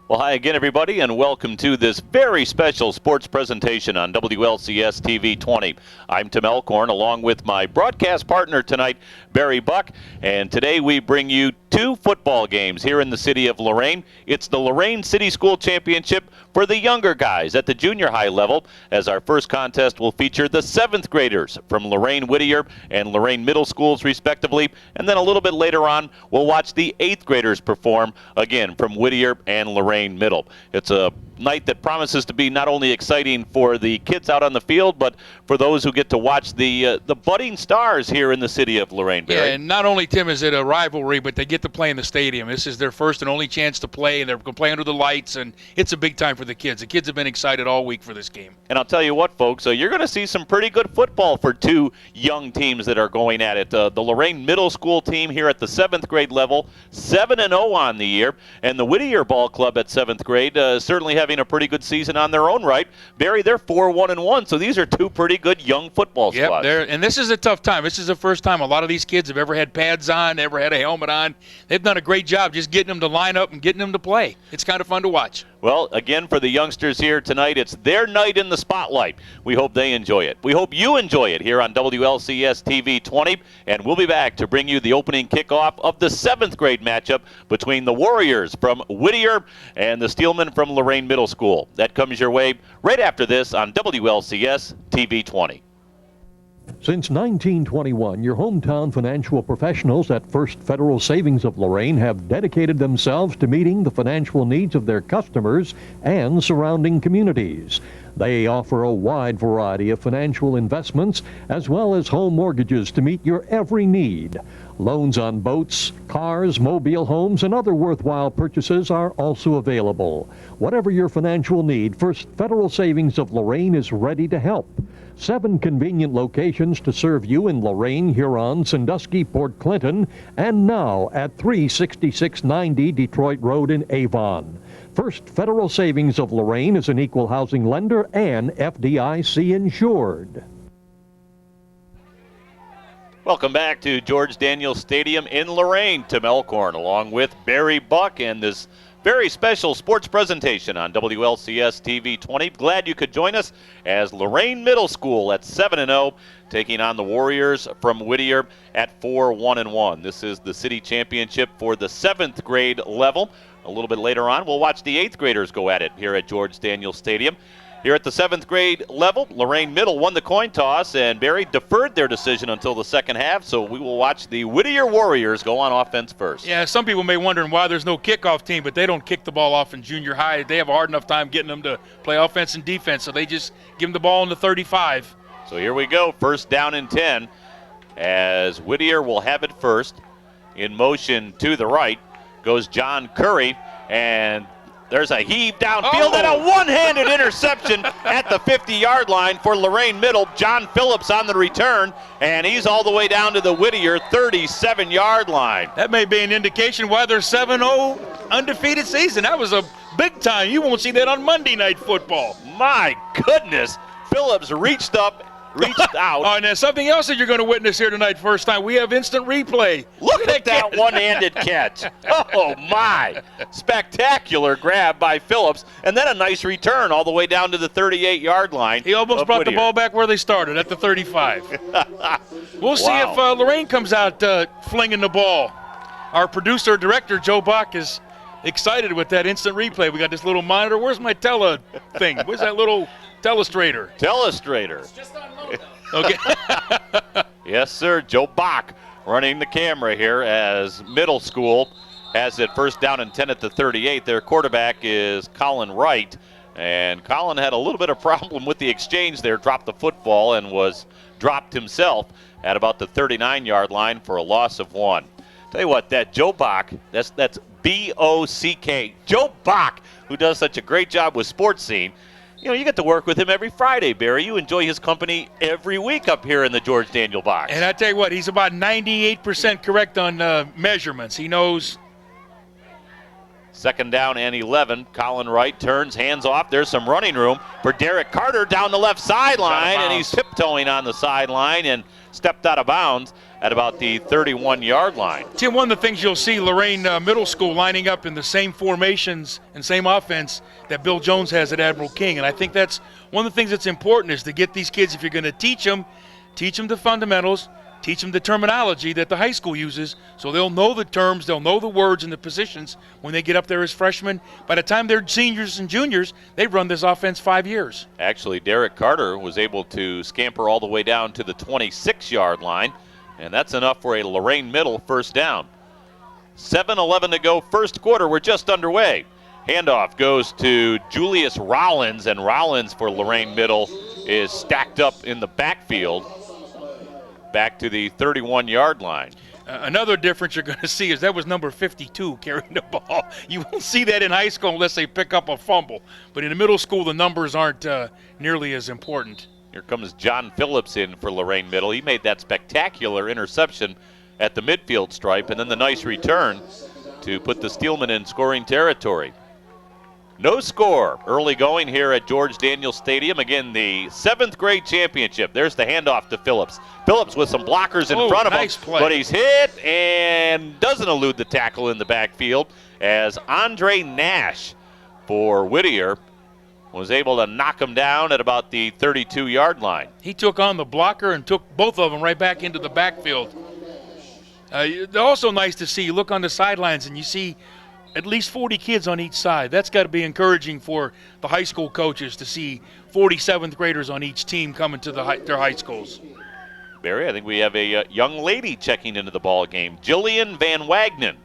Well, hi again, everybody, and welcome to this very special sports presentation on WLCS TV 20. I'm Tim Elkhorn, along with my broadcast partner tonight, Barry Buck, and today we bring you two football games here in the city of Lorain. It's the Lorain City School Championship for the younger guys at the junior high level, as our first contest will feature the 7th graders from Lorain Whittier and Lorain Middle Schools, respectively, and then a little bit later on, we'll watch the 8th graders perform, again, from Whittier and Lorain Middle. It's a night that promises to be not only exciting for the kids out on the field, but for those who get to watch the budding stars here in the city of Lorain. Barry. Yeah, and not only, Tim, is it a rivalry, but they get to play in the stadium. This is their first and only chance to play, and they're going to play under the lights, and it's a big time for the kids. The kids have been excited all week for this game. And I'll tell you what, folks, you're going to see some pretty good football for two young teams that are going at it. The Lorain Middle School team here at the 7th grade level, 7-0 on the year, and the Whittier Ball Club at 7th grade certainly having a pretty good season on their own right. Barry, they're 4-1-1, so these are two pretty good young football squads. And this is a tough time. This is the first time a lot of these kids have ever had pads on, ever had a helmet on. They've done a great job just getting them to line up and getting them to play. It's kind of fun to watch. Well, again, for the youngsters here tonight, it's their night in the spotlight. We hope they enjoy it. We hope you enjoy it here on WLCS TV 20, and we'll be back to bring you the opening kickoff of the 7th grade matchup between the Warriors from Whittier and the Steelmen from Lorain Middle School. That comes your way right after this on WLCS TV 20. Since 1921, your hometown financial professionals at First Federal Savings of Lorain have dedicated themselves to meeting the financial needs of their customers and surrounding communities. They offer a wide variety of financial investments as well as home mortgages to meet your every need. Loans on boats, cars, mobile homes, and other worthwhile purchases are also available. Whatever your financial need, First Federal Savings of Lorain is ready to help. 7 convenient locations to serve you in Lorain, Huron, Sandusky, Port Clinton, and now at 36690 Detroit Road in Avon. First Federal Savings of Lorain is an equal housing lender and FDIC insured. Welcome back to George Daniels Stadium in Lorain. Tim Elkhorn along with Barry Buck and this very special sports presentation on WLCS TV 20. Glad you could join us as Lorain Middle School at 7-0 taking on the Warriors from Whittier at 4-1-1. This is the city championship for the 7th grade level. A little bit later on, we'll watch the 8th graders go at it here at George Daniels Stadium. Here at the 7th grade level, Lorain Middle won the coin toss, and Barry deferred their decision until the second half, so we will watch the Whittier Warriors go on offense first. Yeah, some people may wonder why there's no kickoff team, but they don't kick the ball off in junior high. They have a hard enough time getting them to play offense and defense, so they just give them the ball in the 35. So here we go, first down and 10, as Whittier will have it first. In motion to the right goes John Curry, and there's a heave downfield and a one-handed interception at the 50-yard line for Lorain Middle. John Phillips on the return, and he's all the way down to the Whittier 37-yard line. That may be an indication why they're 7-0 undefeated season. That was a big time. You won't see that on Monday Night Football. My goodness. Phillips reached out. Oh, and there's something else that you're going to witness here tonight first time. We have instant replay. Look at that one-handed catch. Oh, my. Spectacular grab by Phillips, and then a nice return all the way down to the 38-yard line. He almost brought the ball back where they started, at the 35. We'll see if Lorain comes out flinging the ball. Our producer, director, Joe Bach, is excited with that instant replay. We got this little monitor. Where's my tele thing? Where's that little telestrator? Telestrator. Just unload them. Okay. Yes, sir. Joe Bach running the camera here as Middle School has it first down and 10 at the 38. Their quarterback is Colin Wright, and Colin had a little bit of problem with the exchange there, dropped the football and was dropped himself at about the 39-yard line for a loss of 1. Tell you what, that Joe Bach, that's B-O-C-K, Joe Bach, who does such a great job with Sports Scene. You know, you get to work with him every Friday, Barry. You enjoy his company every week up here in the George Daniel box. And I tell you what, he's about 98% correct on measurements. He knows. Second down and 11. Colin Wright turns, hands off. There's some running room for Derek Carter down the left sideline, and he's tiptoeing on the sideline and stepped out of bounds. at about the 31-yard line. Tim, one of the things you'll see Lorain Middle School lining up in the same formations and same offense that Bill Jones has at Admiral King. And I think that's one of the things that's important is to get these kids, if you're going to teach them the fundamentals, teach them the terminology that the high school uses so they'll know the terms, they'll know the words and the positions when they get up there as freshmen. By the time they're seniors and juniors, they've run this offense 5 years. Actually, Derek Carter was able to scamper all the way down to the 26-yard line, and that's enough for a Lorain Middle first down. 7:11 to go, first quarter. We're just underway. Handoff goes to Julius Rollins, and Rollins for Lorain Middle is stacked up in the backfield. Back to the 31-yard line. Another difference you're going to see is that was number 52 carrying the ball. You won't see that in high school unless they pick up a fumble. But in the middle school, the numbers aren't nearly as important. Here comes John Phillips in for Lorain Middle. He made that spectacular interception at the midfield stripe, and then the nice return to put the Steelmen in scoring territory. No score early going here at George Daniels Stadium. Again, the 7th grade championship. There's the handoff to Phillips. Phillips with some blockers in front of him, play. But he's hit and doesn't elude the tackle in the backfield as Andre Nash for Whittier was able to knock him down at about the 32-yard line. He took on the blocker and took both of them right back into the backfield. They're also nice to see. You look on the sidelines and you see at least 40 kids on each side. That's got to be encouraging for the high school coaches to see 47th graders on each team coming to their high schools. Barry, I think we have a young lady checking into the ball game. Jillian Van Wagnen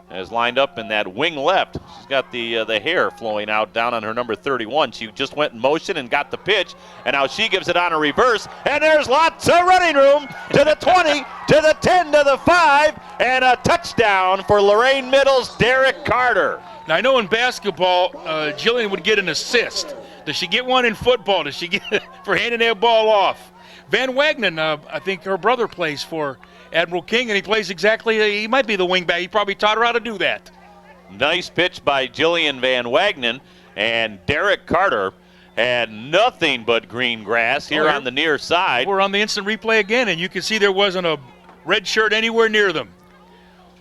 has lined up in that wing left. She's got the hair flowing out down on her number 31. She just went in motion and got the pitch, and now she gives it on a reverse, and there's lots of running room to the 20, to the 10, to the 5, and a touchdown for Lorain Middle's Derek Carter. Now, I know in basketball, Jillian would get an assist. Does she get one in football? Does she get for handing that ball off? Van Wagnen, I think her brother plays for Admiral King, and he plays exactly, he might be the wingback. He probably taught her how to do that. Nice pitch by Jillian Van Wagnen, and Derek Carter had nothing but green grass here on the near side. We're on the instant replay again, and you can see there wasn't a red shirt anywhere near them.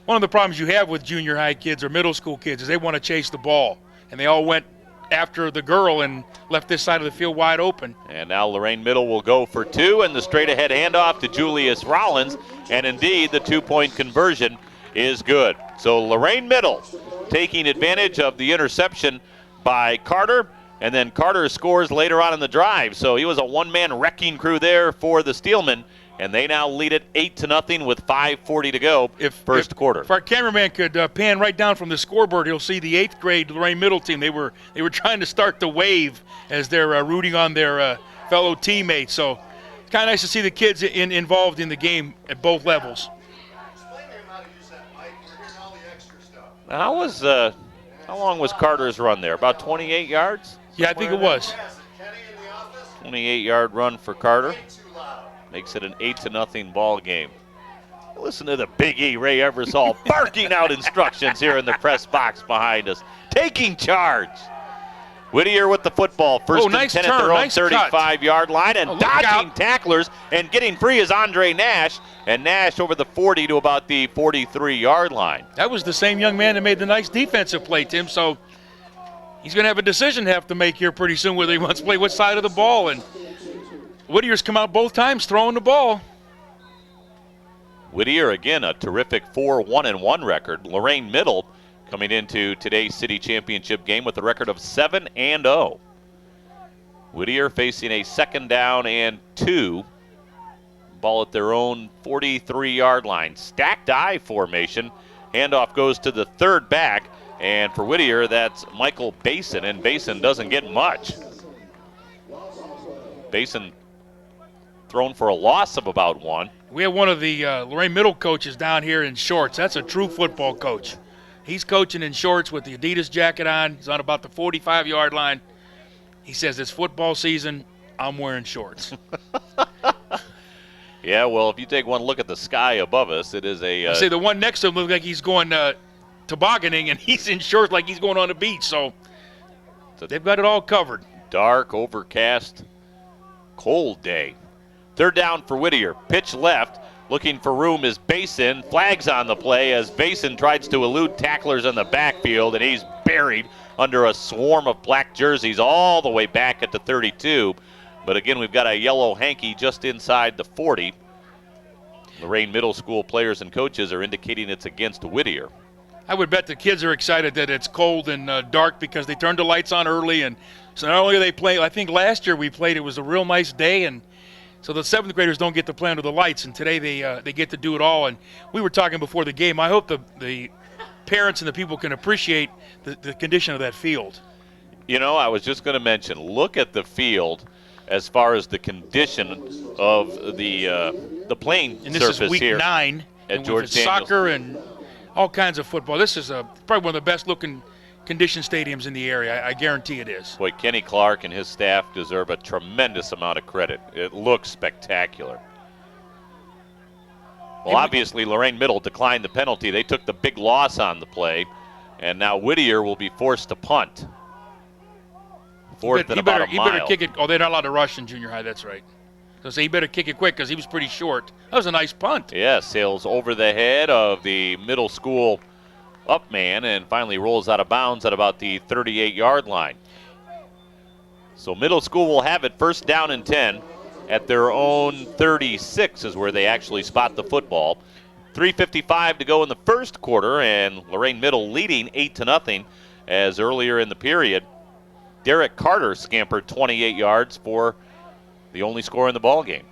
One of the problems you have with junior high kids or middle school kids is they want to chase the ball, and they all went after the girl and left this side of the field wide open. And now Lorain Middle will go for 2, and the straight-ahead handoff to Julius Rollins, and indeed the 2-point conversion is good. So Lorain Middle taking advantage of the interception by Carter, and then Carter scores later on in the drive. So he was a one-man wrecking crew there for the Steelmen, and they now lead it 8-0 with 5:40 to go first quarter. If our cameraman could pan right down from the scoreboard, he'll see the 8th grade Lorain Middle team. They were trying to start the wave as they're rooting on their fellow teammates. So it's kind of nice to see the kids involved in the game at both levels. Explain to him how to use that mic. We're hearing all the extra stuff. How long was Carter's run there? About 28 yards? Yeah, I think it was. Kenny in the office? 28-yard run for Carter. Way too loud. Makes it an 8-0 ball game. Listen to the Big E, Ray Eversole, barking out instructions here in the press box behind us. Taking charge. Whittier with the football. First nice and 10 turn, at their own nice 35-yard line. And dodging out. tacklers and getting free is Andre Nash. And Nash over the 40 to about the 43-yard line. That was the same young man that made the nice defensive play, Tim. So he's going to have a decision to have to make here pretty soon whether he wants to play which side of the ball. And Whittier's come out both times throwing the ball. Whittier, again, a terrific 4-1-1 record. Lorain Middle coming into today's city championship game with a record of 7-0. Whittier facing a 2nd down and 2. Ball at their own 43-yard line. Stacked I formation. Handoff goes to the 3rd back. And for Whittier, that's Michael Basin. And Basin doesn't get much. Basin thrown for a loss of about 1. We have one of the Lorain Middle coaches down here in shorts. That's a true football coach. He's coaching in shorts with the Adidas jacket on. He's on about the 45-yard line. He says, it's football season. I'm wearing shorts. Yeah, well, if you take one look at the sky above us, it is a... I say the one next to him looks like he's going tobogganing, and he's in shorts like he's going on the beach. So they've got it all covered. Dark, overcast, cold day. 3rd down for Whittier. Pitch left. Looking for room is Basin. Flags on the play as Basin tries to elude tacklers in the backfield, and he's buried under a swarm of black jerseys all the way back at the 32. But again, we've got a yellow hanky just inside the 40. Lorain Middle School players and coaches are indicating it's against Whittier. I would bet the kids are excited that it's cold and dark because they turned the lights on early. And so not only do they play, I think last year we played, it was a real nice day. And so the 7th graders don't get to play under the lights. And today they get to do it all. And we were talking before the game, I hope the parents and the people can appreciate the condition of that field. You know, I was just going to mention, look at the field as far as the condition of the playing surface here. And this is week 9 at George Daniels. Soccer and all kinds of football. This is probably one of the best looking conditioned stadiums in the area. I guarantee it is. Boy, Kenny Clark and his staff deserve a tremendous amount of credit. It looks spectacular. Well, obviously, Lorain Middle declined the penalty. They took the big loss on the play, and now Whittier will be forced to punt. Fourth and about a mile. He better kick it. Oh, they're not allowed to rush in junior high. That's right. So he better kick it quick because he was pretty short. That was a nice punt. Yeah, sails over the head of the middle school up man and finally rolls out of bounds at about the 38-yard line. So middle school will have it first down and 10 at their own 36 is where they actually spot the football. 3:55 to go in the first quarter, and Lorain Middle leading 8-0 as earlier in the period, Derek Carter scampered 28 yards for the only score in the ball game.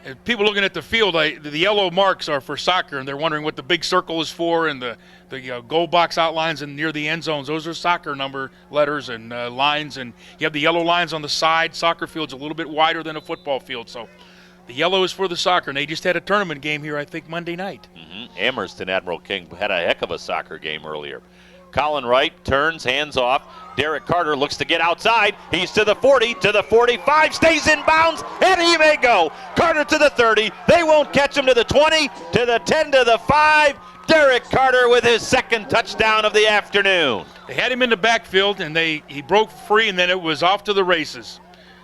And people looking at the field, the yellow marks are for soccer, and they're wondering what the big circle is for, and the goal box outlines and near the end zones. Those are soccer number letters and lines, and you have the yellow lines on the side. Soccer field's a little bit wider than a football field, so the yellow is for the soccer, and they just had a tournament game here, I think, Monday night. Amherst Admiral King had a heck of a soccer game earlier. Colin Wright turns, hands off. Derek Carter looks to get outside. He's to the 40, to the 45, stays in bounds, and he may go. Carter to the 30. They won't catch him to the 20, to the 10, to the 5. Derek Carter with his second touchdown of the afternoon. They had him in the backfield, and he broke free, and then it was off to the races.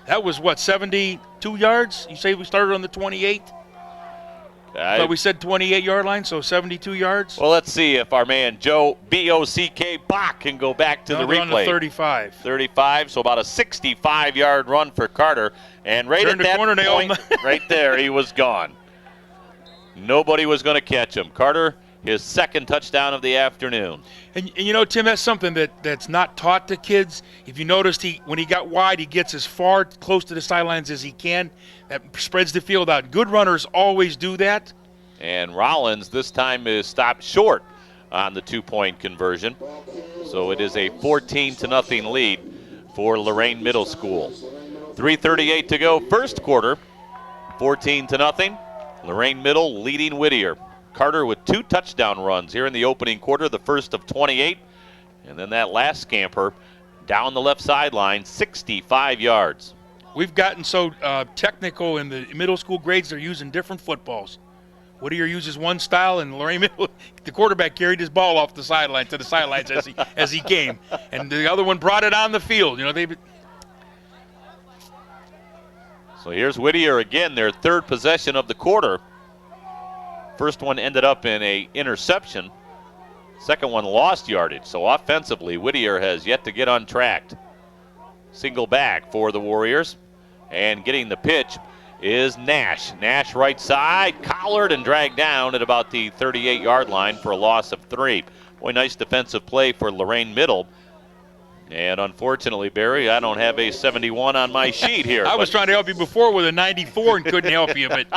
That was, 72 yards? You say we started on the 28? But we said 28-yard line, so 72 yards. Well, let's see if our man Joe B.O.C.K. Bach can go back to the replay. On the 35. 35, so about a 65-yard run for Carter. And right at that point, right there, he was gone. Nobody was going to catch him. Carter, his second touchdown of the afternoon. And you know, Tim, that's something that's not taught to kids. If you noticed, when he got wide, he gets as far close to the sidelines as he can. That spreads the field out. Good runners always do that. And Rollins this time is stopped short on the two-point conversion. So it is a 14-0 lead for Lorain Middle School. 3:38 to go, first quarter. 14-0. Lorain Middle leading Whittier. Carter with 2 touchdown runs here in the opening quarter, the first of 28. And then that last scamper down the left sideline, 65 yards. We've gotten so technical in the middle school grades, they're using different footballs. Whittier uses one style, and Lorain Middle, the quarterback carried his ball off the sideline to the sidelines as he came. And the other one brought it on the field. You know, So here's Whittier again, their third possession of the quarter. First one ended up in an interception. Second one lost yardage. So offensively, Whittier has yet to get untracked. Single back for the Warriors. And getting the pitch is Nash. Nash right side, collared and dragged down at about the 38-yard line for a loss of 3. Boy, nice defensive play for Lorain Middle. And unfortunately, Barry, I don't have a 71 on my sheet here. I was trying to help you before with a 94 and couldn't help you. But,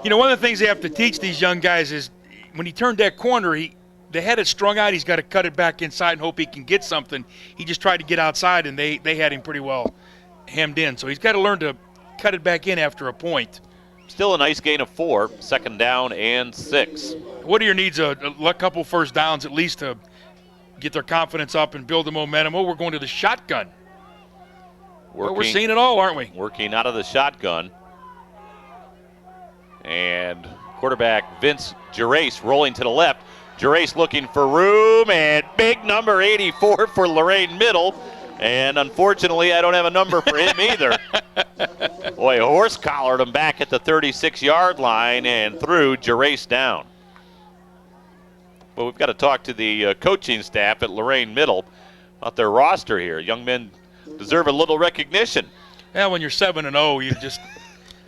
you know, one of the things they have to teach these young guys is when he turned that corner, they had it strung out. He's got to cut it back inside and hope he can get something. He just tried to get outside, and they had him pretty well hemmed in. So he's got to learn to cut it back in after a point. Still a nice gain of 4, second down and 6. Whittier needs a couple first downs at least to get their confidence up and build the momentum. Oh, we're going to the shotgun. We're seeing it all, aren't we? Working out of the shotgun. And quarterback Vince Gerace rolling to the left. Gerace looking for room, and big number 84 for Lorain Middle. And unfortunately, I don't have a number for him either. Boy, horse collared him back at the 36-yard line and threw Gerace down. But we've got to talk to the coaching staff at Lorain Middle about their roster here. Young men deserve a little recognition. Yeah, when you're 7-0,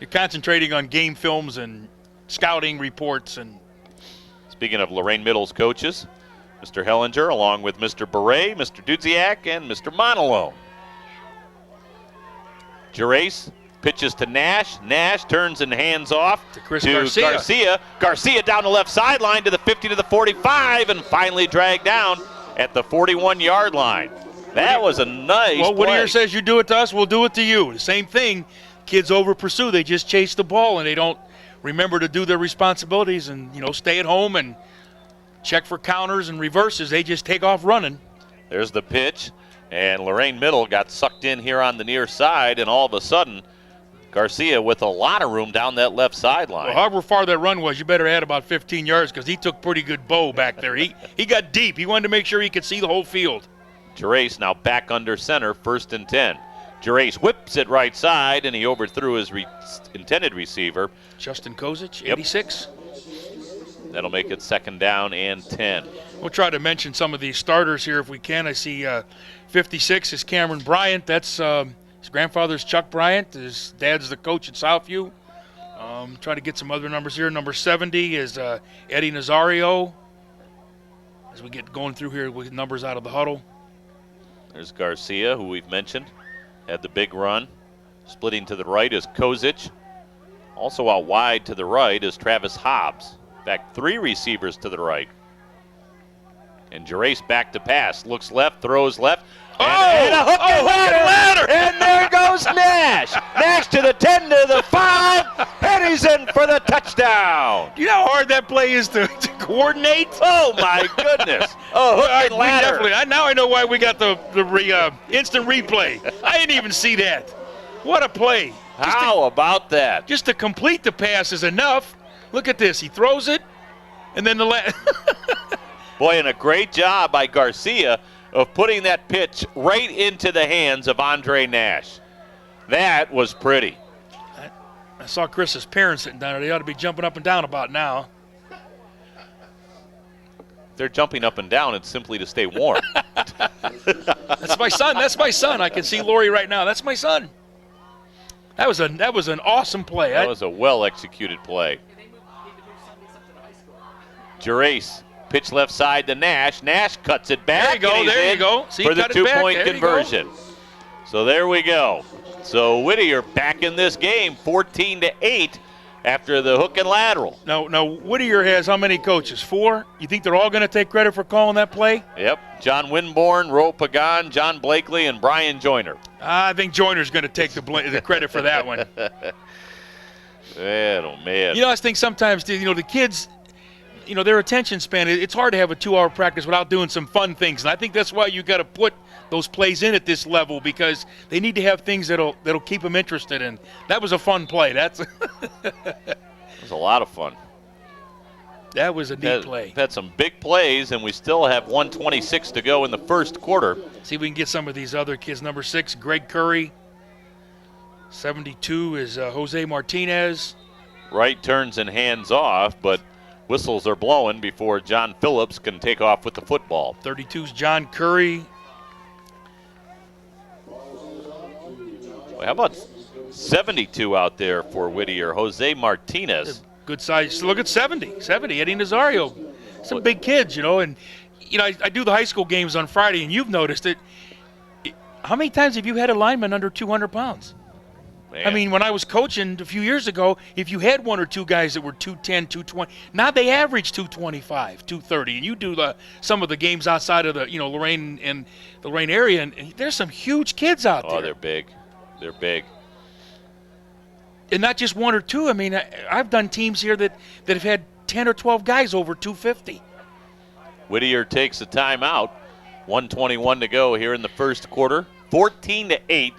you're concentrating on game films and scouting reports. And speaking of Lorain Middle's coaches, Mr. Hellinger along with Mr. Beret, Mr. Dudziak, and Mr. Monalone. Gerace pitches to Nash. Nash turns and hands off to Garcia. Garcia down the left sideline to the 50 to the 45 and finally dragged down at the 41-yard line. That was a nice play. Whittier says you do it to us, we'll do it to you. The same thing. Kids over pursue. They just chase the ball and they don't remember to do their responsibilities and, stay at home and check for counters and reverses. They just take off running. There's the pitch, and Lorain Middle got sucked in here on the near side, and all of a sudden, Garcia with a lot of room down that left sideline. Well, however far that run was, you better add about 15 yards because he took pretty good bow back there. He got deep. He wanted to make sure he could see the whole field. Gerace now back under center, 1st and 10. Gerace whips it right side, and he overthrew his intended receiver. Justin Kozic, 86. That'll make it 2nd down and 10. We'll try to mention some of these starters here if we can. I see 56 is Cameron Bryant. That's his grandfather's Chuck Bryant. His dad's the coach at Southview. Try to get some other numbers here. Number 70 is Eddie Nazario. As we get going through here with numbers out of the huddle. There's Garcia, who we've mentioned, had the big run. Splitting to the right is Kozic. Also out wide to the right is Travis Hobbs. Back 3 receivers to the right. And Gerace back to pass. Looks left, throws left. And a hook and ladder. And there goes Nash. Nash to the 10 to the 5. And he's in for the touchdown. You know how hard that play is to coordinate? Oh, my goodness. Oh, hook and ladder. Now I know why we got the instant replay. I didn't even see that. What a play. How about that? Just to complete the pass is enough. Look at this. He throws it, and then Boy, and a great job by Garcia of putting that pitch right into the hands of Andre Nash. That was pretty. I saw Chris's parents sitting down there. They ought to be jumping up and down about now. They're jumping up and down. It's simply to stay warm. That's my son. That's my son. I can see Lori right now. That's my son. That was an awesome play. That was a well-executed play. Gerace, pitch left side to Nash. Nash cuts it back. There you go. See, for the 2-point conversion. So there we go. So Whittier back in this game, 14-8 after the hook and lateral. Now Whittier has how many coaches? 4? You think they're all going to take credit for calling that play? Yep. John Winborn, Ro Pagan, John Blakely, and Brian Joyner. I think Joyner's going to take the credit for that one. Man, oh man. I think sometimes the kids, their attention span, it's hard to have a 2-hour practice without doing some fun things. And I think that's why you got to put those plays in at this level because they need to have things that'll keep them interested. And that was a fun play. It was a lot of fun. That was a neat play. Had some big plays, and we still have 1:26 to go in the first quarter. See if we can get some of these other kids. Number 6, Greg Curry. 72 is Jose Martinez. Right turns and hands off, but whistles are blowing before John Phillips can take off with the football. 32 is John Curry. How about 72 out there for Whittier? Jose Martinez. Good size. Look at 70, Eddie Nazario. Some big kids, and I do the high school games on Friday, and you've noticed it. How many times have you had a lineman under 200 pounds? Man. I mean, when I was coaching a few years ago, if you had 1 or 2 guys that were 210, 220, now they average 225, 230, and you do some of the games outside of the Lorain and the Lorain area, and there's some huge kids out there. Oh, they're big. They're big. And not just 1 or 2. I mean, I've done teams here that have had 10 or 12 guys over 250. Whittier takes a timeout. 1:21 to go here in the first quarter. 14-8.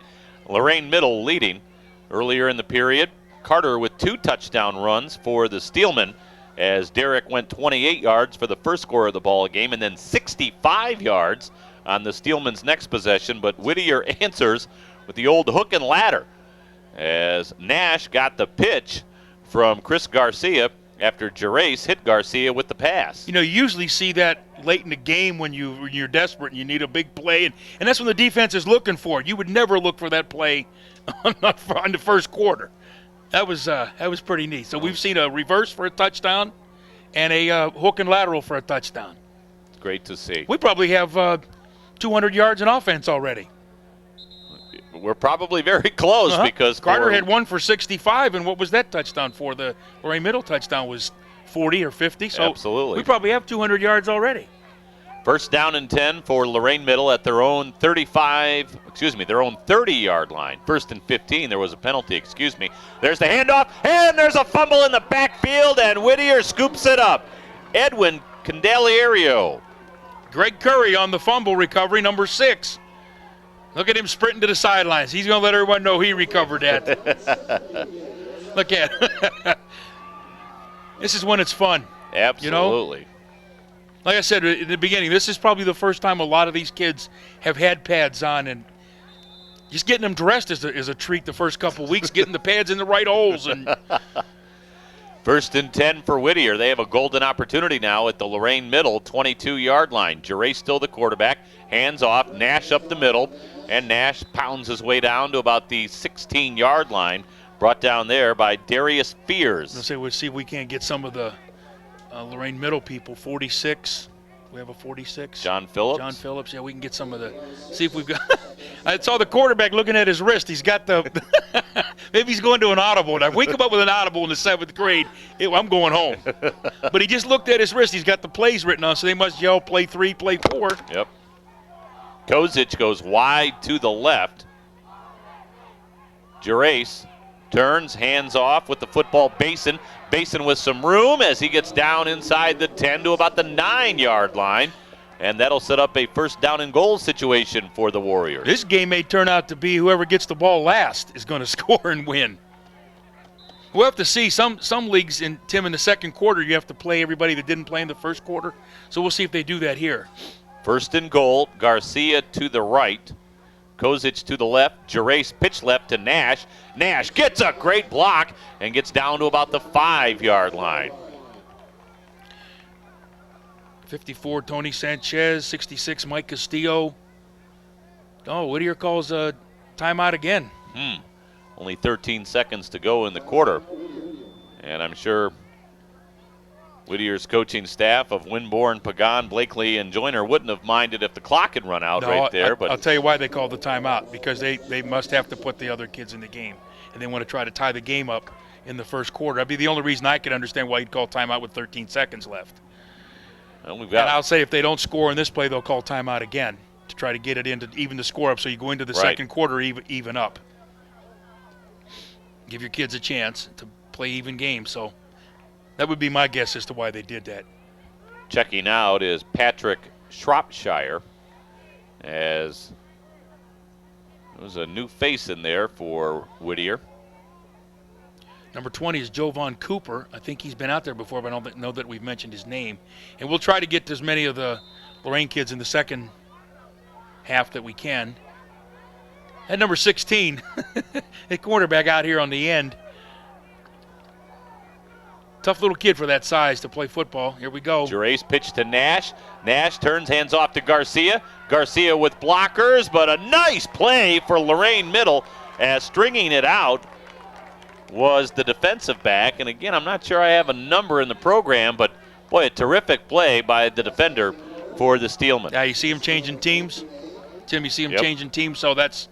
Lorain Middle leading. Earlier in the period, Carter with 2 touchdown runs for the Steelmen as Derek went 28 yards for the first score of the ball game and then 65 yards on the Steelman's next possession, but Whittier answers with the old hook and ladder as Nash got the pitch from Chris Garcia after Gerace hit Garcia with the pass. You usually see that late in the game when you're desperate and you need a big play, and that's when the defense is looking for it. You would never look for that play on the first quarter. That was pretty neat. So we've seen a reverse for a touchdown and a hook and lateral for a touchdown. It's great to see. We probably have 200 yards in offense already. We're probably very close because Carter had one for 65, and what was that touchdown for? The Lorain Middle touchdown was 40 or 50. So absolutely. We probably have 200 yards already. First down and 10 for Lorain Middle at their own 30-yard line. First and 15, there was a penalty, There's the handoff, and there's a fumble in the backfield, and Whittier scoops it up. Edwin Candelario. Greg Curry on the fumble recovery, number 6. Look at him sprinting to the sidelines. He's going to let everyone know he recovered that. Look at it. This is when it's fun. Absolutely. Like I said in the beginning, this is probably the first time a lot of these kids have had pads on, and just getting them dressed is a treat the first couple of weeks, getting the pads in the right holes. And First and 10 for Whittier. They have a golden opportunity now at the Lorain Middle 22-yard line. Gerace still the quarterback. Hands off. Nash up the middle. And Nash pounds his way down to about the 16-yard line. Brought down there by Darius Fears. We'll see if we can't get some of the Lorain Middle people. 46. We have a 46. John Phillips. Yeah, we can get some of the. See if we've got. I saw the quarterback looking at his wrist. He's got the. Maybe he's going to an audible. Now, if we come up with an audible in the 7th grade, I'm going home. But he just looked at his wrist. He's got the plays written on, so they must yell play 3, play 4. Yep. Kozic goes wide to the left. Gerace turns, hands off with the football. Basin with some room as he gets down inside the 10 to about the 9-yard line. And that'll set up a first down and goal situation for the Warriors. This game may turn out to be whoever gets the ball last is going to score and win. We'll have to see. Some leagues, in the second quarter, you have to play everybody that didn't play in the first quarter. So we'll see if they do that here. First and goal, Garcia to the right. Kozic to the left. Gerace pitch left to Nash. Nash gets a great block and gets down to about the 5-yard line. 54, Tony Sanchez. 66, Mike Castillo. Oh, Whittier calls a timeout again. Only 13 seconds to go in the quarter. And I'm sure Whittier's coaching staff of Winborn, Pagan, Blakely, and Joyner wouldn't have minded if the clock had run out right there. But I'll tell you why they called the timeout, because they must have to put the other kids in the game, and they want to try to tie the game up in the first quarter. That'd be the only reason I could understand why he'd call timeout with 13 seconds left. And I'll say if they don't score in this play, they'll call timeout again to try to get it in to even the score up, so you go into the second quarter even up. Give your kids a chance to play even games. So that would be my guess as to why they did that. Checking out is Patrick Shropshire, as there's a new face in there for Whittier. Number 20 is Jovan Cooper. I think he's been out there before, but I don't know that we've mentioned his name. And we'll try to get as many of the Lorain kids in the second half that we can. At number 16, a quarterback out here on the end. Tough little kid for that size to play football. Here we go. Gerace pitch to Nash. Nash turns, hands off to Garcia. Garcia with blockers, but a nice play for Lorain Middle, as stringing it out was the defensive back. And again, I'm not sure I have a number in the program, but boy, a terrific play by the defender for the Steelmen. Yeah, you see him changing teams. Tim, you see him changing teams, so that's...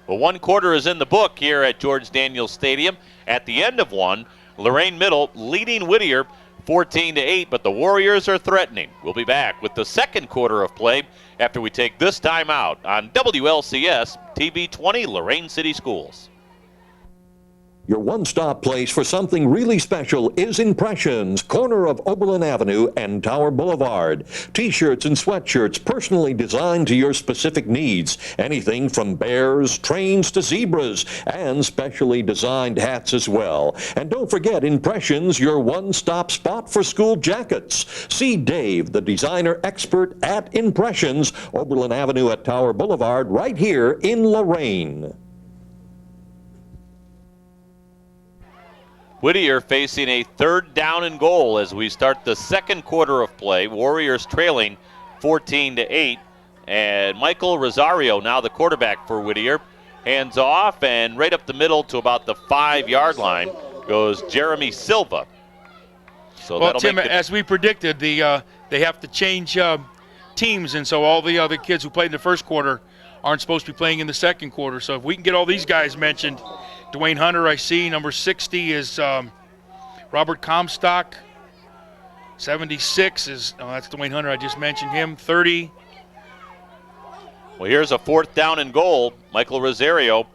Well, one quarter is in the book here at George Daniels Stadium. At the end of one, Lorain Middle leading Whittier 14-8, but the Warriors are threatening. We'll be back with the second quarter of play after we take this time out on WLCS TV 20 Lorain City Schools. Your one-stop place for something really special is Impressions, corner of Oberlin Avenue and Tower Boulevard. T-shirts and sweatshirts personally designed to your specific needs. Anything from bears, trains to zebras, and specially designed hats as well. And don't forget Impressions, your one-stop spot for school jackets. See Dave, the designer expert at Impressions, Oberlin Avenue at Tower Boulevard, right here in Lorain. Whittier facing a 3rd down and goal as we start the second quarter of play. Warriors trailing 14-8. And Michael Rosario, now the quarterback for Whittier, hands off, and right up the middle to about the 5-yard line goes Jeremy Silva. So well, Tim, as we predicted, they have to change teams, and so all the other kids who played in the first quarter aren't supposed to be playing in the second quarter. So if we can get all these guys mentioned, Dwayne Hunter, I see. Number 60 is Robert Comstock. 76 is, that's Dwayne Hunter. I just mentioned him. 30. Well, here's a 4th down and goal. Michael Rosario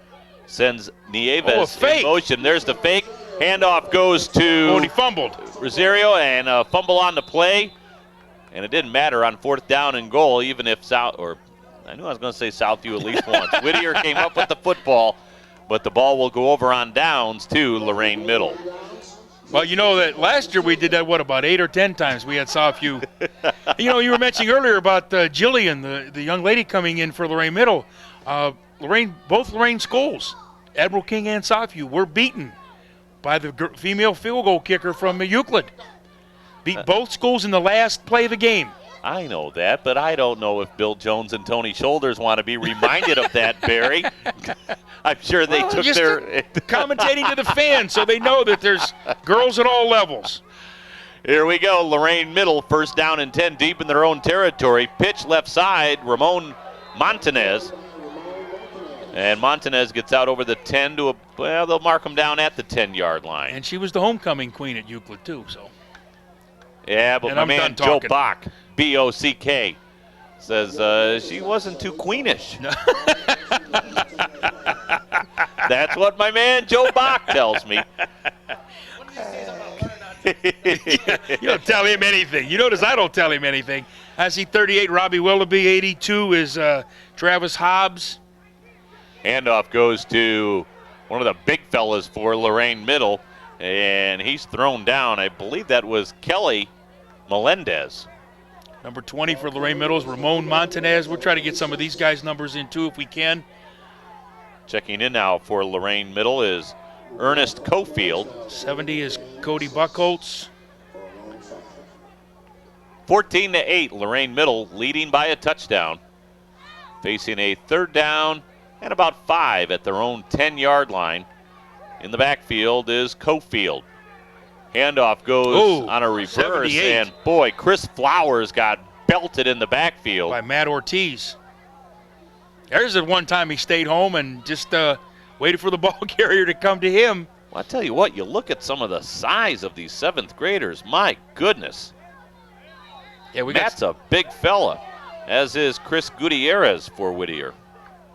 sends Nieves in motion. There's the fake. Handoff goes to and he fumbled. Rosario, and a fumble on the play. And it didn't matter on 4th down and goal, even if I knew I was going to say Southview at least once. Whittier came up with the football, but the ball will go over on downs to Lorain Middle. Well, you know that last year we did that, about 8 or 10 times we had Southview. You were mentioning earlier about Jillian, the young lady coming in for Lorain Middle. Both Lorain schools, Admiral King and Southview, were beaten by the female field goal kicker from Euclid. Beat both schools in the last play of the game. I know that, but I don't know if Bill Jones and Tony Shoulders want to be reminded of that, Barry. I'm sure they took their commentating to the fans so they know that there's girls at all levels. Here we go. Lorain Middle, 1st down and 10 deep in their own territory. Pitch left side, Ramon Montanez. And Montanez gets out over the 10 to they'll mark him down at the 10-yard line. And she was the homecoming queen at Euclid, too, so. Yeah, but my man Joe Bach, B-O-C-K, says she wasn't too queenish. That's what my man Joe Bach tells me. You don't tell him anything. You notice I don't tell him anything. I see 38, Robbie Willoughby. 82 is Travis Hobbs. Handoff goes to one of the big fellas for Lorain Middle, and he's thrown down. I believe that was Kelly Melendez. Number 20 for Lorain Middle is Ramon Montanez. We'll try to get some of these guys' numbers in, too, if we can. Checking in now for Lorain Middle is Ernest Cofield. 70 is Cody Buckholtz. 14-8, Lorain Middle leading by a touchdown. Facing a 3rd down and about 5 at their own 10-yard line. In the backfield is Cofield. Handoff goes on a reverse, 78. and boy, Chris Flowers got belted in the backfield. By Matt Ortiz. There's the one time he stayed home and just waited for the ball carrier to come to him. Well, I tell you what, you look at some of the size of these 7th graders. My goodness. Yeah, Matt's a big fella, as is Chris Gutierrez for Whittier.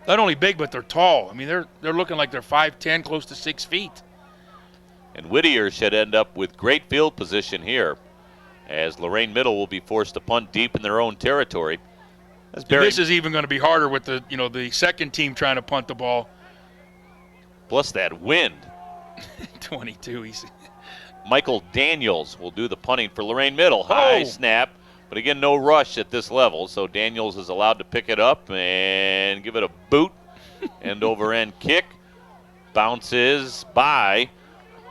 Not only big, but they're tall. I mean, they're looking like they're 5'10", close to 6 feet. And Whittier should end up with great field position here, as Lorain Middle will be forced to punt deep in their own territory. This is even going to be harder with the second team trying to punt the ball. Plus that wind. 22. Michael Daniels will do the punting for Lorain Middle. High snap, but again, no rush at this level, so Daniels is allowed to pick it up and give it a boot. End over end kick. Bounces by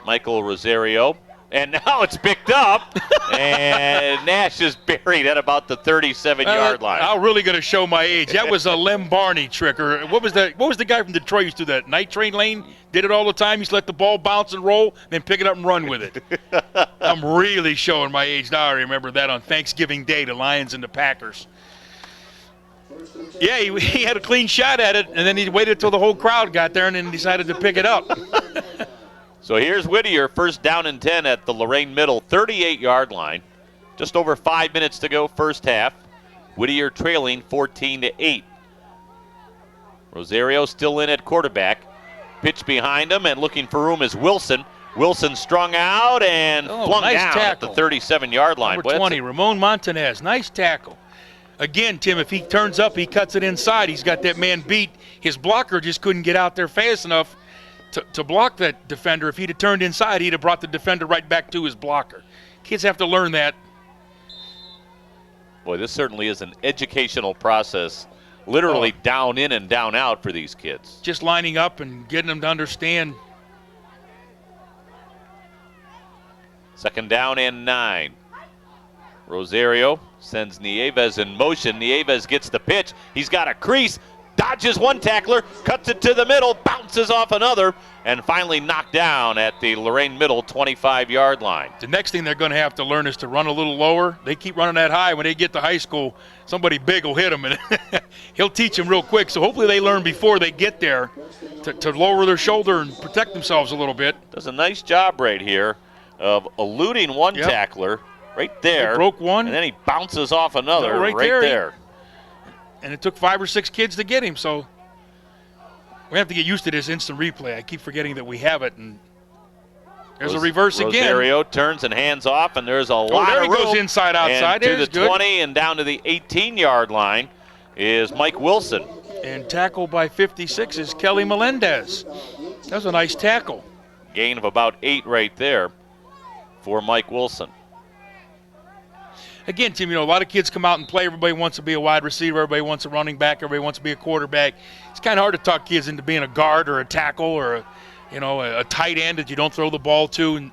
Michael Rosario. And now it's picked up, and Nash is buried at about the 37-yard line. I'm really going to show my age. That was a Lem Barney trick. Or what was the guy from Detroit used to do that? Night Train Lane did it all the time. He used to let the ball bounce and roll, then pick it up and run with it. I'm really showing my age now. I remember that on Thanksgiving Day, the Lions and the Packers. Yeah, he had a clean shot at it, and then he waited until the whole crowd got there and then decided to pick it up. So here's Whittier, 1st down and 10 at the Lorain Middle 38-yard line. Just over 5 minutes to go, first half. Whittier trailing 14-8. Rosario still in at quarterback. Pitch behind him, and looking for room is Wilson. Wilson strung out and flung nice down tackle. at the 37-yard line. Number 20, Ramon Montanez. Nice tackle. Again, Tim, if he turns up, he cuts it inside. He's got that man beat. His blocker just couldn't get out there fast enough to block that defender. If he'd have turned inside, he'd have brought the defender right back to his blocker. Kids have to learn that. Boy, this certainly is an educational process, literally down in and down out for these kids. Just lining up and getting them to understand. Second down and 9. Rosario sends Nieves in motion. Nieves gets the pitch. He's got a crease, dodges one tackler, cuts it to the middle, bounces off another, and finally knocked down at the Lorain Middle 25-yard line. The next thing they're going to have to learn is to run a little lower. They keep running that high. When they get to high school, somebody big will hit them, and he'll teach them real quick. So hopefully they learn before they get there to lower their shoulder and protect themselves a little bit. Does a nice job right here of eluding one tackler right there. They broke one. And then he bounces off another right there. And it took 5 or 6 kids to get him, so we have to get used to this instant replay. I keep forgetting that we have it, and there's a reverse again. Rosario turns and hands off, and there's a lot there of he room. goes inside, outside. And to the Good. 20 and down to the 18-yard line is Mike Wilson. And tackled by 56 is Kelly Melendez. That was a nice tackle. Gain of about 8 right there for Mike Wilson. Again, Tim, a lot of kids come out and play. Everybody wants to be a wide receiver. Everybody wants a running back. Everybody wants to be a quarterback. It's kind of hard to talk kids into being a guard or a tackle or a tight end that you don't throw the ball to. And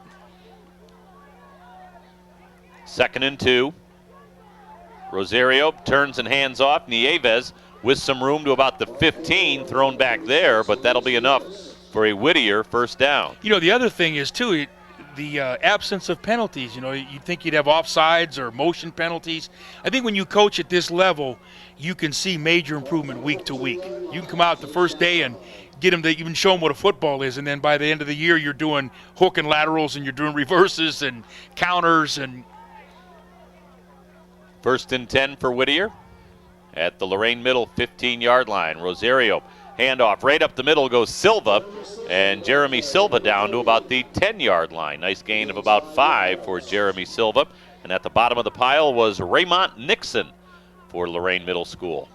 second and 2. Rosario turns and hands off. Nieves with some room to about the 15, thrown back there, but that'll be enough for a Whittier first down. The other thing is, too, the absence of penalties. You'd think you'd have offsides or motion penalties. I think when you coach at this level, you can see major improvement week to week. You can come out the first day and get them to even show them what a football is, and then by the end of the year, you're doing hook and laterals and you're doing reverses and counters. And first and 10 for Whittier at the Lorain Middle 15-yard line. Rosario handoff right up the middle goes Silva, and Jeremy Silva down to about the 10-yard line. Nice gain of about 5 for Jeremy Silva. And at the bottom of the pile was Raymont Nixon for Lorain Middle School.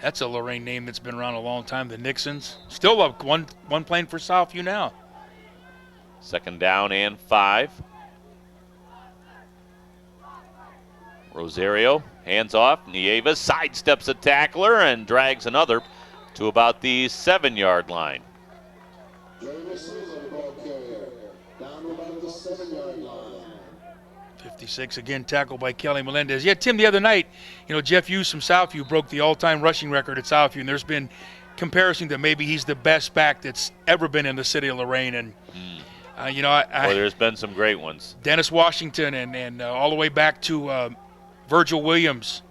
That's a Lorain name that's been around a long time, the Nixons. Still up one playing for Southview now. Second down and 5. Rosario hands off. Nieves sidesteps a tackler and drags another to about the 7-yard line. 56 again, tackled by Kelly Melendez. Yeah, Tim, the other night, Jeff Hughes from Southview broke the all-time rushing record at Southview, and there's been comparison that maybe he's the best back that's ever been in the city of Lorain. And there's been some great ones. Dennis Washington and all the way back to Virgil Williams.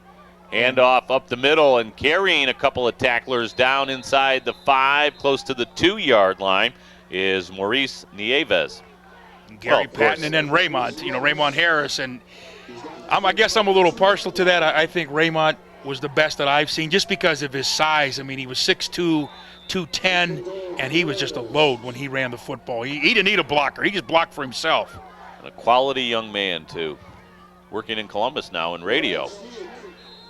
Handoff up the middle and carrying a couple of tacklers down inside the 5, close to the 2-yard line, is Maurice Nieves. And Gary Patton and then Raymont, Raymont Harris. And I guess I'm a little partial to that. I think Raymont was the best that I've seen just because of his size. I mean, he was 6'2", 210, and he was just a load when he ran the football. He didn't need a blocker. He just blocked for himself. And a quality young man, too. Working in Columbus now in radio.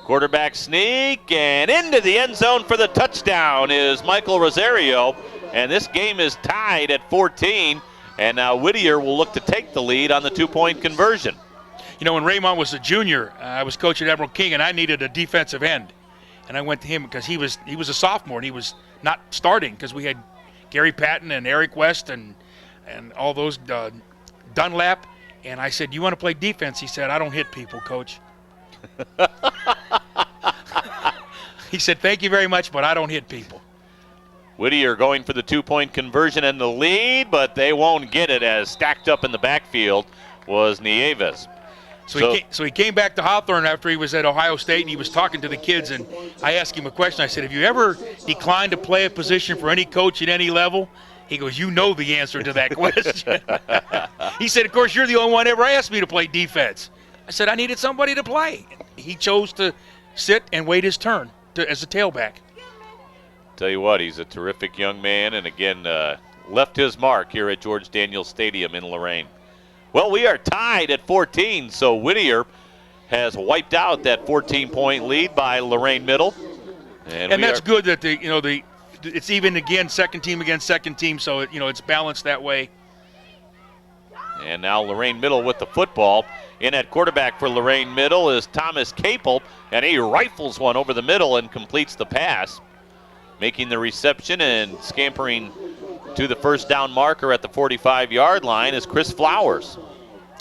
Quarterback sneak, and into the end zone for the touchdown is Michael Rosario. And this game is tied at 14, and now Whittier will look to take the lead on the 2-point conversion. When Raymond was a junior, I was coaching at Emerald King, and I needed a defensive end. And I went to him because he was a sophomore, and he was not starting because we had Gary Patton and Eric West and all those Dunlap. And I said, "You want to play defense?" He said, "I don't hit people, Coach." He said, "Thank you very much, but I don't hit people." Whittier going for the 2-point conversion and the lead, but they won't get it as stacked up in the backfield was Nieves. So he came back to Hawthorne after he was at Ohio State, and he was talking to the kids, and I asked him a question. I said, "Have you ever declined to play a position for any coach at any level?" He goes, "You know the answer to that question." He said, "Of course, you're the only one ever asked me to play defense." I said, "I needed somebody to play." He chose to sit and wait his turn as a tailback. Tell you what, he's a terrific young man, and again, left his mark here at George Daniels Stadium in Lorain. Well, we are tied at 14, so Whittier has wiped out that 14-point lead by Lorain Middle. And that's good that it's even again, second team against second team, so it's balanced that way. And now Lorain Middle with the football. In at quarterback for Lorain Middle is Thomas Capel, and he rifles one over the middle and completes the pass. Making the reception and scampering to the first down marker at the 45-yard line is Chris Flowers.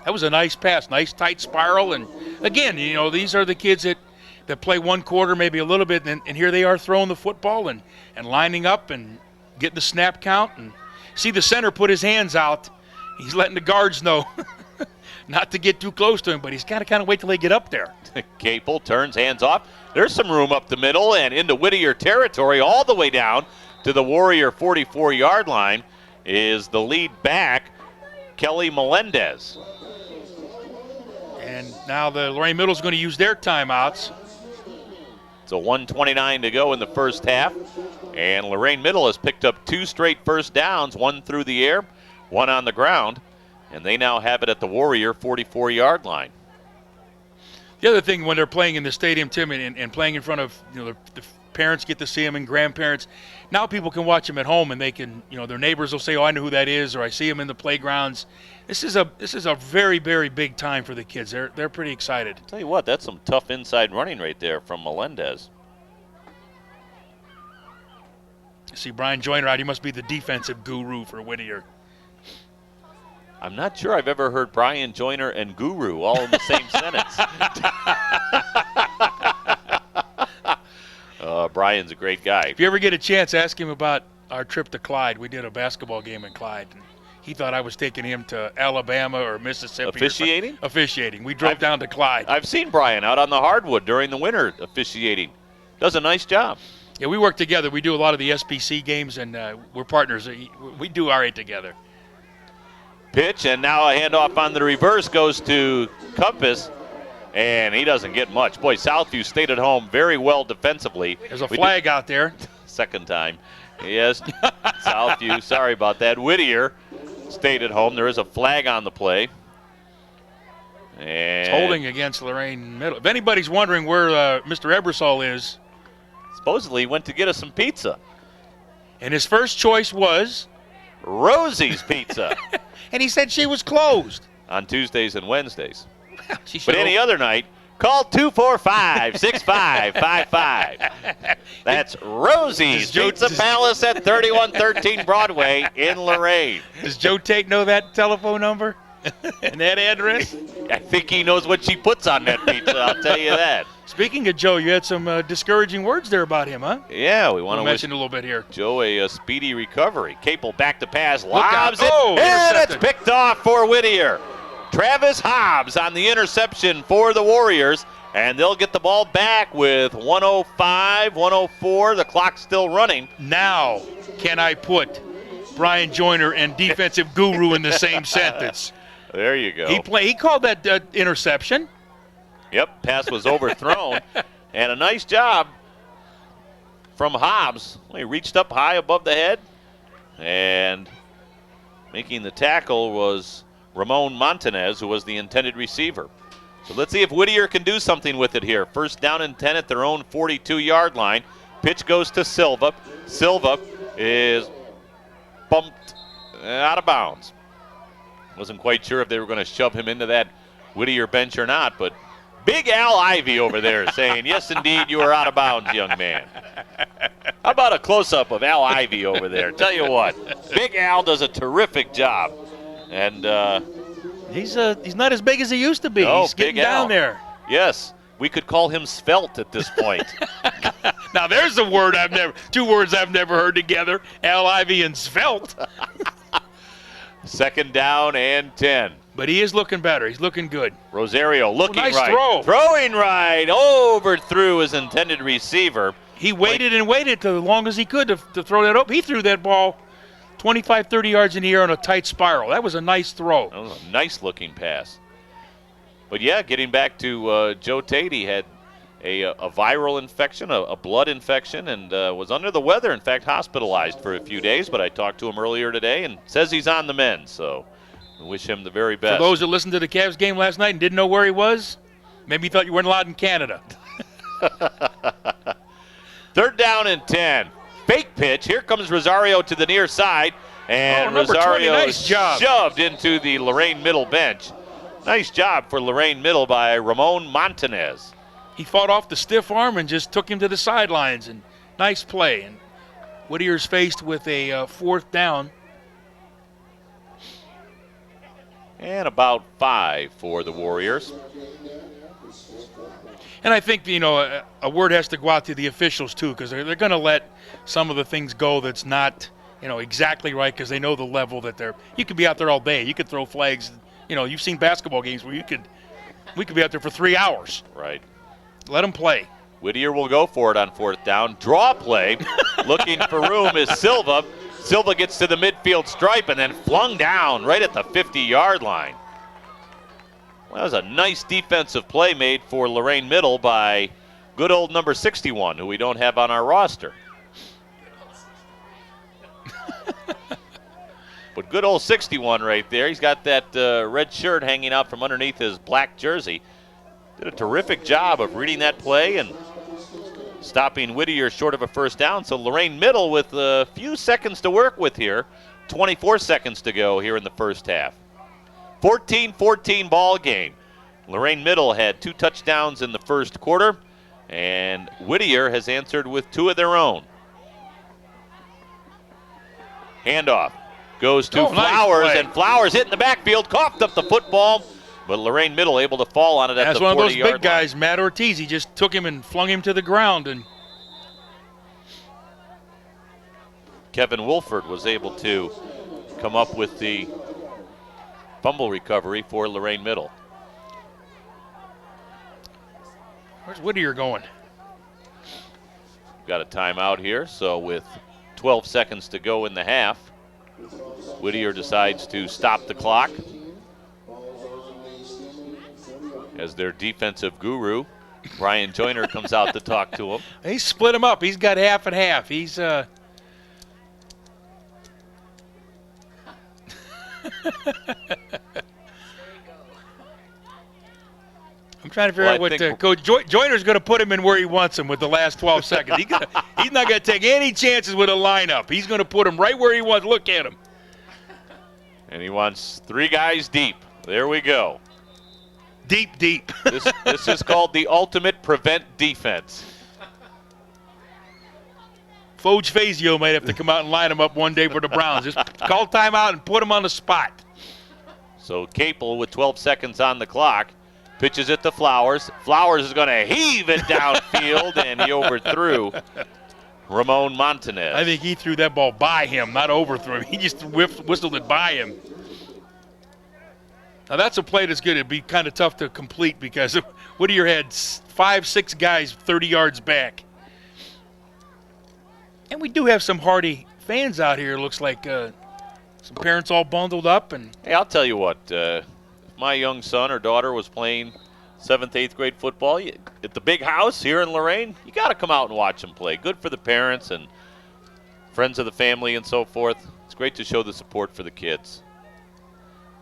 That was a nice pass, nice tight spiral. And again, these are the kids that play one quarter, maybe a little bit, and here they are throwing the football and lining up and getting the snap count. And see the center put his hands out. He's letting the guards know not to get too close to him, but he's got to kind of wait till they get up there. Capel turns, hands off. There's some room up the middle and into Whittier territory all the way down to the Warrior 44-yard line is the lead back, Kelly Melendez. And now the Lorain Middle is going to use their timeouts. So 1:29 to go in the first half, and Lorain Middle has picked up 2 straight first downs, 1 through the air, 1 on the ground, and they now have it at the Warrior 44-yard line. The other thing when they're playing in the stadium, Tim, and playing in front of the parents get to see them and grandparents, now people can watch them at home and they can, their neighbors will say, "Oh, I know who that is," or "I see him in the playgrounds." This is a very, very big time for the kids. They're pretty excited. I'll tell you what, that's some tough inside running right there from Melendez. See Brian Joyner out. He must be the defensive guru for Whittier. I'm not sure I've ever heard Brian Joyner and Guru all in the same sentence. Brian's a great guy. If you ever get a chance, ask him about our trip to Clyde. We did a basketball game in Clyde. And he thought I was taking him to Alabama or Mississippi. Officiating? Officiating. We drove down to Clyde. I've seen Brian out on the hardwood during the winter officiating. Does a nice job. Yeah, we work together. We do a lot of the SBC games, and we're partners. We do all right together. Pitch, and now a handoff on the reverse goes to Compass, and he doesn't get much. Boy, Southview stayed at home very well defensively. There's a flag out there. Second time. Yes, Southview, sorry about that. Whittier stayed at home. There is a flag on the play. And it's holding against Lorain Middle. If anybody's wondering where Mr. Ebersol is. Supposedly he went to get us some pizza. And his first choice was? Rosie's Pizza. And he said she was closed. On Tuesdays and Wednesdays. But any other night, call 245-6555. That's Rosie's Pizza Palace at 3113 Broadway in Lorain. Does Joe Tate know that telephone number and that address? I think he knows what she puts on that pizza, I'll tell you that. Speaking of Joe, you had some discouraging words there about him, huh? Yeah, we want to mention a little bit here. Joe a speedy recovery. Capel back to pass, lobs it, and intercepted. it's picked off for Whittier. Travis Hobbs on the interception for the Warriors, and they'll get the ball back with 1:05, 1:04. The clock's still running. Now, can I put Brian Joyner and defensive guru in the same sentence? There you go. He called that interception. Yep, pass was overthrown, and a nice job from Hobbs. He reached up high above the head, and making the tackle was Ramon Montanez, who was the intended receiver. So let's see if Whittier can do something with it here. First down and 10 at their own 42-yard line. Pitch goes to Silva. Silva is bumped out of bounds. Wasn't quite sure if they were going to shove him into that Whittier bench or not, but Big Al Ivy over there saying, "Yes, indeed, you are out of bounds, young man." How about a close-up of Al Ivy over there? Tell you what, Big Al does a terrific job. And he's not as big as he used to be. No, he's getting Big down Al. there. Yes, we could call him svelte at this point. Now there's a word two words I've never heard together: Al Ivy and svelte. Second down and 10. But he is looking better. He's looking good. Rosario looking nice right. Throw. Throwing right. Overthrew his intended receiver. He waited and waited as long as he could to throw that up. He threw that ball 25, 30 yards in the air on a tight spiral. That was a nice throw. That was a nice looking pass. But yeah, getting back to Joe Tate, he had a viral infection, a blood infection, and was under the weather, in fact, hospitalized for a few days. But I talked to him earlier today and says he's on the mend, so we wish him the very best. For those that listened to the Cavs game last night and didn't know where he was, maybe he thought you weren't allowed in Canada. 3rd down and 10. Fake pitch. Here comes Rosario to the near side, and Rosario 20, nice job. Shoved into the Lorain middle bench. Nice job for Lorain middle by Ramon Montanez. He fought off the stiff arm and just took him to the sidelines, and nice play. And Whittier's faced with a 4th down. And about 5 for the Warriors. And I think, a word has to go out to the officials, too, because they're going to let some of the things go that's not, exactly right, because they know the level that they're – you could be out there all day. You could throw flags. You've seen basketball games where we could be out there for 3 hours. Right. Let them play. Whittier will go for it on 4th down. Draw play. Looking for room is Silva. Silva gets to the midfield stripe and then flung down right at the 50-yard line. Well, that was a nice defensive play made for Lorain Middle by good old number 61, who we don't have on our roster. But good old 61 right there. He's got that red shirt hanging out from underneath his black jersey. Did a terrific job of reading that play and stopping Whittier short of a 1st down. So Lorain Middle with a few seconds to work with here. 24 seconds to go here in the 1st half. 14-14 ball game. Lorain Middle had 2 touchdowns in the 1st quarter, and Whittier has answered with 2 of their own. Handoff goes to Flowers, nice and Flowers hit in the backfield, coughed up the football, but Lorain Middle able to fall on it at the 40-yard line. That's one of those big guys, Matt Ortiz. He just took him and flung him to the ground. And Kevin Wolford was able to come up with the fumble recovery for Lorain Middle. Where's Whittier going? Got a timeout here, so with 12 seconds to go in the half, Whittier decides to stop the clock as their defensive guru, Brian Joyner, comes out to talk to him. He split him up. He's got half and half. He's I'm trying to figure out what Coach Joyner's going to put him in where he wants him with the last 12 seconds. He's not going to take any chances with a lineup. He's going to put him right where he wants. Look at him. And he wants 3 guys deep. There we go. Deep. This is called the ultimate prevent defense. Foge Fazio might have to come out and line him up one day for the Browns. Just call timeout and put him on the spot. So Capel with 12 seconds on the clock pitches it to Flowers. Flowers is going to heave it downfield, and he overthrew Ramon Montanez. I think he threw that ball by him, not overthrew him. He just whistled it by him. Now, that's a play that's good. It'd be kind of tough to complete because Whittier had 5-6 guys 30 yards back. And we do have some hardy fans out here. It looks like some parents all bundled up. And hey, I'll tell you what. If my young son or daughter was playing 7th, 8th grade football at the big house here in Lorain, you got to come out and watch them play. Good for the parents and friends of the family and so forth. It's great to show the support for the kids.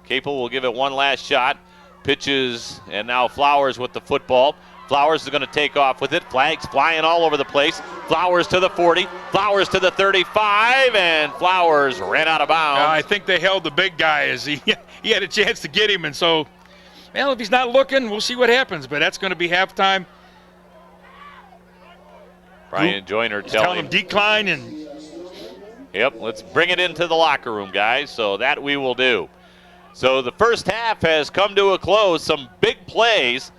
Capel will give it one last shot. Pitches, and now Flowers with the football. Flowers is going to take off with it. Flags flying all over the place. Flowers to the 40. Flowers to the 35, and Flowers ran out of bounds. I think they held the big guy as he had a chance to get him. And so, well, if he's not looking, we'll see what happens. But that's going to be halftime. Brian Joyner telling him decline. And yep, let's bring it into the locker room, guys. So that we will do. So the 1st half has come to a close. Some big plays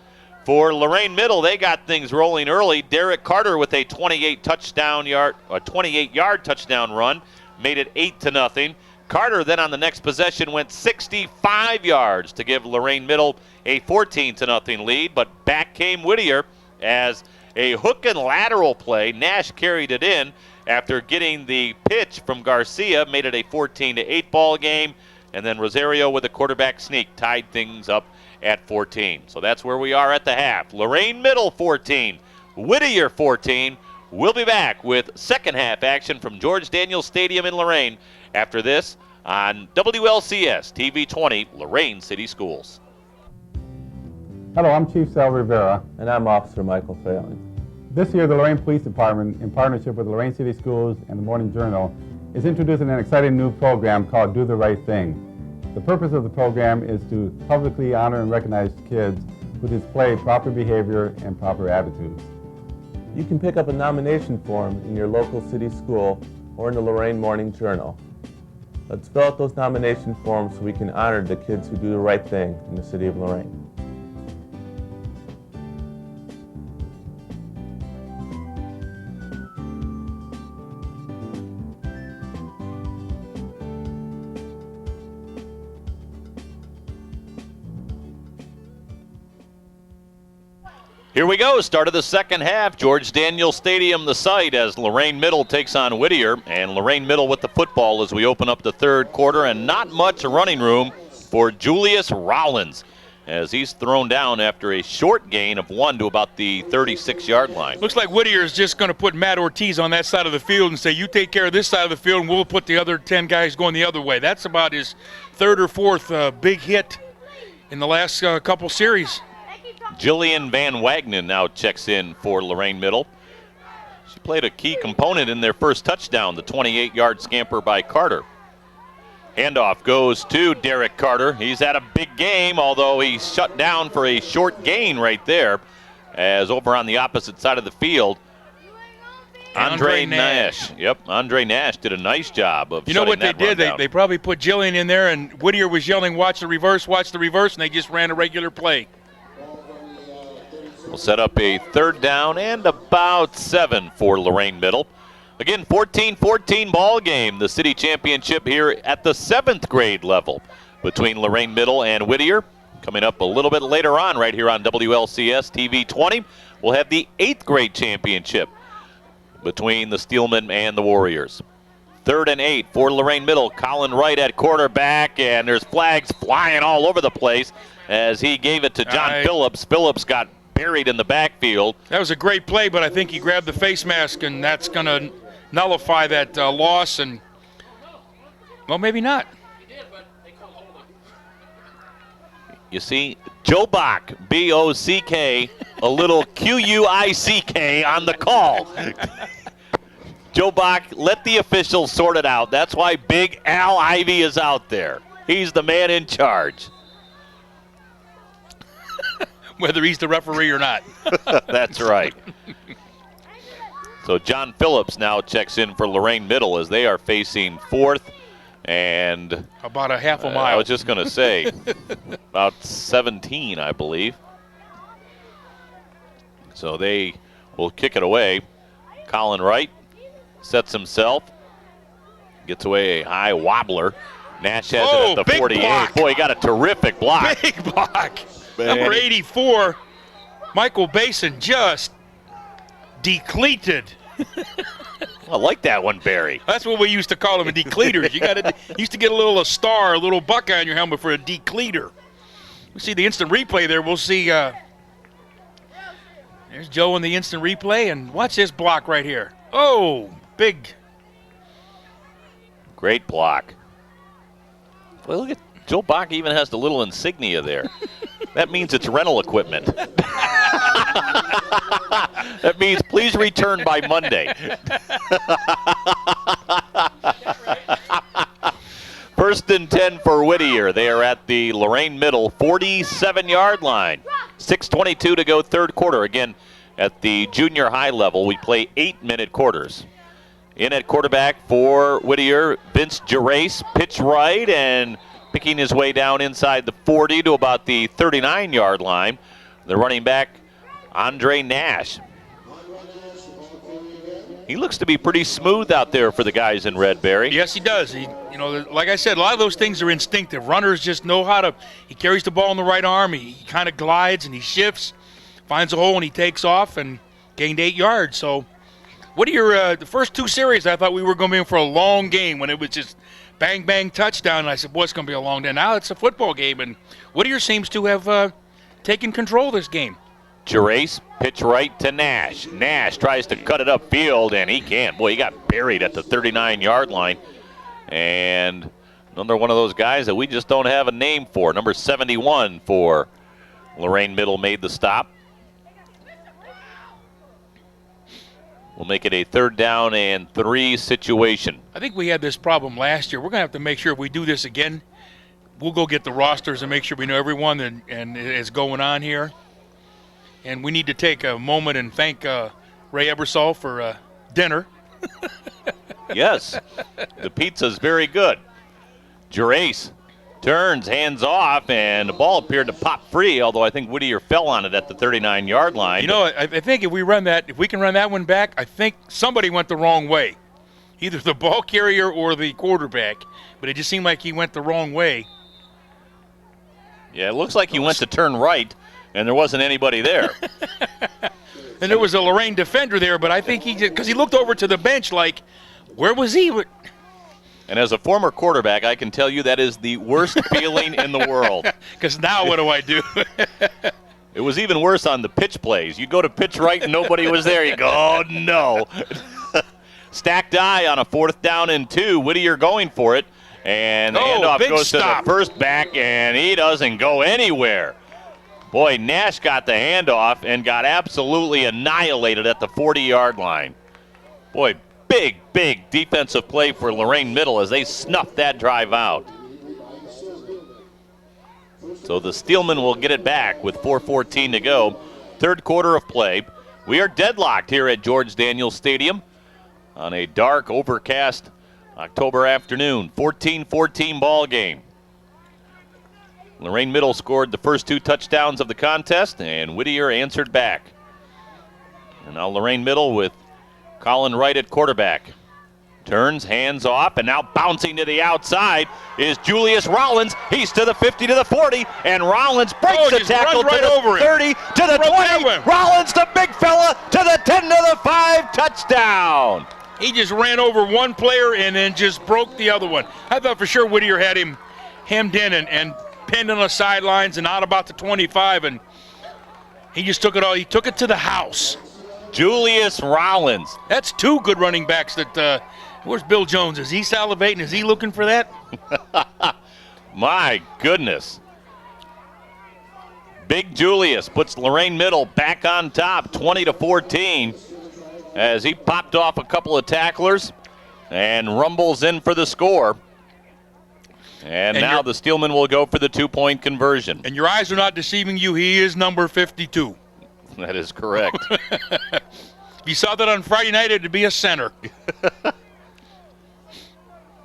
for Lorain Middle. They got things rolling early. Derek Carter with a 28-yard touchdown run made it 8-0. Carter then on the next possession went 65 yards to give Lorain Middle a 14-0 lead. But back came Whittier as a hook and lateral play. Nash carried it in after getting the pitch from Garcia, made it a 14-8 ball game. And then Rosario with a quarterback sneak tied things up at 14. So that's where we are at the half. Lorain Middle 14, Whittier 14. We'll be back with second half action from George Daniels Stadium in Lorain after this on WLCS TV 20 Lorain City Schools. Hello, I'm Chief Sal Rivera. And I'm Officer Michael Phelan. This year, the Lorain Police Department, in partnership with the Lorain City Schools and the Morning Journal, is introducing an exciting new program called Do the Right Thing. The purpose of the program is to publicly honor and recognize kids who display proper behavior and proper attitudes. You can pick up a nomination form in your local city school or in the Lorain Morning Journal. Let's fill out those nomination forms so we can honor the kids who do the right thing in the city of Lorain. Here we go, start of the second half. George Daniels Stadium, the site, as Lorain Middle takes on Whittier. And Lorain Middle with the football as we open up the third quarter. And not much running room for Julius Rollins, as he's thrown down after a short gain of 1 to about the 36-yard line. Looks like Whittier is just going to put Matt Ortiz on that side of the field and say, you take care of this side of the field, and we'll put the other 10 guys going the other way. That's about his third or fourth big hit in the last couple series. Jillian Van Wagnen now checks in for Lorain Middle. She played a key component in their first touchdown, the 28-yard scamper by Carter. Handoff goes to Derek Carter. He's had a big game, although he's shut down for a short gain right there, as over on the opposite side of the field, Andre Nash. Yep, Andre Nash did a nice job of shutting that. You know what they did? They probably put Jillian in there, and Whittier was yelling, watch the reverse, and they just ran a regular play. We'll set up a third down and about 7 for Lorain Middle. Again, 14-14 ball game, the city championship here at the 7th grade level between Lorain Middle and Whittier. Coming up a little bit later on right here on WLCS TV 20, we'll have the 8th grade championship between the Steelmen and the Warriors. 3rd and 8 for Lorain Middle. Colin Wright at quarterback, and there's flags flying all over the place as he gave it to John Phillips. Phillips got buried in the backfield. That was a great play, but I think he grabbed the face mask, and that's going to nullify that loss. And well, maybe not. You see, Joe Bach, B-O-C-K, a little Q-U-I-C-K on the call. Joe Bach, let the officials sort it out. That's why Big Al Ivy is out there. He's the man in charge. Whether he's the referee or not. That's right. So John Phillips now checks in for Lorain Middle as they are facing 4th and about a half a mile. I was just going to say about 17, I believe. So they will kick it away. Colin Wright sets himself, gets away a high wobbler. Nash has it at the 48. Block. Boy, he got a terrific block. Big block. Number 84, Michael Basin, just decleated. I like that one, Barry. That's what we used to call them, a decleaters. You used to get a star, a little buckeye on your helmet for a decleater. We see the instant replay there. We'll see. There's Joe in the instant replay, and watch this block right here. Oh, big. Great block. Well, look at Joe Bach even has the little insignia there. That means it's rental equipment. That means please return by Monday. First and 10 for Whittier. They are at the Lorain Middle 47-yard line. 6:22 to go third quarter. Again, at the junior high level, we play 8-minute quarters. In at quarterback for Whittier, Vince Gerace, pitch right and picking his way down inside the 40 to about the 39-yard line. The running back, Andre Nash. He looks to be pretty smooth out there for the guys in red, Barry. Yes, he does. Like I said, a lot of those things are instinctive. Runners just know how to. He carries the ball in the right arm. He kind of glides and he shifts, finds a hole and he takes off and gained 8 yards. So, what are your the first 2 series? I thought we were going to be in for a long game when it was just bang, bang, touchdown. And I said, boy, it's going to be a long day. Now it's a football game, and Whittier seems to have taken control of this game. Gerace, pitch right to Nash. Nash tries to cut it upfield, and he can't. Boy, he got buried at the 39-yard line. And another one of those guys that we just don't have a name for. Number 71 for Lorain Middle made the stop. We'll make it a 3rd down and 3 situation. I think we had this problem last year. We're going to have to make sure if we do this again, we'll go get the rosters and make sure we know everyone and is going on here. And we need to take a moment and thank Ray Ebersol for dinner. Yes, the pizza's very good. Gerace turns, hands off, and the ball appeared to pop free, although I think Whittier fell on it at the 39-yard line. You know, I think if we can run that one back, I think somebody went the wrong way. Either the ball carrier or the quarterback. But it just seemed like he went the wrong way. Yeah, it looks like he went to turn right, and there wasn't anybody there. And there was a Lorain defender there, but I think because he looked over to the bench like, where was he? And as a former quarterback, I can tell you that is the worst feeling in the world. Because now what do I do? It was even worse on the pitch plays. You go to pitch right and nobody was there. You go, oh, no. Stacked eye on a 4th down and 2. Whittier going for it. And the handoff goes to the first back, and he doesn't go anywhere. Boy, Nash got the handoff and got absolutely annihilated at the 40-yard line. Boy, big defensive play for Lorain Middle as they snuffed that drive out. So the Steelmen will get it back with 4:14 to go. 3rd quarter of play. We are deadlocked here at George Daniels Stadium on a dark, overcast October afternoon. 14-14 ball game. Lorain Middle scored the first 2 touchdowns of the contest, and Whittier answered back. And now Lorain Middle with Colin Wright at quarterback. Turns, hands off, and now bouncing to the outside is Julius Rollins. He's to the 50, to the 40, and Rollins breaks the tackle to the 30, to the 20. Rollins, the big fella, to the 10, to the 5, touchdown. He just ran over one player and then just broke the other one. I thought for sure Whittier had him hemmed in and pinned on the sidelines and out about the 25, and he just took it all. He took it to the house. Julius Rollins. That's 2 good running backs that where's Bill Jones? Is he salivating? Is he looking for that? My goodness. Big Julius puts Lorain Middle back on top, 20-14, as he popped off a couple of tacklers and rumbles in for the score. And now the Steelmen will go for the 2-point conversion. And your eyes are not deceiving you. He is number 52. That is correct. If you saw that on Friday night, it'd be a center.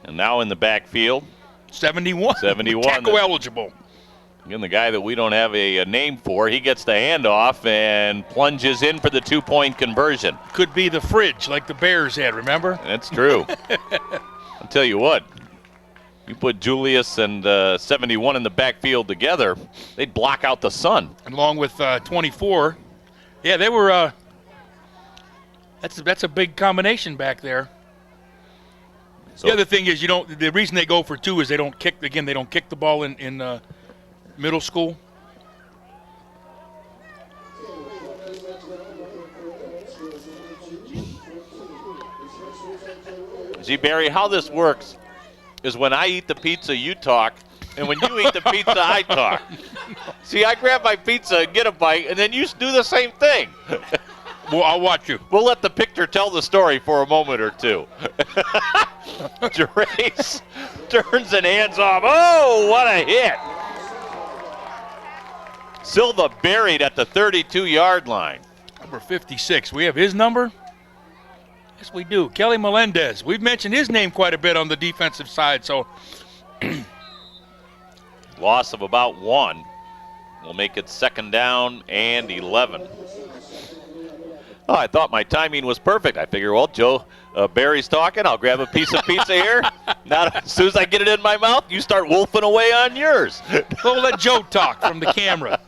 And now in the backfield. 71. 71. Tackle eligible. Again, the guy that we don't have a name for, he gets the handoff and plunges in for the 2-point conversion. Could be the fridge like the Bears had, remember? That's true. I'll tell you what. You put Julius and 71 in the backfield together, they'd block out the sun. And along with 24. Yeah, they were that's a big combination back there. So the other thing is the reason they go for 2 is they don't kick the ball in middle school. See, Barry, how this works is when I eat the pizza, you talk, and when you eat the pizza, I talk. See, I grab my pizza and get a bite, and then you do the same thing. Well, I'll watch you. We'll let the picture tell the story for a moment or two. Gerace turns and hands off. Oh, what a hit. Silva buried at the 32-yard line. Number 56. We have his number? Yes, we do. Kelly Melendez. We've mentioned his name quite a bit on the defensive side, so. Loss of about 1. We'll make it 2nd down and 11. Oh, I thought my timing was perfect. I figure, well, Joe Barry's talking. I'll grab a piece of pizza here. Now, as soon as I get it in my mouth, you start wolfing away on yours. We'll let Joe talk from the camera.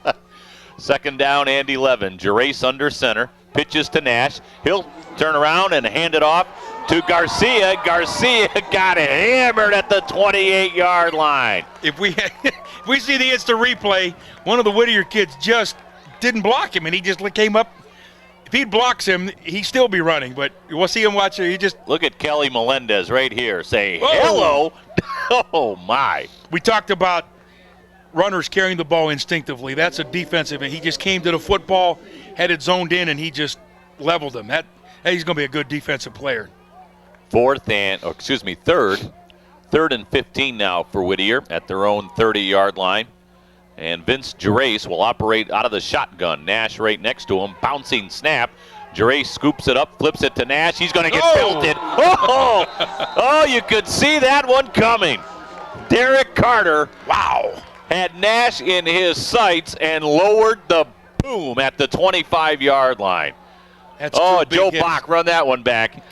2nd down and 11. Gerace under center. Pitches to Nash. He'll turn around and hand it off to Garcia. Garcia got hammered at the 28-yard line. If we see the instant replay, one of the Whittier kids just didn't block him, and he just came up. If he blocks him, he'd still be running. But we'll see him watch it. He just look at Kelly Melendez right here. Say Whoa. hello. Oh my! We talked about runners carrying the ball instinctively. That's a defensive, and he just came to the football, had it zoned in, and he just leveled him. He's going to be a good defensive player. Third and 15 now for Whittier at their own 30-yard line. And Vince Gerace will operate out of the shotgun. Nash right next to him. Bouncing snap. Gerace scoops it up, flips it to Nash. He's going to get belted. Oh, you could see that one coming. Derek Carter, wow, had Nash in his sights and lowered the boom at the 25-yard line. That's Joe Bach, run that one back.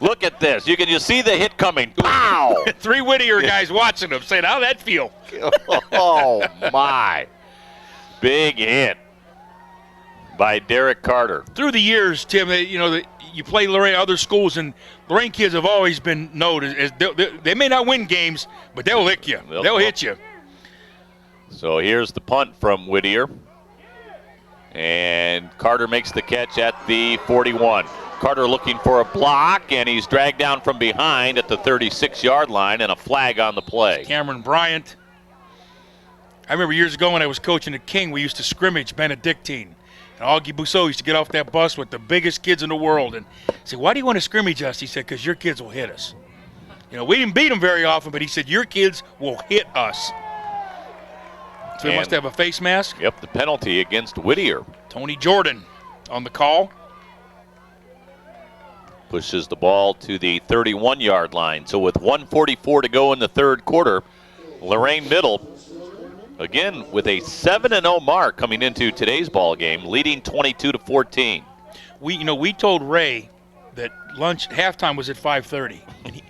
Look at this. You can just see the hit coming. Pow! 3 Whittier guys watching him saying, how'd that feel? Oh, my. Big hit by Derek Carter. Through the years, Tim, you play Lorain, other schools, and Lorain kids have always been known as they may not win games, but they'll lick you. They'll hit you. So here's the punt from Whittier. And Carter makes the catch at the 41. Carter looking for a block, and he's dragged down from behind at the 36-yard line, and a flag on the play. Cameron Bryant. I remember years ago when I was coaching at King, we used to scrimmage Benedictine. And Augie Bousseau used to get off that bus with the biggest kids in the world and say, why do you want to scrimmage us? He said, because your kids will hit us. We didn't beat them very often, but he said, your kids will hit us. So he must have a face mask. Yep, the penalty against Whittier. Tony Jordan on the call. Pushes the ball to the 31-yard line. So with 1:44 to go in the third quarter, Lorain Middle, again with a 7-0 mark coming into today's ball game, leading 22-14. We told Ray that halftime was at 5:30. And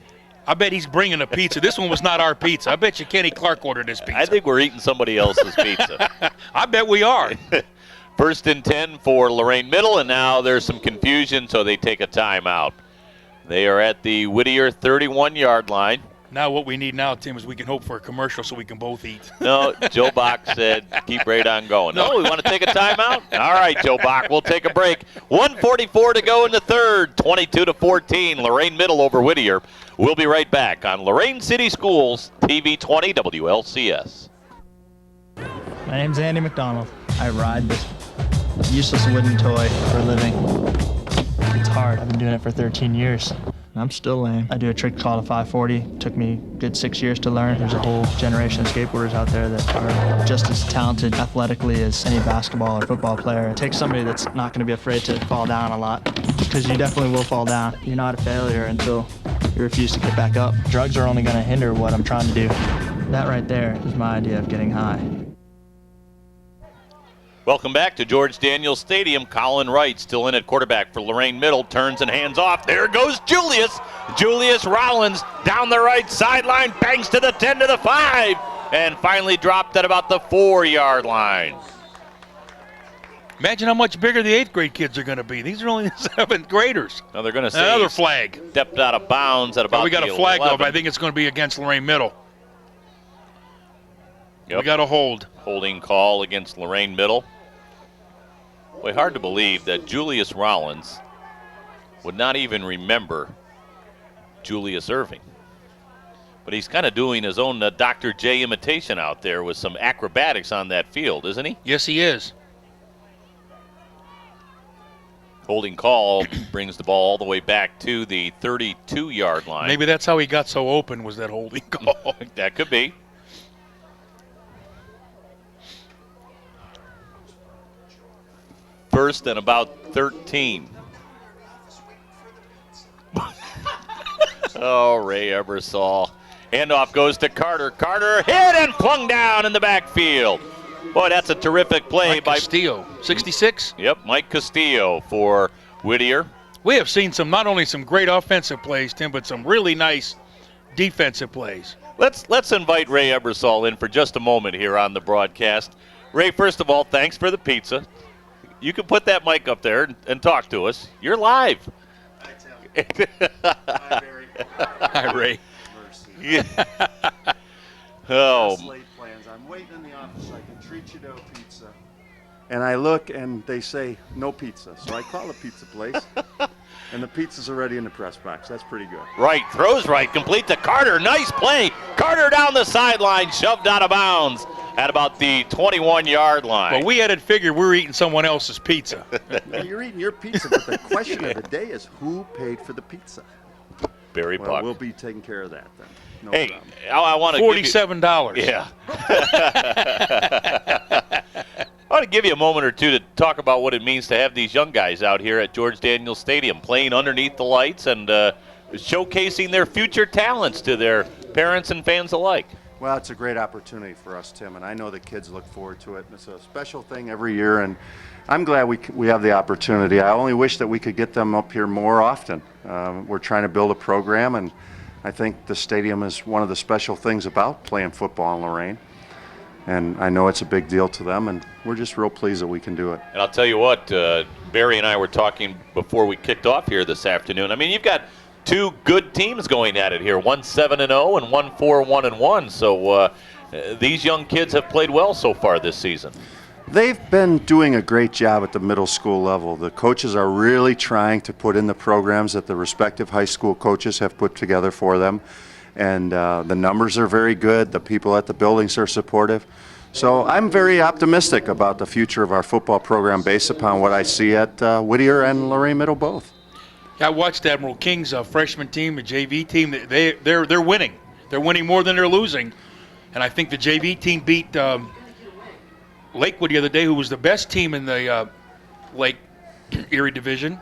I bet he's bringing a pizza. This one was not our pizza. I bet you Kenny Clark ordered this pizza. I think we're eating somebody else's pizza. I bet we are. First and 10 for Lorain Middle, and now there's some confusion, so they take a timeout. They are at the Whittier 31-yard line. Now what we need now, Tim, is we can hope for a commercial so we can both eat. No, Joe Bach said keep right on going. No, we want to take a timeout? All right, Joe Bach, we'll take a break. 1:44 to go in the third, 22-14, Lorain Middle over Whittier. We'll be right back on Lorain City Schools, TV 20 WLCS. My name's Andy McDonald. I ride this useless wooden toy for a living. It's hard. I've been doing it for 13 years. I'm still lame. I do a trick called a 540. Took me a good 6 years to learn. There's a whole generation of skateboarders out there that are just as talented athletically as any basketball or football player. It takes somebody that's not going to be afraid to fall down a lot, because you definitely will fall down. You're not a failure until you refuse to get back up. Drugs are only going to hinder what I'm trying to do. That right there is my idea of getting high. Welcome back to George Daniels Stadium. Colin Wright still in at quarterback for Lorain Middle. Turns and hands off. There goes Julius. Julius Rollins down the right sideline. Bangs to the 10 to the 5. And finally dropped at about the 4-yard line. Imagine how much bigger the 8th grade kids are going to be. These are only 7th graders. Now they're going to say another flag. Stepped out of bounds at about we got the a flag 11. though, but I think it's going to be against Lorain Middle. Yep. We got a hold. Holding call against Lorain Middle. Boy, hard to believe that Julius Rollins would not even remember Julius Irving. But he's kind of doing his own Dr. J imitation out there with some acrobatics on that field, isn't he? Yes, he is. Holding call brings the ball all the way back to the 32-yard line. Maybe that's how he got so open, was that holding call. That could be. First and about 13. Oh, Ray Ebersol. Handoff goes to Carter. Carter hit and flung down in the backfield. Boy, that's a terrific play Mike by Castillo, 66. Yep, Mike Castillo for Whittier. We have seen not only some great offensive plays, Tim, but some really nice defensive plays. Let's invite Ray Ebersol in for just a moment here on the broadcast. Ray, first of all, thanks for the pizza. You can put that mic up there and talk to us. You're live. Hi, Tim. Hi, Barry. Hi, Ray. Mercy. Yeah. Oh. Late plans. I'm waiting in the office so I can treat you to a pizza. And I look, and they say, no pizza. So I call the pizza place, and the pizza's already in the press box. That's pretty good. Right, throws right, complete to Carter. Nice play. Carter down the sideline, shoved out of bounds at about the 21-yard line. Well, we had it figured we were eating someone else's pizza. Well, you're eating your pizza, but the question of the day is who paid for the pizza? Barry Well, Buck. we'll be taking care of that then. No Hey, problem. I want to $47. Yeah. I want to give you a moment or two to talk about what it means to have these young guys out here at George Daniels Stadium playing underneath the lights and showcasing their future talents to their parents and fans alike. Well, it's a great opportunity for us, Tim, and I know the kids look forward to it. It's a special thing every year, and I'm glad we have the opportunity. I only wish that we could get them up here more often. We're trying to build a program, and I think the stadium is one of the special things about playing football in Lorain. And I know it's a big deal to them, and we're just real pleased that we can do it. And I'll tell you what, Barry and I were talking before we kicked off here this afternoon. I mean, you've got two good teams going at it here, one 7-0 and one 4-1-1. So these young kids have played well so far this season. They've been doing a great job at the middle school level. The coaches are really trying to put in the programs that the respective high school coaches have put together for them. And the numbers are very good. The people at the buildings are supportive. So I'm very optimistic about the future of our football program based upon what I see at Whittier and Lorain Middle both. I watched Admiral King's freshman team, the JV team. They're winning. They're winning more than they're losing. And I think the JV team beat Lakewood the other day, who was the best team in the Lake Erie division.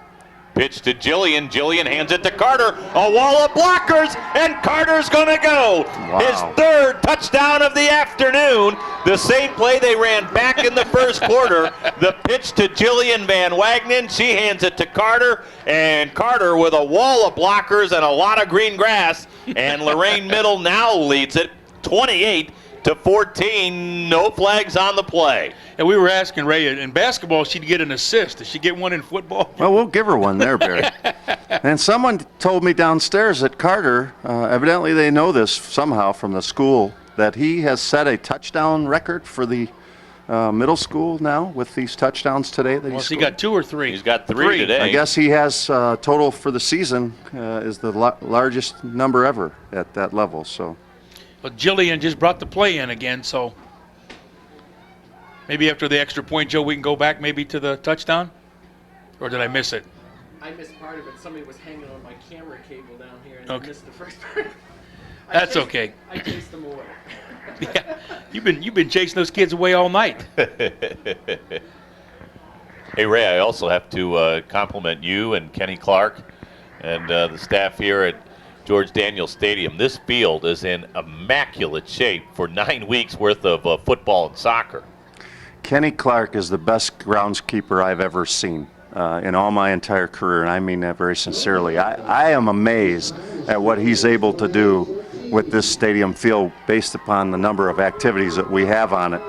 Pitch to Jillian. Jillian hands it to Carter. A wall of blockers, and Carter's going to go. Wow. His third touchdown of the afternoon. The same play they ran back in the first quarter. The pitch to Jillian Van Wagenen. She hands it to Carter, and Carter with a wall of blockers and a lot of green grass. And Lorain Middle now leads it 28-14. No flags on the play. And we were asking Ray, in basketball, she'd get an assist. Does she get one in football? Well, we'll give her one there, Barry. And someone told me downstairs at Carter, evidently they know this somehow from the school, that he has set a touchdown record for the middle school now with these touchdowns today that Well, he got 2 or 3. He's got three today. I guess he has total for the season is the largest number ever at that level. So, But Jillian just brought the play in again, so maybe after the extra point, Joe, we can go back maybe to the touchdown? Or did I miss it? I missed part of it. Somebody was hanging on my camera cable down here, and Okay. I missed the first part. That's okay. I chased them away. Yeah, you've been chasing those kids away all night. Hey, Ray, I also have to compliment you and Kenny Clark and the staff here at George Daniels Stadium. This field is in immaculate shape for 9 weeks worth of football and soccer. Kenny Clark is the best groundskeeper I've ever seen in all my entire career, and I mean that very sincerely. I am amazed at what he's able to do with this stadium field based upon the number of activities that we have on it.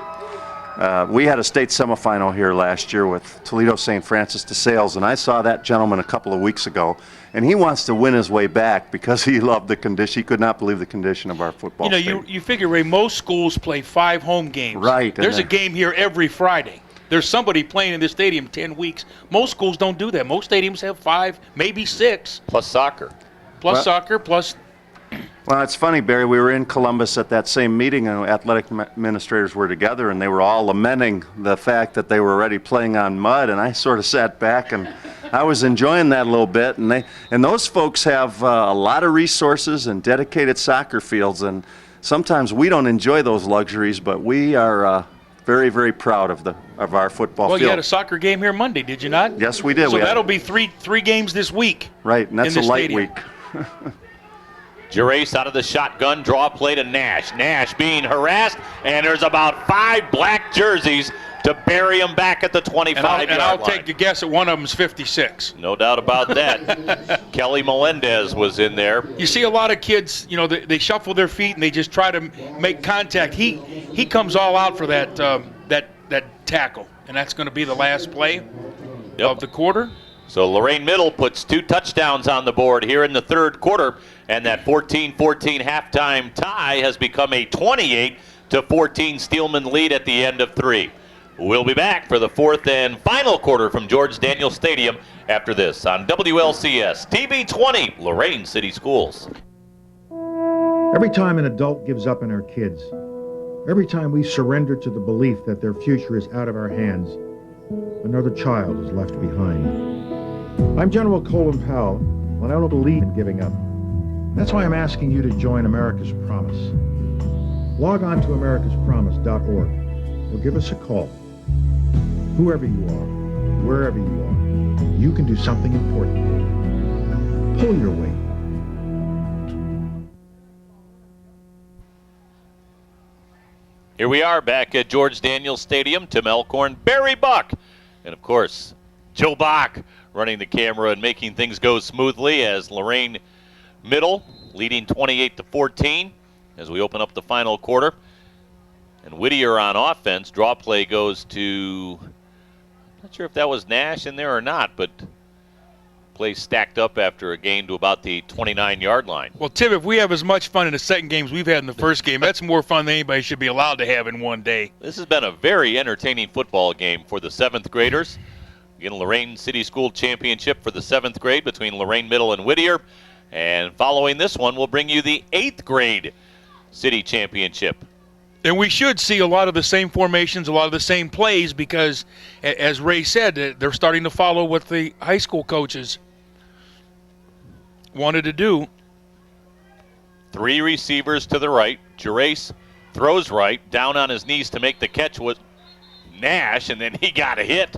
We had a state semifinal here last year with Toledo St. Francis de Sales, and I saw that gentleman a couple of weeks ago, and he wants to win his way back because he loved the condition. He could not believe the condition of our football stadium. You figure, Ray, most schools play 5 home games. Right. There's a game here every Friday. There's somebody playing in this stadium 10 weeks. Most schools don't do that. Most stadiums have 5, maybe 6. Plus soccer. Plus soccer, plus... Well, it's funny, Barry. We were in Columbus at that same meeting, and athletic administrators were together, and they were all lamenting the fact that they were already playing on mud. And I sort of sat back, and I was enjoying that a little bit. And those folks have a lot of resources and dedicated soccer fields, and sometimes we don't enjoy those luxuries, but we are very, very proud of our football Well, field. you had a soccer game here Monday, did you not? Yes, we did. So that'll be three games this week. Right, and that's in a the light stadium. week. Gerace out of the shotgun, draw play to Nash. Nash being harassed, and there's about 5 black jerseys to bury him back at the 25-yard line. And I'll take a guess that one of them's 56. No doubt about that. Kelly Melendez was in there. You see a lot of kids, they shuffle their feet and they just try to make contact. He comes all out for that tackle, and that's going to be the last play of the quarter. So Lorain Middle puts 2 touchdowns on the board here in the third quarter, and that 14-14 halftime tie has become a 28-14 Steelman lead at the end of 3. We'll be back for the fourth and final quarter from George Daniels Stadium after this on WLCS TV 20, Lorain City Schools. Every time an adult gives up on our kids, every time we surrender to the belief that their future is out of our hands, another child is left behind. I'm General Colin Powell, and I don't believe in giving up. That's why I'm asking you to join America's Promise. Log on to americaspromise.org or give us a call. Whoever you are, wherever you are, you can do something important. Pull your weight. Here we are back at George Daniels Stadium. Tim Elkhorn, Barry Buck, and of course, Joe Bach running the camera and making things go smoothly as Lorain Middle leading 28-14 as we open up the final quarter. And Whittier on offense. Draw play goes to, I'm not sure if that was Nash in there or not, but play stacked up after a gain to about the 29-yard line. Well, Tim, if we have as much fun in the second game as we've had in the first game, that's more fun than anybody should be allowed to have in one day. This has been a very entertaining football game for the 7th graders. Again, Lorain City School Championship for the 7th grade between Lorain Middle and Whittier. And following this one, we'll bring you the 8th grade City Championship. And we should see a lot of the same formations, a lot of the same plays because, as Ray said, they're starting to follow what the high school coaches wanted to do. 3 receivers to the right. Gerace throws right, down on his knees to make the catch with Nash, and then he got a hit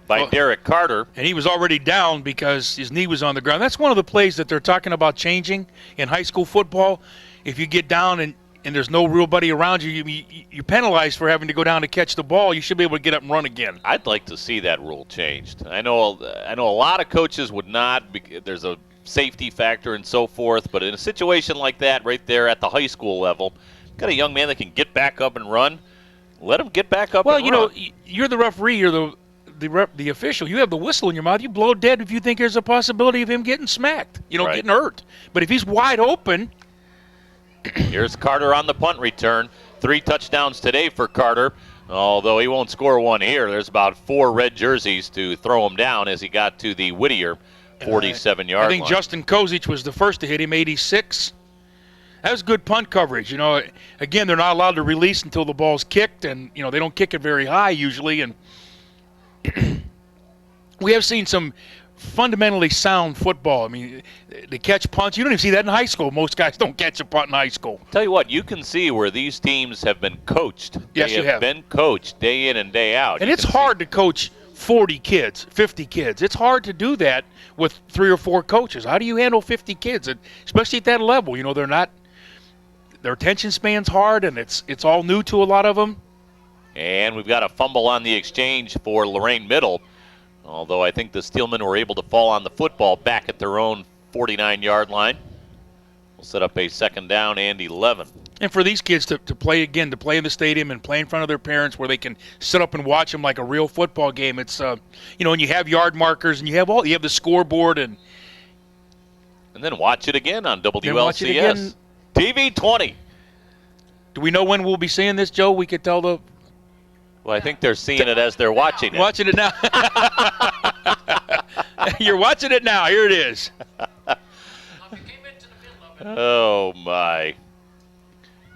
by Derek Carter. And he was already down because his knee was on the ground. That's one of the plays that they're talking about changing in high school football. If you get down and there's no real buddy around you, you're penalized for having to go down to catch the ball. You should be able to get up and run again. I'd like to see that rule changed. I know a lot of coaches would not. There's a safety factor and so forth, but in a situation like that right there at the high school level, got a young man that can get back up and run, let him get back up and run. Well, you know, you're the referee, you're the official. You have the whistle in your mouth. You blow dead if you think there's a possibility of him getting smacked, right, getting hurt. But if he's wide open. Here's Carter on the punt return. 3 touchdowns today for Carter, although he won't score one here. There's about 4 red jerseys to throw him down as he got to the Whittier 47-yard line. I think Justin Kozic was the first to hit him, 86. That was good punt coverage. You know, again, they're not allowed to release until the ball's kicked, and, you know, they don't kick it very high usually. And we have seen some fundamentally sound football. I mean, they catch punts. You don't even see that in high school. Most guys don't catch a punt in high school. Tell you what, you can see where these teams have been coached. Yes, they have been coached day in and day out. And it's hard to coach 40 kids, 50 kids. It's hard to do that with 3 or 4 coaches. How do you handle 50 kids, especially at that level? You know, their attention span's hard, and it's all new to a lot of them. And we've got a fumble on the exchange for Lorain Middle, although I think the Steelmen were able to fall on the football back at their own 49-yard line. We'll set up a 2nd down and 11. And for these kids to play in the stadium and play in front of their parents where they can sit up and watch them like a real football game, it's, and you have yard markers and you have the scoreboard. And then watch it again on WLCS. TV 20. Do we know when we'll be seeing this, Joe? We could tell the... Well, I think they're seeing it as they're watching it. Watching it now. You're watching it now. Here it is. Oh, my.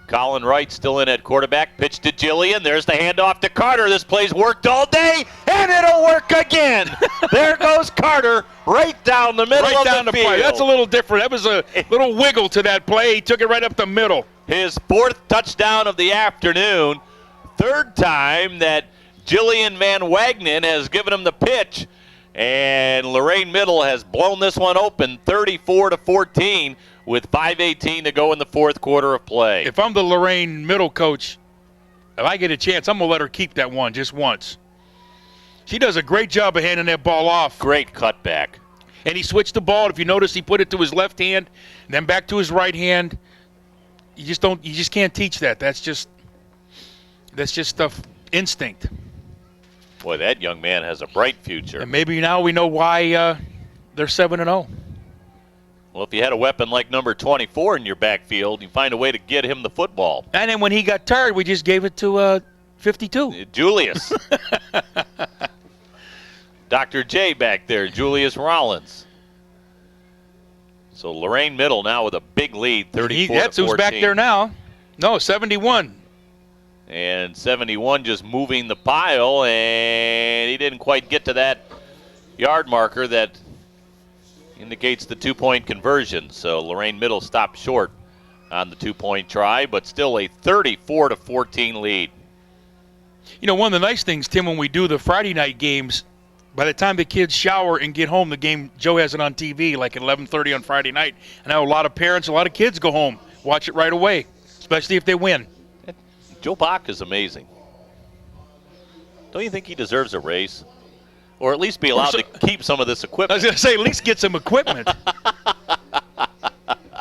Colin Wright still in at quarterback. Pitch to Jillian. There's the handoff to Carter. This play's worked all day, and it'll work again. There goes Carter right down the middle of the field. Play. That's a little different. That was a little wiggle to that play. He took it right up the middle. His 4th touchdown of the afternoon. 3rd time that Jillian Van Wagenen has given him the pitch, and Lorain Middle has blown this one open 34-14 with 5:18 to go in the 4th quarter of play. If I'm the Lorain Middle coach, if I get a chance, I'm going to let her keep that one just once. She does a great job of handing that ball off. Great cutback. And he switched the ball. If you notice, he put it to his left hand, then back to his right hand. You just can't teach that. That's just stuff, instinct. Boy, that young man has a bright future. And maybe now we know why they're 7-0. Well, if you had a weapon like number 24 in your backfield, you find a way to get him the football. And then when he got tired, we just gave it to 52. Julius. Dr. J back there, Julius Rollins. So Lorain Middle now with a big lead, 34-14. That's who's back there now. No, 71. And 71 just moving the pile, and he didn't quite get to that yard marker that indicates the 2-point conversion. So Lorain Middle stopped short on the 2-point try, but still a 34-14 lead. You know, one of the nice things, Tim, when we do the Friday night games, by the time the kids shower and get home, the game, Joe has it on TV like at 11:30 on Friday night. And I know a lot of parents, a lot of kids go home, watch it right away, especially if they win. Joe Bach is amazing. Don't you think he deserves a raise? Or at least be allowed to keep some of this equipment? I was going to say, at least get some equipment.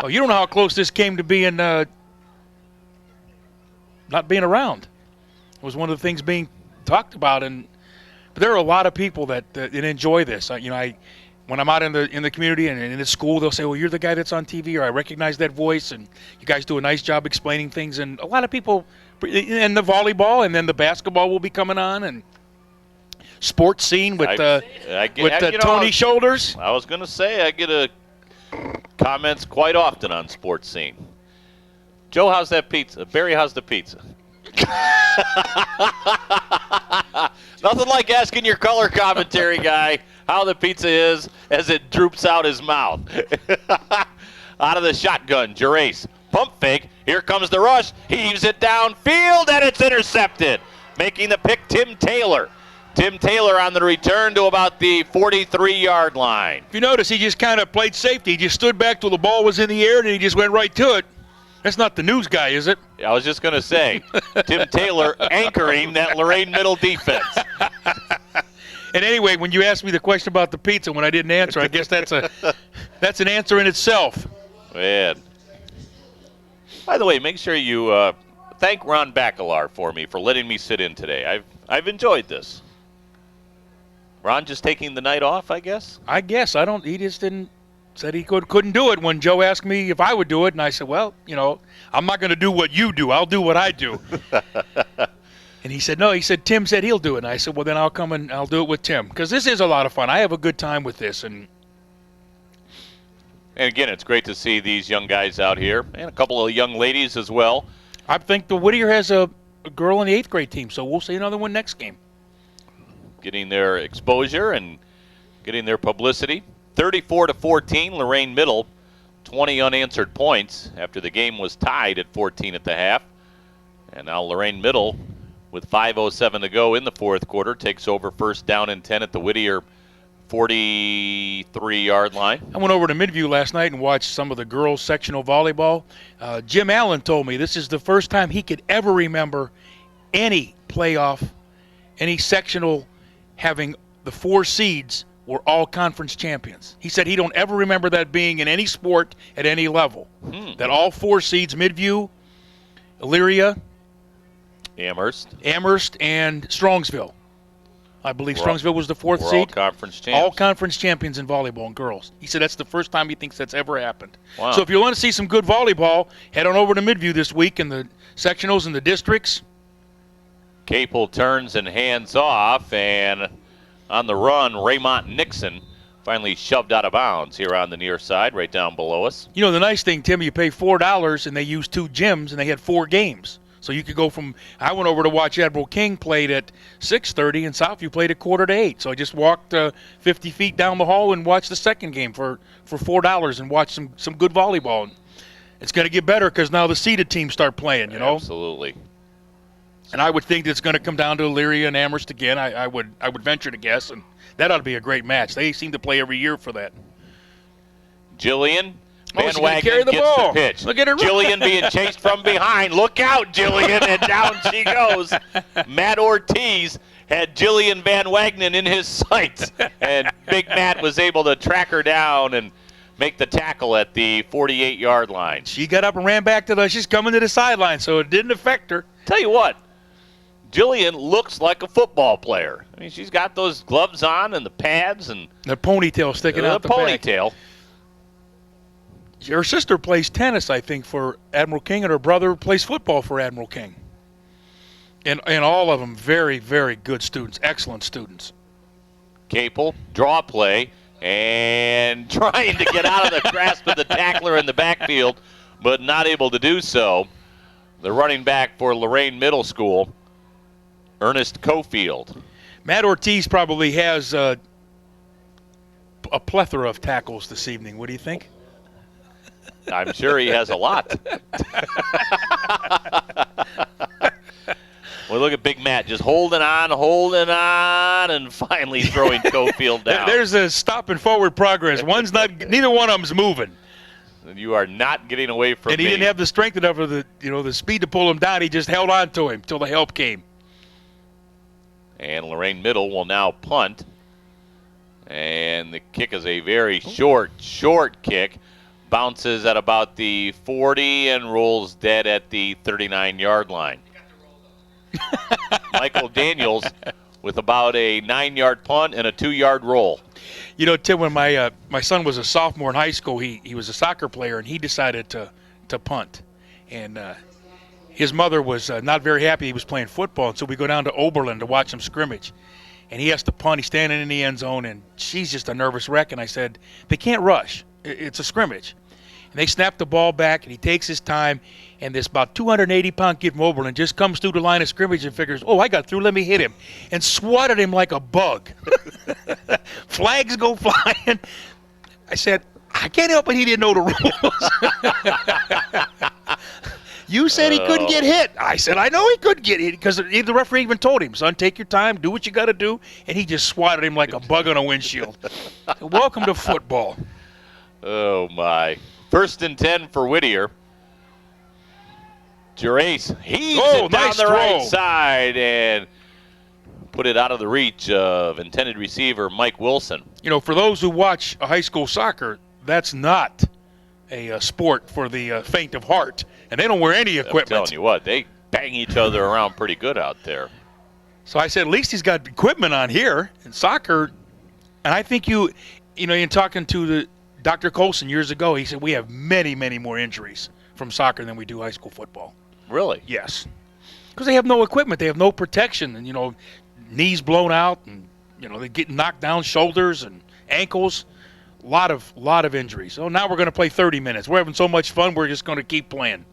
Oh, you don't know how close this came to being not being around. It was one of the things being talked about, but there are a lot of people that enjoy this. When I'm out in the community and in the school, they'll say, "Well, you're the guy that's on TV," or "I recognize that voice," and you guys do a nice job explaining things. And a lot of people, and the volleyball, and then the basketball will be coming on, and sports scene with Tony Shoulders. I was going to say I get comments quite often on sports scene. Joe, how's that pizza? Barry, how's the pizza? Nothing like asking your color commentary guy how the pizza is as it droops out his mouth. Out of the shotgun, Gerace. Pump fake. Here comes the rush. Heaves it downfield, and it's intercepted. Making the pick, Tim Taylor. Tim Taylor on the return to about the 43-yard line. If you notice, he just kind of played safety. He just stood back till the ball was in the air, and he just went right to it. That's not the news guy, is it? I was just going to say, Tim Taylor anchoring that Lorain Middle defense. And anyway, when you asked me the question about the pizza when I didn't answer, I guess that's an answer in itself. Man. By the way, make sure you thank Ron Bacalar for me for letting me sit in today. I've enjoyed this. Ron just taking the night off, I guess? I guess. He just didn't. Said he couldn't do it when Joe asked me if I would do it, and I said, well, I'm not going to do what you do. I'll do what I do. And he said, no. He said, Tim said he'll do it. And I said, well, then I'll come and I'll do it with Tim, because this is a lot of fun. I have a good time with this. And again, it's great to see these young guys out here, and a couple of young ladies as well. I think the Whittier has a girl in the 8th grade team, so we'll see another one next game. Getting their exposure and getting their publicity. 34-14, Lorain Middle, 20 unanswered points after the game was tied at 14 at the half. And now Lorain Middle, with 5:07 to go in the fourth quarter, takes over first down and 10 at the Whittier 43-yard line. I went over to Midview last night and watched some of the girls' sectional volleyball. Jim Allen told me this is the first time he could ever remember any playoff, any sectional having the 4 seeds were all conference champions. He said he don't ever remember that being in any sport at any level. That all 4 seeds, Midview, Elyria, Amherst, and Strongsville. I believe Strongsville was the 4th seed. All conference champions. All conference champions in volleyball and girls. He said that's the first time he thinks that's ever happened. Wow. So if you want to see some good volleyball, head on over to Midview this week in the sectionals and the districts. Capel turns and hands off, and on the run, Raymont Nixon finally shoved out of bounds here on the near side, right down below us. You know, the nice thing, Tim, you pay $4 and they use 2 gyms, and they had 4 games. So you could go from, I went over to watch Admiral King played at 6:30, and Southview played at 7:45. So I just walked 50 feet down the hall and watched the second game for $4 and watched some good volleyball. And it's going to get better because now the seeded teams start playing, you know? Absolutely. And I would think that it's going to come down to Elyria and Amherst again. I would venture to guess, and that ought to be a great match. They seem to play every year for that. Jillian Van she's Wagner carry the gets ball. the pitch. Look at her. Jillian being chased from behind. Look out, Jillian, and down she goes. Matt Ortiz had Jillian Van Wagner in his sights, and Big Matt was able to track her down and make the tackle at the 48-yard line. She got up and ran back she's coming to the sideline, so it didn't affect her. Tell you what, Jillian looks like a football player. I mean, she's got those gloves on and the pads and the ponytail sticking out the back. ponytail. Her sister plays tennis, I think, for Admiral King, and her brother plays football for Admiral King. And all of them very, very good students, excellent students. Capel, draw play, and trying to get out of the grasp of the tackler in the backfield, but not able to do so. The running back for Lorain Middle School, Ernest Cofield. Matt Ortiz probably has a plethora of tackles this evening. What do you think? I'm sure he has a lot. Well, look at Big Matt just holding on, and finally throwing Cofield down. There's a stop and forward progress. Neither one of them's moving. You are not getting away from me. And he didn't have the strength enough or the speed to pull him down. He just held on to him till the help came. And Lorain Middle will now punt. And the kick is a very short kick. Bounces at about the 40 and rolls dead at the 39-yard line. Michael Daniels with about a 9-yard punt and a 2-yard roll. You know, Tim, when my son was a sophomore in high school, he was a soccer player, and he decided to punt. And his mother was not very happy he was playing football, and so we go down to Oberlin to watch him scrimmage. And he has to punt. He's standing in the end zone, and she's just a nervous wreck. And I said, they can't rush. It's a scrimmage. And they snap the ball back, and he takes his time, and this about 280-pound kid from Oberlin just comes through the line of scrimmage and figures, oh, I got through, let me hit him, and swatted him like a bug. Flags go flying. I said, I can't help it he didn't know the rules. You said he couldn't get hit. I said, I know he couldn't get hit because the referee even told him, son, take your time, do what you got to do, and he just swatted him like a bug on a windshield. So welcome to football. Oh, my. 1st and 10 for Whittier. Gerace heaves it down nice the throw. right side and put it out of the reach of intended receiver Mike Wilson. You know, for those who watch high school soccer, that's not a sport for the faint of heart, and they don't wear any equipment. I'm telling you what, they bang each other around pretty good out there. So I said, at least he's got equipment on here in soccer. And I think you know, in talking to Dr. Colson years ago, he said we have many, many more injuries from soccer than we do high school football. Really? Yes. Because they have no equipment. They have no protection. And, you know, knees blown out and, you know, they get knocked down, shoulders and ankles. A lot of injuries. So now we're going to play 30 minutes. We're having so much fun, we're just going to keep playing.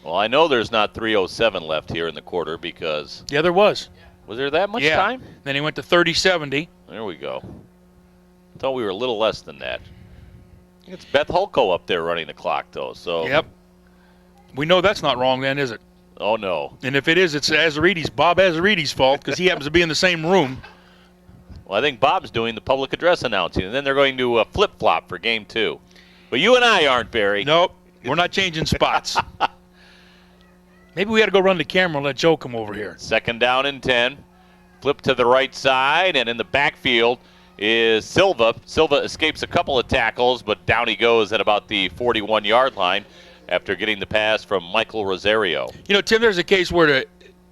Well, I know there's not 3:07 left here in the quarter because... Yeah, there was. Was there that much time? Then he went to 30-70. There we go. I thought we were a little less than that. I think it's Beth Holko up there running the clock, though. So. Yep. We know that's not wrong then, is it? Oh, no. And if it is, it's Bob Azarides' fault because he happens to be in the same room. Well, I think Bob's doing the public address announcing, and then they're going to flip-flop for game 2. But you and I aren't, Barry. Nope. We're not changing spots. Maybe we had to go run the camera and let Joe come over here. 2nd down and 10. Flip to the right side, and in the backfield is Silva. Silva escapes a couple of tackles, but down he goes at about the 41-yard line after getting the pass from Michael Rosario. You know, Tim, there's a case where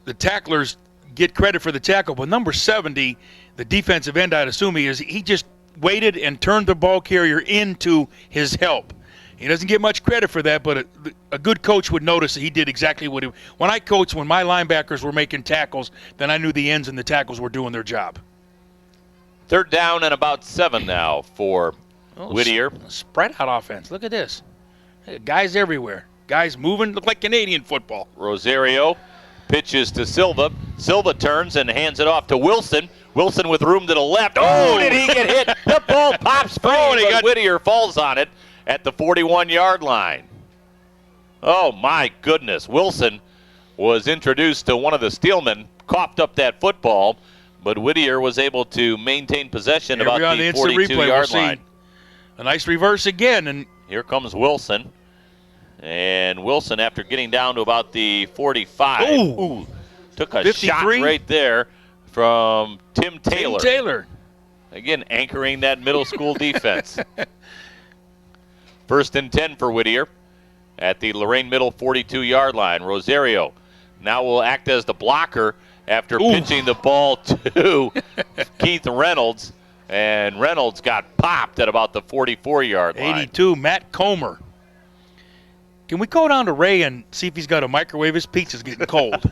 the tacklers get credit for the tackle, but number 70, the defensive end, I'd assume he just waited and turned the ball carrier into his help. He doesn't get much credit for that, but a good coach would notice that he did exactly what he... When I coached, when my linebackers were making tackles, then I knew the ends and the tackles were doing their job. 3rd down and about 7 now for Whittier. Spread out offense. Look at this. Guys everywhere. Guys moving. Look like Canadian football. Rosario pitches to Silva. Silva turns and hands it off to Wilson. Wilson with room to the left. Oh, did he get hit? The ball pops free, but Whittier falls on it at the 41-yard line. Oh, my goodness. Wilson was introduced to one of the Steelmen, coughed up that football, but Whittier was able to maintain possession about the 42-yard line. A nice reverse again. And here comes Wilson. And Wilson, after getting down to about the 45, took a 53? shot right there from Tim Taylor. Tim Taylor. Again, anchoring that middle school defense. 1st and 10 for Whittier at the Lorain Middle 42-yard line. Rosario now will act as the blocker after pitching the ball to Keith Reynolds. And Reynolds got popped at about the 44-yard line. 82, Matt Comer. Can we go down to Ray and see if he's got a microwave? His pizza's getting cold.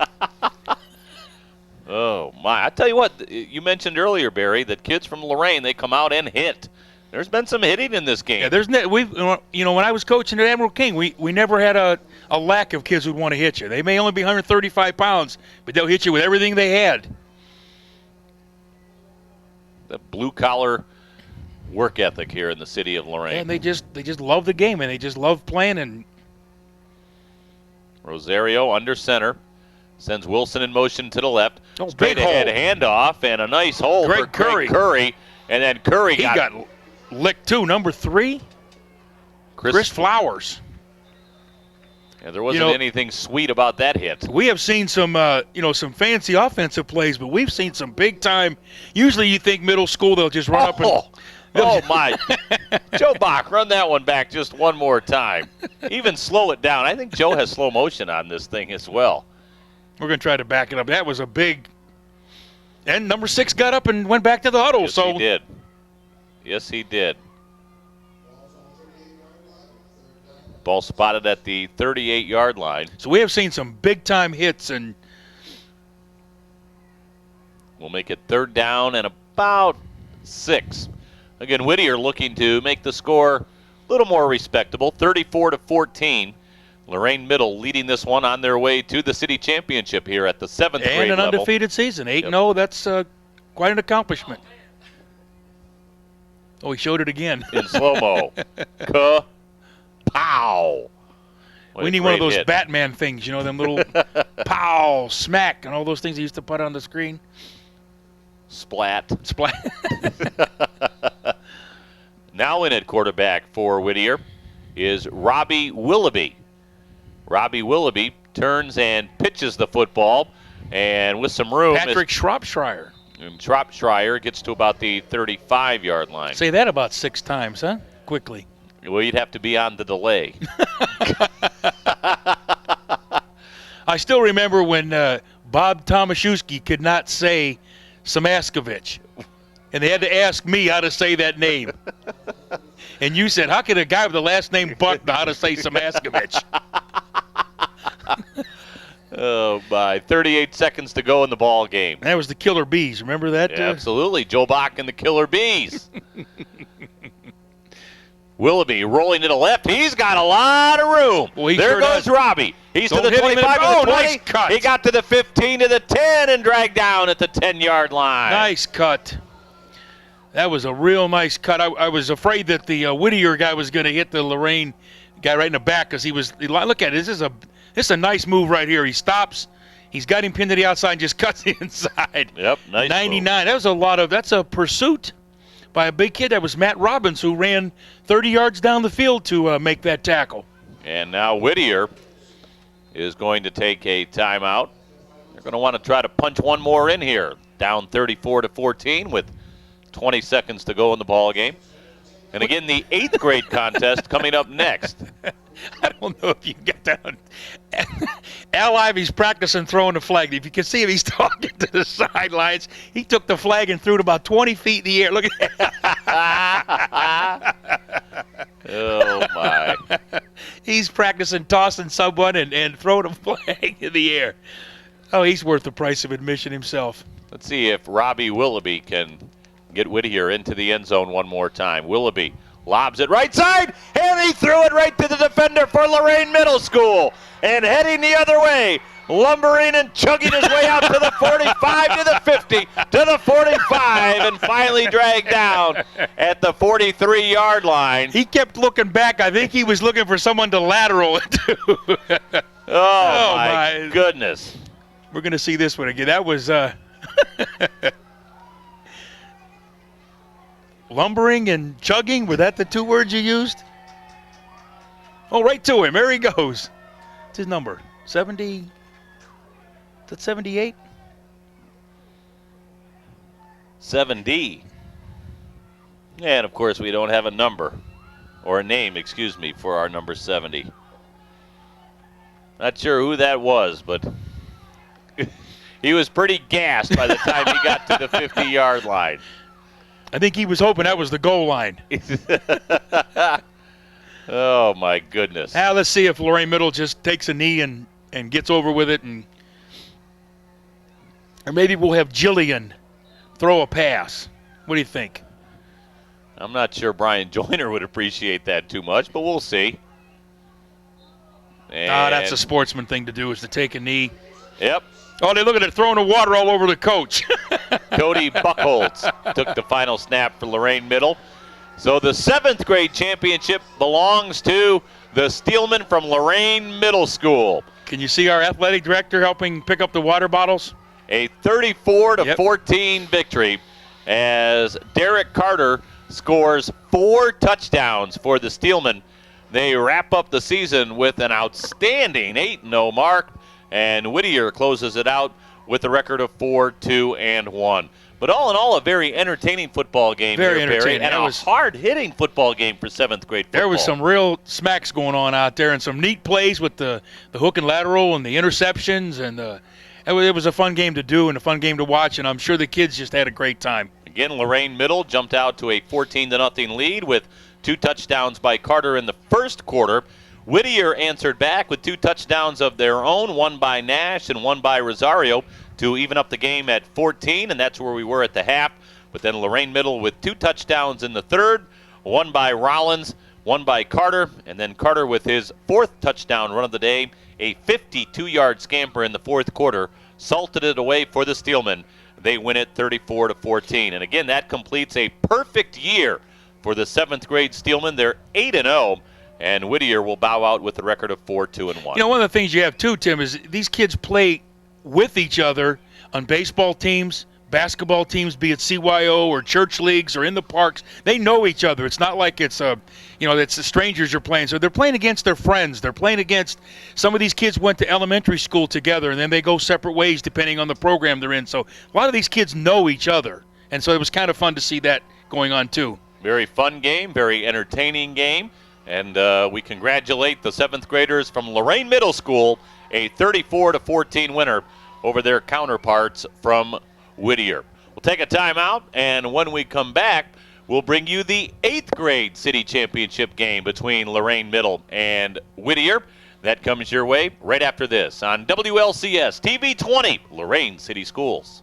Oh, my. I tell you what, you mentioned earlier, Barry, that kids from Lorain, they come out and hit. There's been some hitting in this game. Yeah, when I was coaching at Admiral King, we never had a lack of kids who'd want to hit you. They may only be 135 pounds, but they'll hit you with everything they had. The blue-collar work ethic here in the city of Lorain. And they just love the game, and they just love playing. And Rosario under center. Sends Wilson in motion to the left. Oh, Straight ahead handoff and a nice hole for Greg Curry. And then Curry got licked too. Number 3, Chris Flowers. Yeah, there wasn't anything sweet about that hit. We have seen some fancy offensive plays, but we've seen some big time. Usually you think middle school they'll just run up and. Oh, my. Joe Bach, run that one back just one more time. Even slow it down. I think Joe has slow motion on this thing as well. We're going to try to back it up. That was a big – and number 6 got up and went back to the huddle. Yes, he did. Yes, he did. Ball spotted at the 38-yard line. So we have seen some big-time hits, and we'll make it 3rd down and about 6. Again, Whittier looking to make the score a little more respectable, 34-14. Lorain Middle leading this one on their way to the city championship here at the 7th grade level. And an undefeated season, 8-0. That's quite an accomplishment. Oh, he showed it again. In slow-mo. Ka-pow. We need one of those Batman things, them little pow, smack, and all those things he used to put on the screen. Splat. Splat. Now in at quarterback for Whittier is Robbie Willoughby. Robbie Willoughby turns and pitches the football, and with some room. Patrick Shropshire. Shropshire gets to about the 35-yard line. Say that about 6 times, huh? Quickly. Well, you'd have to be on the delay. I still remember when Bob Tomaszewski could not say Samaskovich, and they had to ask me how to say that name. And you said, how can a guy with the last name Buck know how to say Samaskovich? Oh, my. 38 seconds to go in the ball game. That was the Killer Bees. Remember that? Yeah, absolutely. Joe Bach and the Killer Bees. Willoughby rolling to the left. He's got a lot of room. Well, there goes Robbie. He's to the 25. Oh, nice cut. He got to the 15, to the 10, and dragged down at the 10-yard line. Nice cut. That was a real nice cut. I was afraid that the Whittier guy was going to hit the Lorain guy right in the back because look at it. This is a nice move right here. He stops. He's got him pinned to the outside and just cuts the inside. Yep, nice 99. Move. That's a pursuit by a big kid. That was Matt Robbins, who ran 30 yards down the field to make that tackle. And now Whittier is going to take a timeout. They're going to want to try to punch one more in here. Down 34-14 with 20 seconds to go in the ball game. And again, the 8th grade contest coming up next. I don't know if you can get down. Al Ivy's practicing throwing the flag. If you can see him, he's talking to the sidelines. He took the flag and threw it about 20 feet in the air. Look at that. Oh, my. He's practicing tossing someone and throwing a flag in the air. Oh, he's worth the price of admission himself. Let's see if Robbie Willoughby can get Whittier into the end zone one more time. Willoughby lobs it right side, and he threw it right to the defender for Lorain Middle School. And heading the other way, lumbering and chugging his way out to the 45, to the 50, to the 45, and finally dragged down at the 43-yard line. He kept looking back. I think he was looking for someone to lateral it to. Oh, my goodness. We're going to see this one again. That was lumbering and chugging. Were that the 2 words you used? Oh, right to him. There he goes. What's his number? 70? Is that 78? 70. And, of course, we don't have a number, or a name, excuse me, for our number 70. Not sure who that was, but he was pretty gassed by the time he got to the 50-yard line. I think he was hoping that was the goal line. Oh, my goodness. Now let's see if Lorain Middle just takes a knee and gets over with it. Or maybe we'll have Jillian throw a pass. What do you think? I'm not sure Brian Joyner would appreciate that too much, but we'll see. That's a sportsman thing to do, is to take a knee. Yep. Oh, they look at it, throwing the water all over the coach. Cody Buchholz took the final snap for Lorain Middle. So the 7th grade championship belongs to the Steelmen from Lorain Middle School. Can you see our athletic director helping pick up the water bottles? A 34-14 victory as Derek Carter scores 4 touchdowns for the Steelmen. They wrap up the season with an outstanding 8-0 mark, and Whittier closes it out with a record of 4-2-1. But all in all, a very entertaining football game. Very here, Barry, entertaining. and a hard-hitting football game for 7th grade football. There was some real smacks going on out there, and some neat plays with the hook and lateral and the interceptions, and it was a fun game to do and a fun game to watch, and I'm sure the kids just had a great time. Again, Lorain Middle jumped out to a 14-0 lead with 2 touchdowns by Carter in the first quarter. Whittier answered back with 2 touchdowns of their own, one by Nash and one by Rosario, to even up the game at 14, and that's where we were at the half. But then Lorain Middle with 2 touchdowns in the third, one by Rollins, one by Carter, and then Carter with his 4th touchdown run of the day, a 52-yard scamper in the fourth quarter, salted it away for the Steelmen. They win it 34-14. And again, that completes a perfect year for the 7th grade Steelmen. They're 8-0, and Whittier will bow out with a record of 4-2-1. You know, one of the things you have too, Tim, is these kids play with each other on baseball teams, basketball teams, be it CYO or church leagues or in the parks. They know each other. It's not like it's it's the strangers you're playing. So they're playing against their friends. They're playing against some of these kids went to elementary school together, and then they go separate ways depending on the program they're in. So a lot of these kids know each other, and so it was kind of fun to see that going on too. Very fun game, very entertaining game, and we congratulate the 7th graders from Lorain Middle School, a 34-14 winner over their counterparts from Whittier. We'll take a timeout, and when we come back, we'll bring you the 8th grade city championship game between Lorain Middle and Whittier. That comes your way right after this on WLCS TV 20, Lorain City Schools.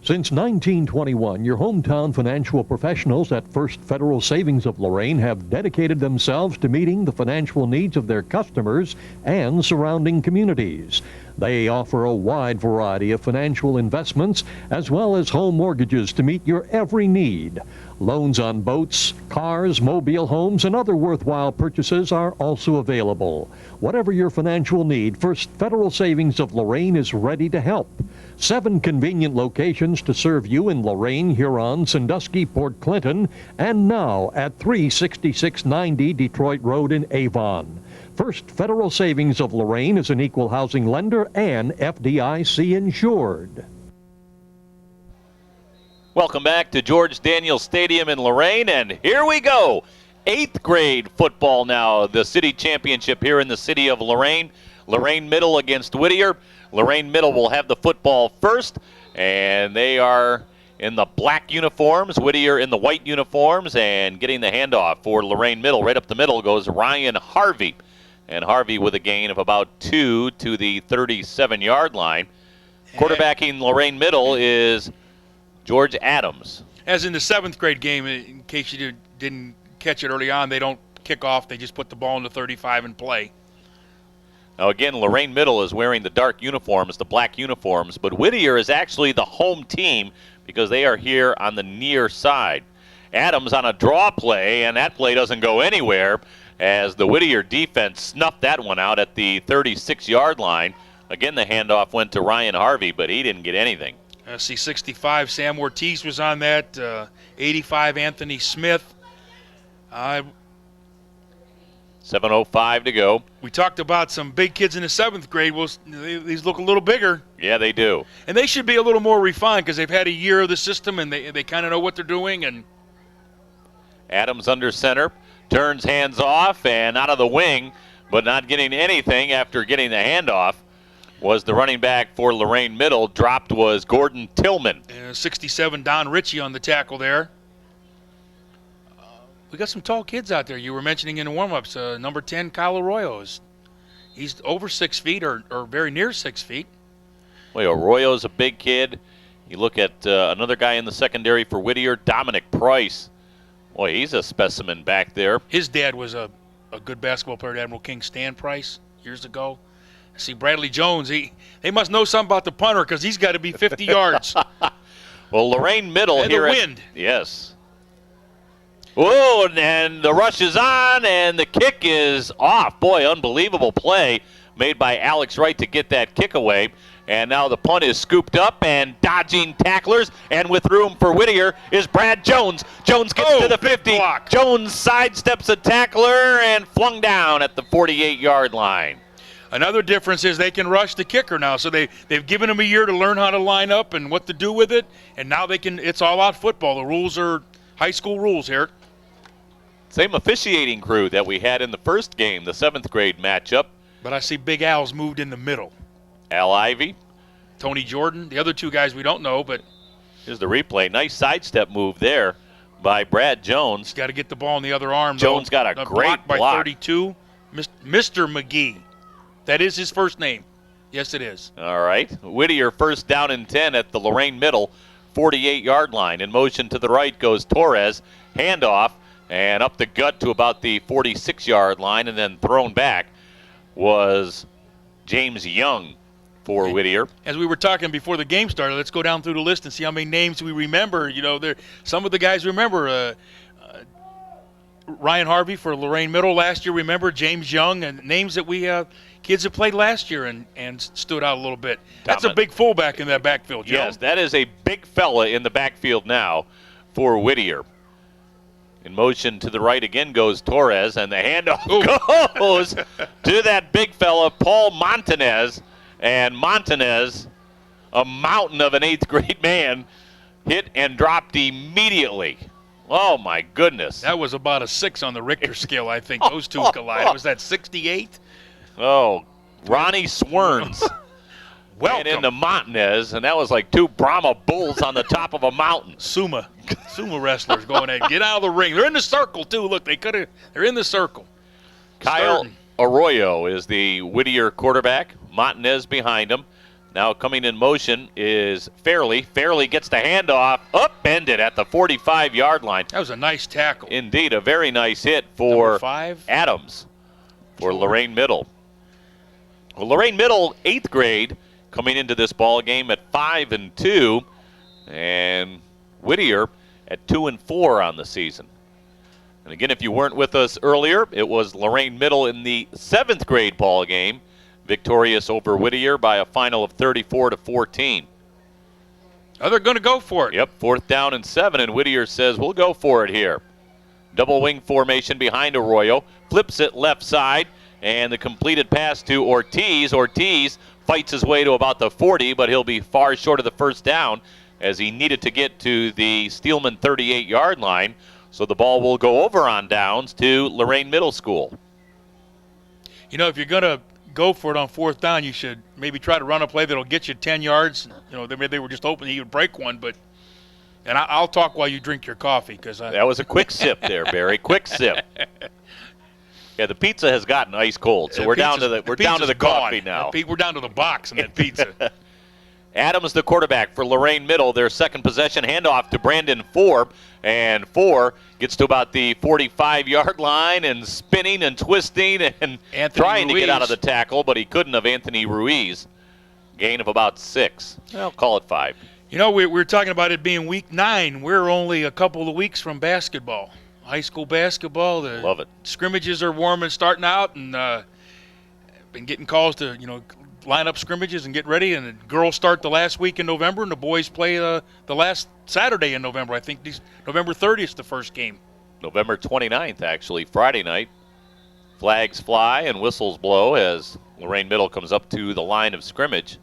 Since 1921, your hometown financial professionals at First Federal Savings of Lorain have dedicated themselves to meeting the financial needs of their customers and surrounding communities. They offer a wide variety of financial investments as well as home mortgages to meet your every need. Loans on boats, cars, mobile homes, and other worthwhile purchases are also available. Whatever your financial need, First Federal Savings of Lorain is ready to help. 7 convenient locations to serve you in Lorain, Huron, Sandusky, Port Clinton, and now at 36690 Detroit Road in Avon. First Federal Savings of Lorain is an equal housing lender and FDIC insured. Welcome back to George Daniels Stadium in Lorain, and here we go. 8th grade football now, the city championship here in the city of Lorain. Lorain Middle against Whittier. Lorain Middle will have the football first, and they are in the black uniforms, Whittier in the white uniforms, and getting the handoff for Lorain Middle. Right up the middle goes Ryan Harvey, and Harvey with a gain of about 2 to the 37-yard line. Quarterbacking Lorain Middle is George Adams. As in the 7th grade game, in case you didn't catch it early on, they don't kick off. They just put the ball in the 35 and play. Now, again, Lorain Middle is wearing the dark uniforms, the black uniforms, but Whittier is actually the home team because they are here on the near side. Adams on a draw play, and that play doesn't go anywhere as the Whittier defense snuffed that one out at the 36-yard line. Again, the handoff went to Ryan Harvey, but he didn't get anything. See, 65, Sam Ortiz was on that. 85, Anthony Smith. 7:05 to go. We talked about some big kids in the 7th grade. Well, these look a little bigger. Yeah, they do. And they should be a little more refined because they've had a year of the system and they kind of know what they're doing. And Adams under center, turns hands off and out of the wing, but not getting anything after getting the handoff was the running back for Lorain Middle. Dropped was Gordon Tillman. 67, Don Ritchie on the tackle there. We got some tall kids out there. You were mentioning in the warm-ups, number 10, Kyle Arroyo. He's over 6 feet or very near 6 feet. Well, Arroyo's a big kid. You look at another guy in the secondary for Whittier, Dominic Price. Boy, he's a specimen back there. His dad was a good basketball player at Admiral King, Stan Price, years ago. See, Bradley Jones, they must know something about the punter because he's got to be 50 yards. Well, Lorain Middle and here. The wind. Yes. Whoa, and the rush is on, and the kick is off. Boy, unbelievable play made by Alex Wright to get that kick away. And now the punt is scooped up and dodging tacklers. And with room for Whittier is Brad Jones. Jones gets to the 50. Block. Jones sidesteps a tackler and flung down at the 48-yard line. Another difference is they can rush the kicker now. So they've given him a year to learn how to line up and what to do with it. And now it's all out football. The rules are high school rules here. Same officiating crew that we had in the first game, the 7th grade matchup. But I see Big Al's moved in the middle. Al Ivy. Tony Jordan. The other two guys we don't know, but here's the replay. Nice sidestep move there by Brad Jones. He's got to get the ball in the other arm. Jones got a great block. block. By 32. Mr. McGee. That is his first name. Yes, it is. All right. Whittier first down and 10 at the Lorain Middle 48-yard line. In motion to the right goes Torres. Handoff and up the gut to about the 46-yard line, and then thrown back was James Young for Whittier. As we were talking before the game started, let's go down through the list and see how many names we remember. You know, some of the guys remember. Ryan Harvey for Lorain Middle last year, remember James Young, and names that we kids that played last year and stood out a little bit. That's a big fullback in that backfield, Joe. Yes, that is a big fella in the backfield now for Whittier. In motion to the right again goes Torres, and the handoff goes to that big fella, Paul Montanez. And Montanez, a mountain of an 8th grade man, hit and dropped immediately. Oh, my goodness. That was about a 6 on the Richter scale, I think. Those two collided. Was that 68? Oh, Ronnie Swerns. Welcome. And into Montanez, and that was like 2 Brahma bulls on the top of a mountain. Sumo wrestlers going at get out of the ring. They're in the circle, too. Look, they're in the circle. Kyle Arroyo is the Whittier quarterback. Montanez behind him. Now coming in motion is Fairley. Fairley gets the handoff, upended at the 45-yard line. That was a nice tackle. Indeed, a very nice hit for Number 5. Adams for Lorain Middle. Well, Lorain Middle, 8th grade, coming into this ball game at 5-2, and Whittier at 2-4 on the season. And again, if you weren't with us earlier, it was Lorain Middle in the 7th grade ball game, victorious over Whittier by a final of 34-14. Oh, they're going to go for it. Yep, 4th down and 7, and Whittier says, we'll go for it here. Double wing formation behind Arroyo, flips it left side, and the completed pass to Ortiz. Ortiz fights his way to about the 40, but he'll be far short of the first down as he needed to get to the Steelman 38-yard line. So the ball will go over on downs to Lorain Middle School. You know, if you're going to go for it on 4th down, you should maybe try to run a play that'll get you 10 yards. You know, they were just hoping he would break one, but and I'll talk while you drink your coffee because that was a quick sip there, Barry. Quick sip. Yeah, the pizza has gotten ice cold, so we're down to the coffee now. We're down to the box in that pizza. Adams, the quarterback for Lorain Middle, their second possession, handoff to Brandon Four, and Four gets to about the 45-yard line and spinning and twisting and trying to get out of the tackle, but he couldn't have. Anthony Ruiz, gain of about 6. I'll call it 5. You know, we were talking about it being week 9. We're only a couple of weeks from basketball. High school basketball. Love it. Scrimmages are warm and starting out, and been getting calls to, line up scrimmages and get ready. And the girls start the last week in November, and the boys play the last Saturday in November. I think November 30th is the first game. November 29th, actually, Friday night. Flags fly and whistles blow as Lorain Middle comes up to the line of scrimmage.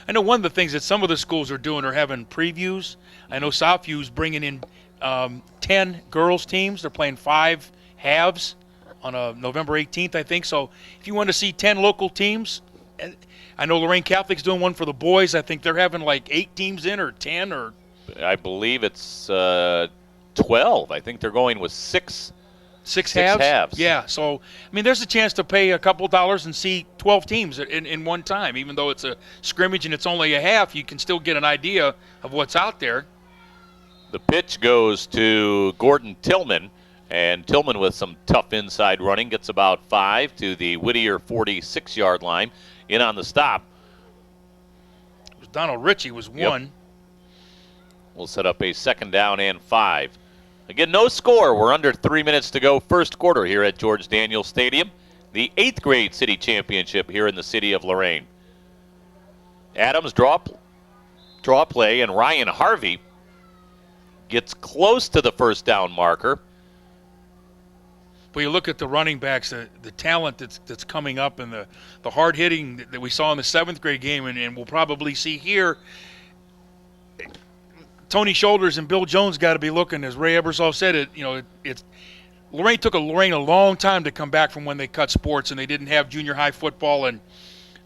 I know one of the things that some of the schools are doing are having previews. I know Southview's bringing in 10 girls teams. They're playing 5 halves on November 18th, I think. So if you want to see 10 local teams, I know Lorain Catholic's doing one for the boys. I think they're having like 8 teams in or 10 or. I believe it's 12. I think they're going with six halves? halves. Yeah, so, I mean, there's a chance to pay a couple dollars and see 12 teams in one time. Even though it's a scrimmage and it's only a half, you can still get an idea of what's out there. The pitch goes to Gordon Tillman, and Tillman with some tough inside running gets about 5 to the Whittier 46-yard line. In on the stop. It was Donald Ritchie was one. Yep. We'll set up a 2nd down and 5. Again, no score. We're under 3 minutes to go first quarter here at George Daniels Stadium. The 8th grade city championship here in the city of Lorain. Adams draw play, and Ryan Harvey gets close to the first down marker. But you look at the running backs, the talent that's coming up, and the hard hitting that we saw in the 7th grade game, and we'll probably see here. Tony Shoulders and Bill Jones got to be looking, as Ray Ebersol said it. Lorain took Lorain a long time to come back from when they cut sports and they didn't have junior high football, and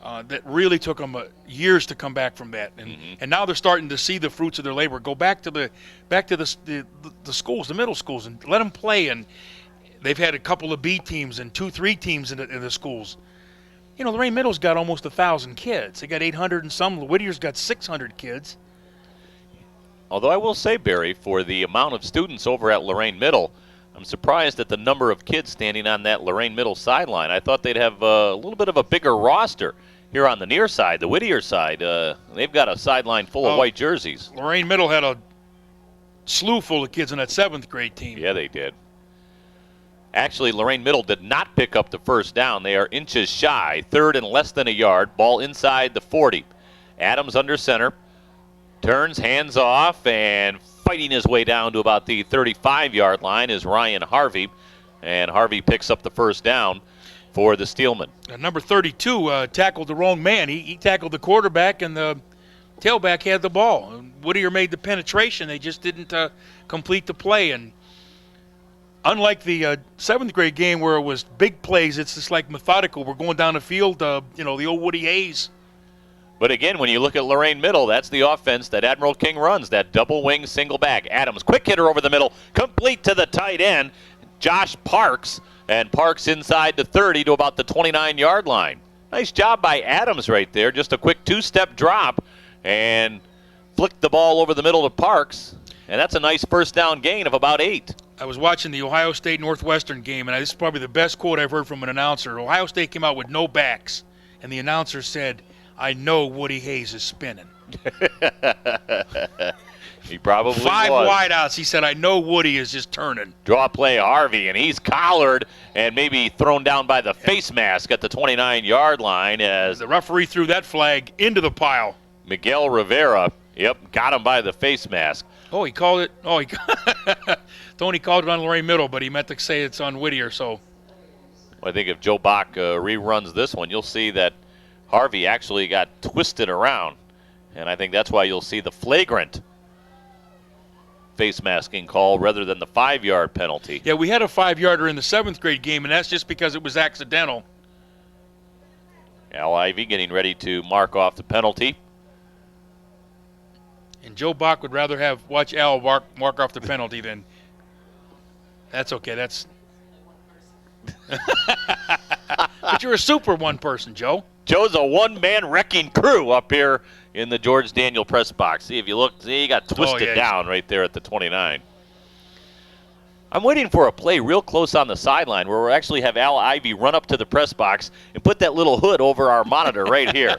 that really took them years to come back from that. And now they're starting to see the fruits of their labor. Go back to the schools, the middle schools, and let them play. And they've had a couple of B teams and 2-3 teams in the schools. Lorain Middle's got almost 1,000 kids. They got 800 and some. Whittier's got 600 kids. Although I will say, Barry, for the amount of students over at Lorain Middle, I'm surprised at the number of kids standing on that Lorain Middle sideline. I thought they'd have a little bit of a bigger roster here on the near side, the Whittier side. They've got a sideline full of white jerseys. Lorain Middle had a slew full of kids on that 7th grade team. Yeah, they did. Actually, Lorain Middle did not pick up the first down. They are inches shy, 3rd and less than a yard. Ball inside the 40. Adams under center. Turns, hands off, and fighting his way down to about the 35-yard line is Ryan Harvey. And Harvey picks up the first down for the Steelmen. Number 32 tackled the wrong man. He tackled the quarterback, and the tailback had the ball. Whittier made the penetration. They just didn't complete the play. And unlike the 7th grade game where it was big plays, it's just like methodical. We're going down the field, the old Woody Hayes. But again, when you look at Lorain Middle, that's the offense that Admiral King runs, that double wing single back. Adams, quick hitter over the middle, complete to the tight end, Josh Parks, and Parks inside the 30 to about the 29-yard line. Nice job by Adams right there, just a quick 2-step drop, and flicked the ball over the middle to Parks, and that's a nice first down gain of about 8. I was watching the Ohio State-Northwestern game, and this is probably the best quote I've heard from an announcer. Ohio State came out with no backs, and the announcer said, "I know Woody Hayes is spinning." He probably 5 was. wideouts. He said, "I know Woody is just turning." Draw play Harvey, and he's collared and maybe thrown down by the face mask at the 29-yard line as the referee threw that flag into the pile. Miguel Rivera, got him by the face mask. Oh, he called it. Oh, Tony called it on Lorain Middle, but he meant to say it's on Whittier. So I think if Joe Bach reruns this one, you'll see that Harvey actually got twisted around, and I think that's why you'll see the flagrant face masking call rather than the 5-yard penalty. Yeah, we had a 5-yarder in the 7th grade game, and that's just because it was accidental. Al Ivy getting ready to mark off the penalty. And Joe Bach would rather watch Al mark off the penalty than. That's okay. That's. But you're a super one person, Joe. Joe's a one-man wrecking crew up here in the George Daniel press box. See, if you look, he got twisted down right there at the 29. I'm waiting for a play real close on the sideline where we'll actually have Al Ivy run up to the press box and put that little hood over our monitor right here.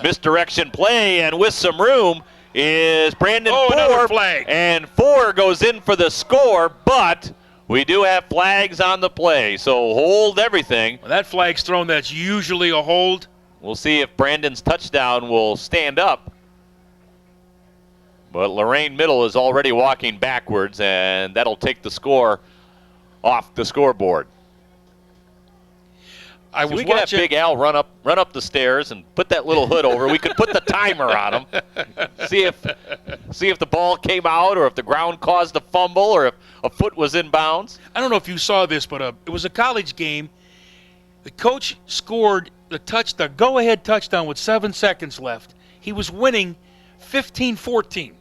Misdirection play, and with some room is Brandon Four. Another flag. And Four goes in for the score, but we do have flags on the play, so hold everything. Well, that flag's thrown. That's usually a hold. We'll see if Brandon's touchdown will stand up. But Lorain Middle is already walking backwards, and that'll take the score off the scoreboard. We could have Big Al run up the stairs and put that little hood over. We could put the timer on him. See if the ball came out, or if the ground caused a fumble, or if a foot was in bounds. I don't know if you saw this, but it was a college game. The coach scored the go-ahead touchdown with 7 seconds left. He was winning 15-14.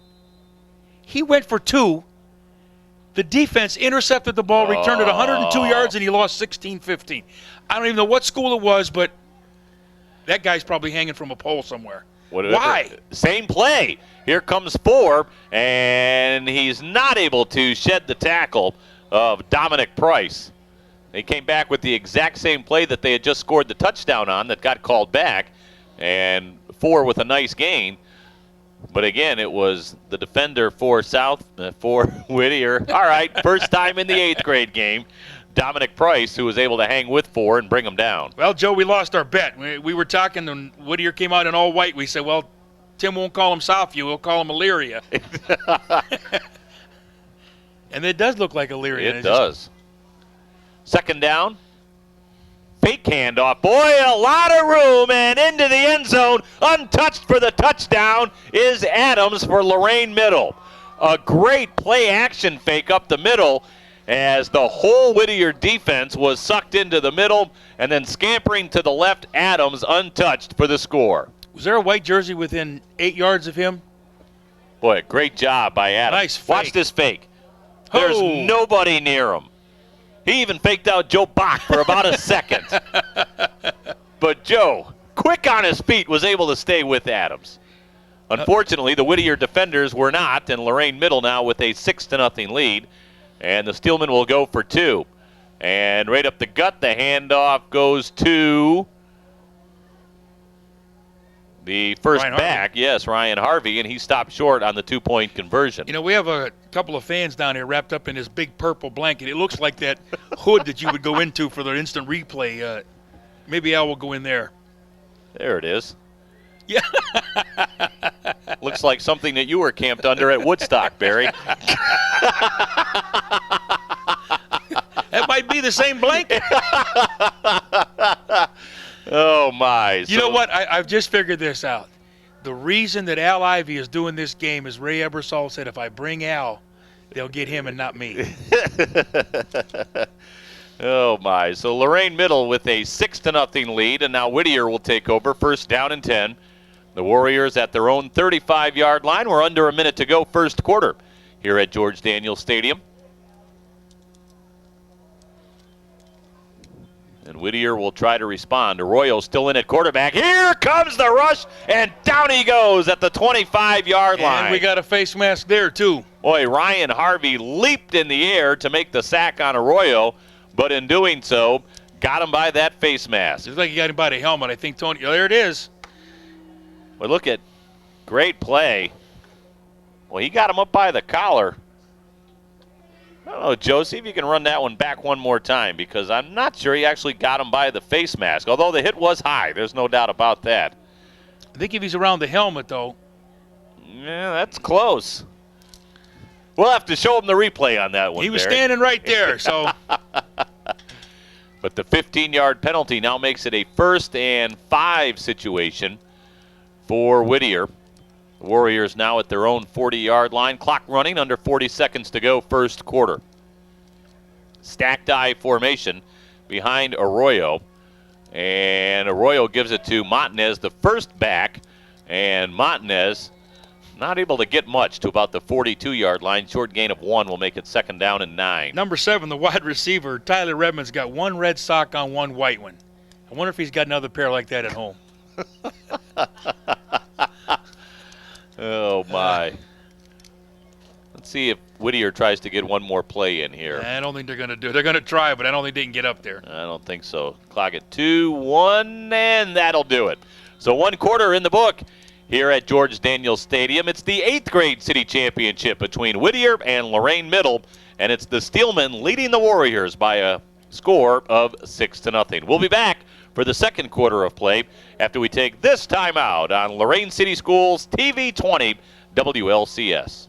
He went for 2, The defense intercepted the ball, returned it 102 yards, and he lost 16-15. I don't even know what school it was, but that guy's probably hanging from a pole somewhere. Why? Same play. Here comes 4, and he's not able to shed the tackle of Dominic Price. They came back with the exact same play that they had just scored the touchdown on that got called back, and 4 with a nice gain. But again, it was the defender for Whittier. All right, first time in the 8th grade game. Dominic Price, who was able to hang with 4 and bring him down. Well, Joe, we lost our bet. We were talking, and Whittier came out in all white. We said, well, Tim won't call him Southview. We'll call him Elyria. And it does look like Elyria. It does. Second down. Fake handoff. Boy, a lot of room, and into the end zone. Untouched for the touchdown is Adams for Lorain Middle. A great play-action fake up the middle as the whole Whittier defense was sucked into the middle, and then scampering to the left, Adams untouched for the score. Was there a white jersey within 8 yards of him? Boy, great job by Adams. Nice fake. Watch this fake. There's nobody near him. He even faked out Joe Bach for about a second. But Joe, quick on his feet, was able to stay with Adams. Unfortunately, the Whittier defenders were not, and Lorain Middle now with a 6-0 lead. And the Steelmen will go for 2. And right up the gut, the handoff goes to the first back. Yes, Ryan Harvey, and he stopped short on the 2-point conversion. You know, we have a couple of fans down here wrapped up in this big purple blanket. It looks like that hood that you would go into for the instant replay. Maybe Al will go in there. There it is. Yeah. Looks like something that you were camped under at Woodstock, Barry. That might be the same blanket. Oh, my. You know what? I've just figured this out. The reason that Al Ivey is doing this game is Ray Ebersol said, if I bring Al, they'll get him and not me. Oh, my. So Lorain Middle with a 6-0 lead, and now Whittier will take over, first down and 10. The Warriors at their own 35-yard line. We're under a minute to go, first quarter, here at George Daniels Stadium. And Whittier will try to respond. Arroyo still in at quarterback. Here comes the rush, and down he goes at the 25-yard line. And we got a face mask there, too. Boy, Ryan Harvey leaped in the air to make the sack on Arroyo, but in doing so, got him by that face mask. It's like he got him by the helmet. I think, Tony, there it is. Well, look at great play. Well, he got him up by the collar. I don't know, Joe, see if you can run that one back one more time, because I'm not sure he actually got him by the face mask, although the hit was high. There's no doubt about that. I think if he's around the helmet, though. Yeah, that's close. We'll have to show him the replay on that one. He was standing right there, so. But the 15-yard penalty now makes it a 1st and 5 situation for Whittier. The Warriors now at their own 40-yard line. Clock running, under 40 seconds to go, first quarter. Stacked eye formation behind Arroyo. And Arroyo gives it to Montanez, the first back. And Montanez not able to get much to about the 42-yard line. Short gain of 1 will make it 2nd down and 9. Number 7, the wide receiver, Tyler Redmond's got one red sock on, one white one. I wonder if he's got another pair like that at home. Oh, my. Let's see if Whittier tries to get one more play in here. I don't think they're going to do it. They're going to try, but I don't think they can get up there. I don't think so. Clock at 2-1, and that'll do it. So 1 quarter in the book here at George Daniels Stadium. It's the 8th grade city championship between Whittier and Lorain Middle, and it's the Steelmen leading the Warriors by a score of 6-0. We'll be back for the 2nd quarter of play after we take this timeout on Lorain City Schools TV 20 WLCS.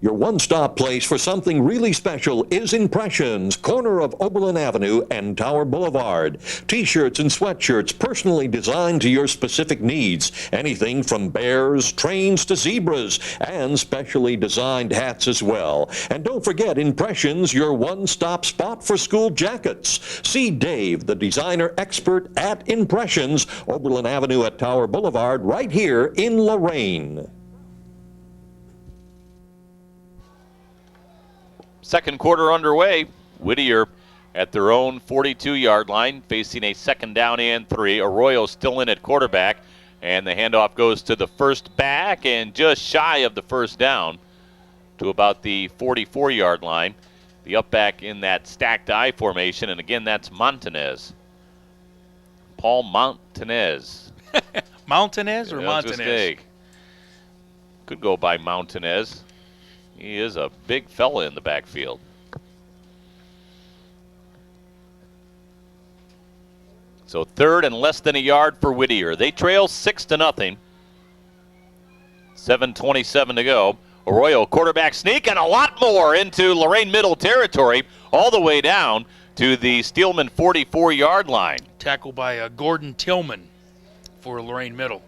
Your one-stop place for something really special is Impressions, corner of Oberlin Avenue and Tower Boulevard. T-shirts and sweatshirts personally designed to your specific needs. Anything from bears, trains to zebras, and specially designed hats as well. And don't forget Impressions, your one-stop spot for school jackets. See Dave, the designer expert at Impressions, Oberlin Avenue at Tower Boulevard, right here in Lorain. Second quarter underway. Whittier at their own 42-yard line, facing a 2nd down and 3. Arroyo still in at quarterback, and the handoff goes to the first back and just shy of the first down to about the 44-yard line. The up back in that stacked I formation, and again, that's Montanez. Paul Montanez. Mountainez or Montanez? Mistake. Could go by Montanez. He is a big fella in the backfield. So 3rd and less than a yard for Whittier. They trail 6-0. 7:27 to go. Arroyo quarterback sneak and a lot more into Lorain Middle territory, all the way down to the Steelman 44-yard line. Tackled by Gordon Tillman for Lorain Middle.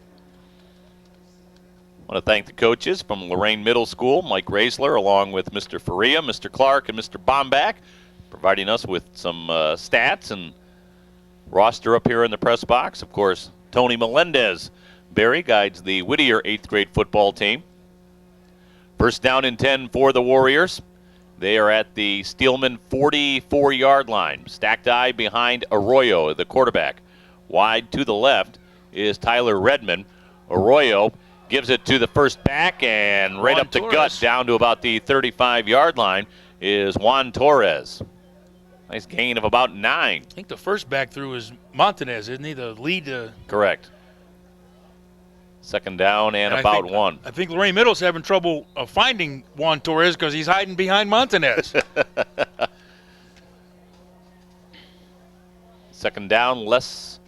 I want to thank the coaches from Lorain Middle School, Mike Raisler, along with Mr. Faria, Mr. Clark, and Mr. Bombach, providing us with some stats and roster up here in the press box. Of course, Tony Melendez. Barry guides the Whittier 8th grade football team. First down and 10 for the Warriors. They are at the Steelman 44-yard line. Stacked I behind Arroyo, the quarterback. Wide to the left is Tyler Redmond. Arroyo gives it to the first back, and right up the gut down to about the 35-yard line is Juan Torres. Nice gain of about 9. I think the first back through is Montanez, isn't he? The lead. Correct. 2nd down and about 1. I think Lorain Middle's having trouble finding Juan Torres because he's hiding behind Montanez. 2nd down, less.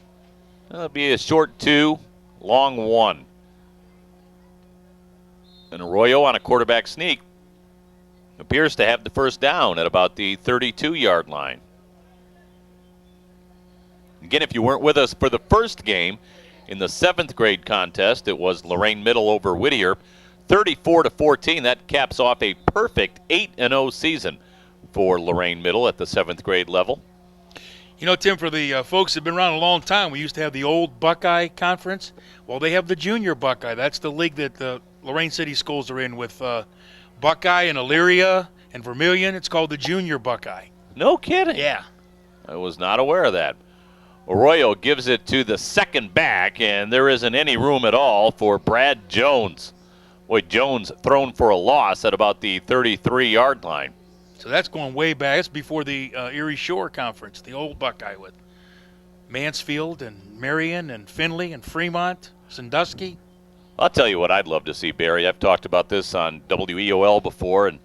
That'll be a short 2, long 1. And Arroyo on a quarterback sneak appears to have the first down at about the 32-yard line. Again, if you weren't with us for the first game, in the 7th grade contest, it was Lorain Middle over Whittier, 34-14. That caps off a perfect 8-0 season for Lorain Middle at the 7th grade level. You know, Tim, for the folks that have been around a long time, we used to have the old Buckeye Conference. Well, they have the Junior Buckeye. That's the league that the Lorain City schools are in with Buckeye and Elyria and Vermilion. It's called the Junior Buckeye. No kidding. Yeah. I was not aware of that. Arroyo gives it to the second back, and there isn't any room at all for Brad Jones. Boy, Jones thrown for a loss at about the 33-yard line. So that's going way back. It's before the Erie Shore Conference, the old Buckeye with Mansfield and Marion and Findlay and Fremont, Sandusky. I'll tell you what I'd love to see, Barry. I've talked about this on WEOL before, and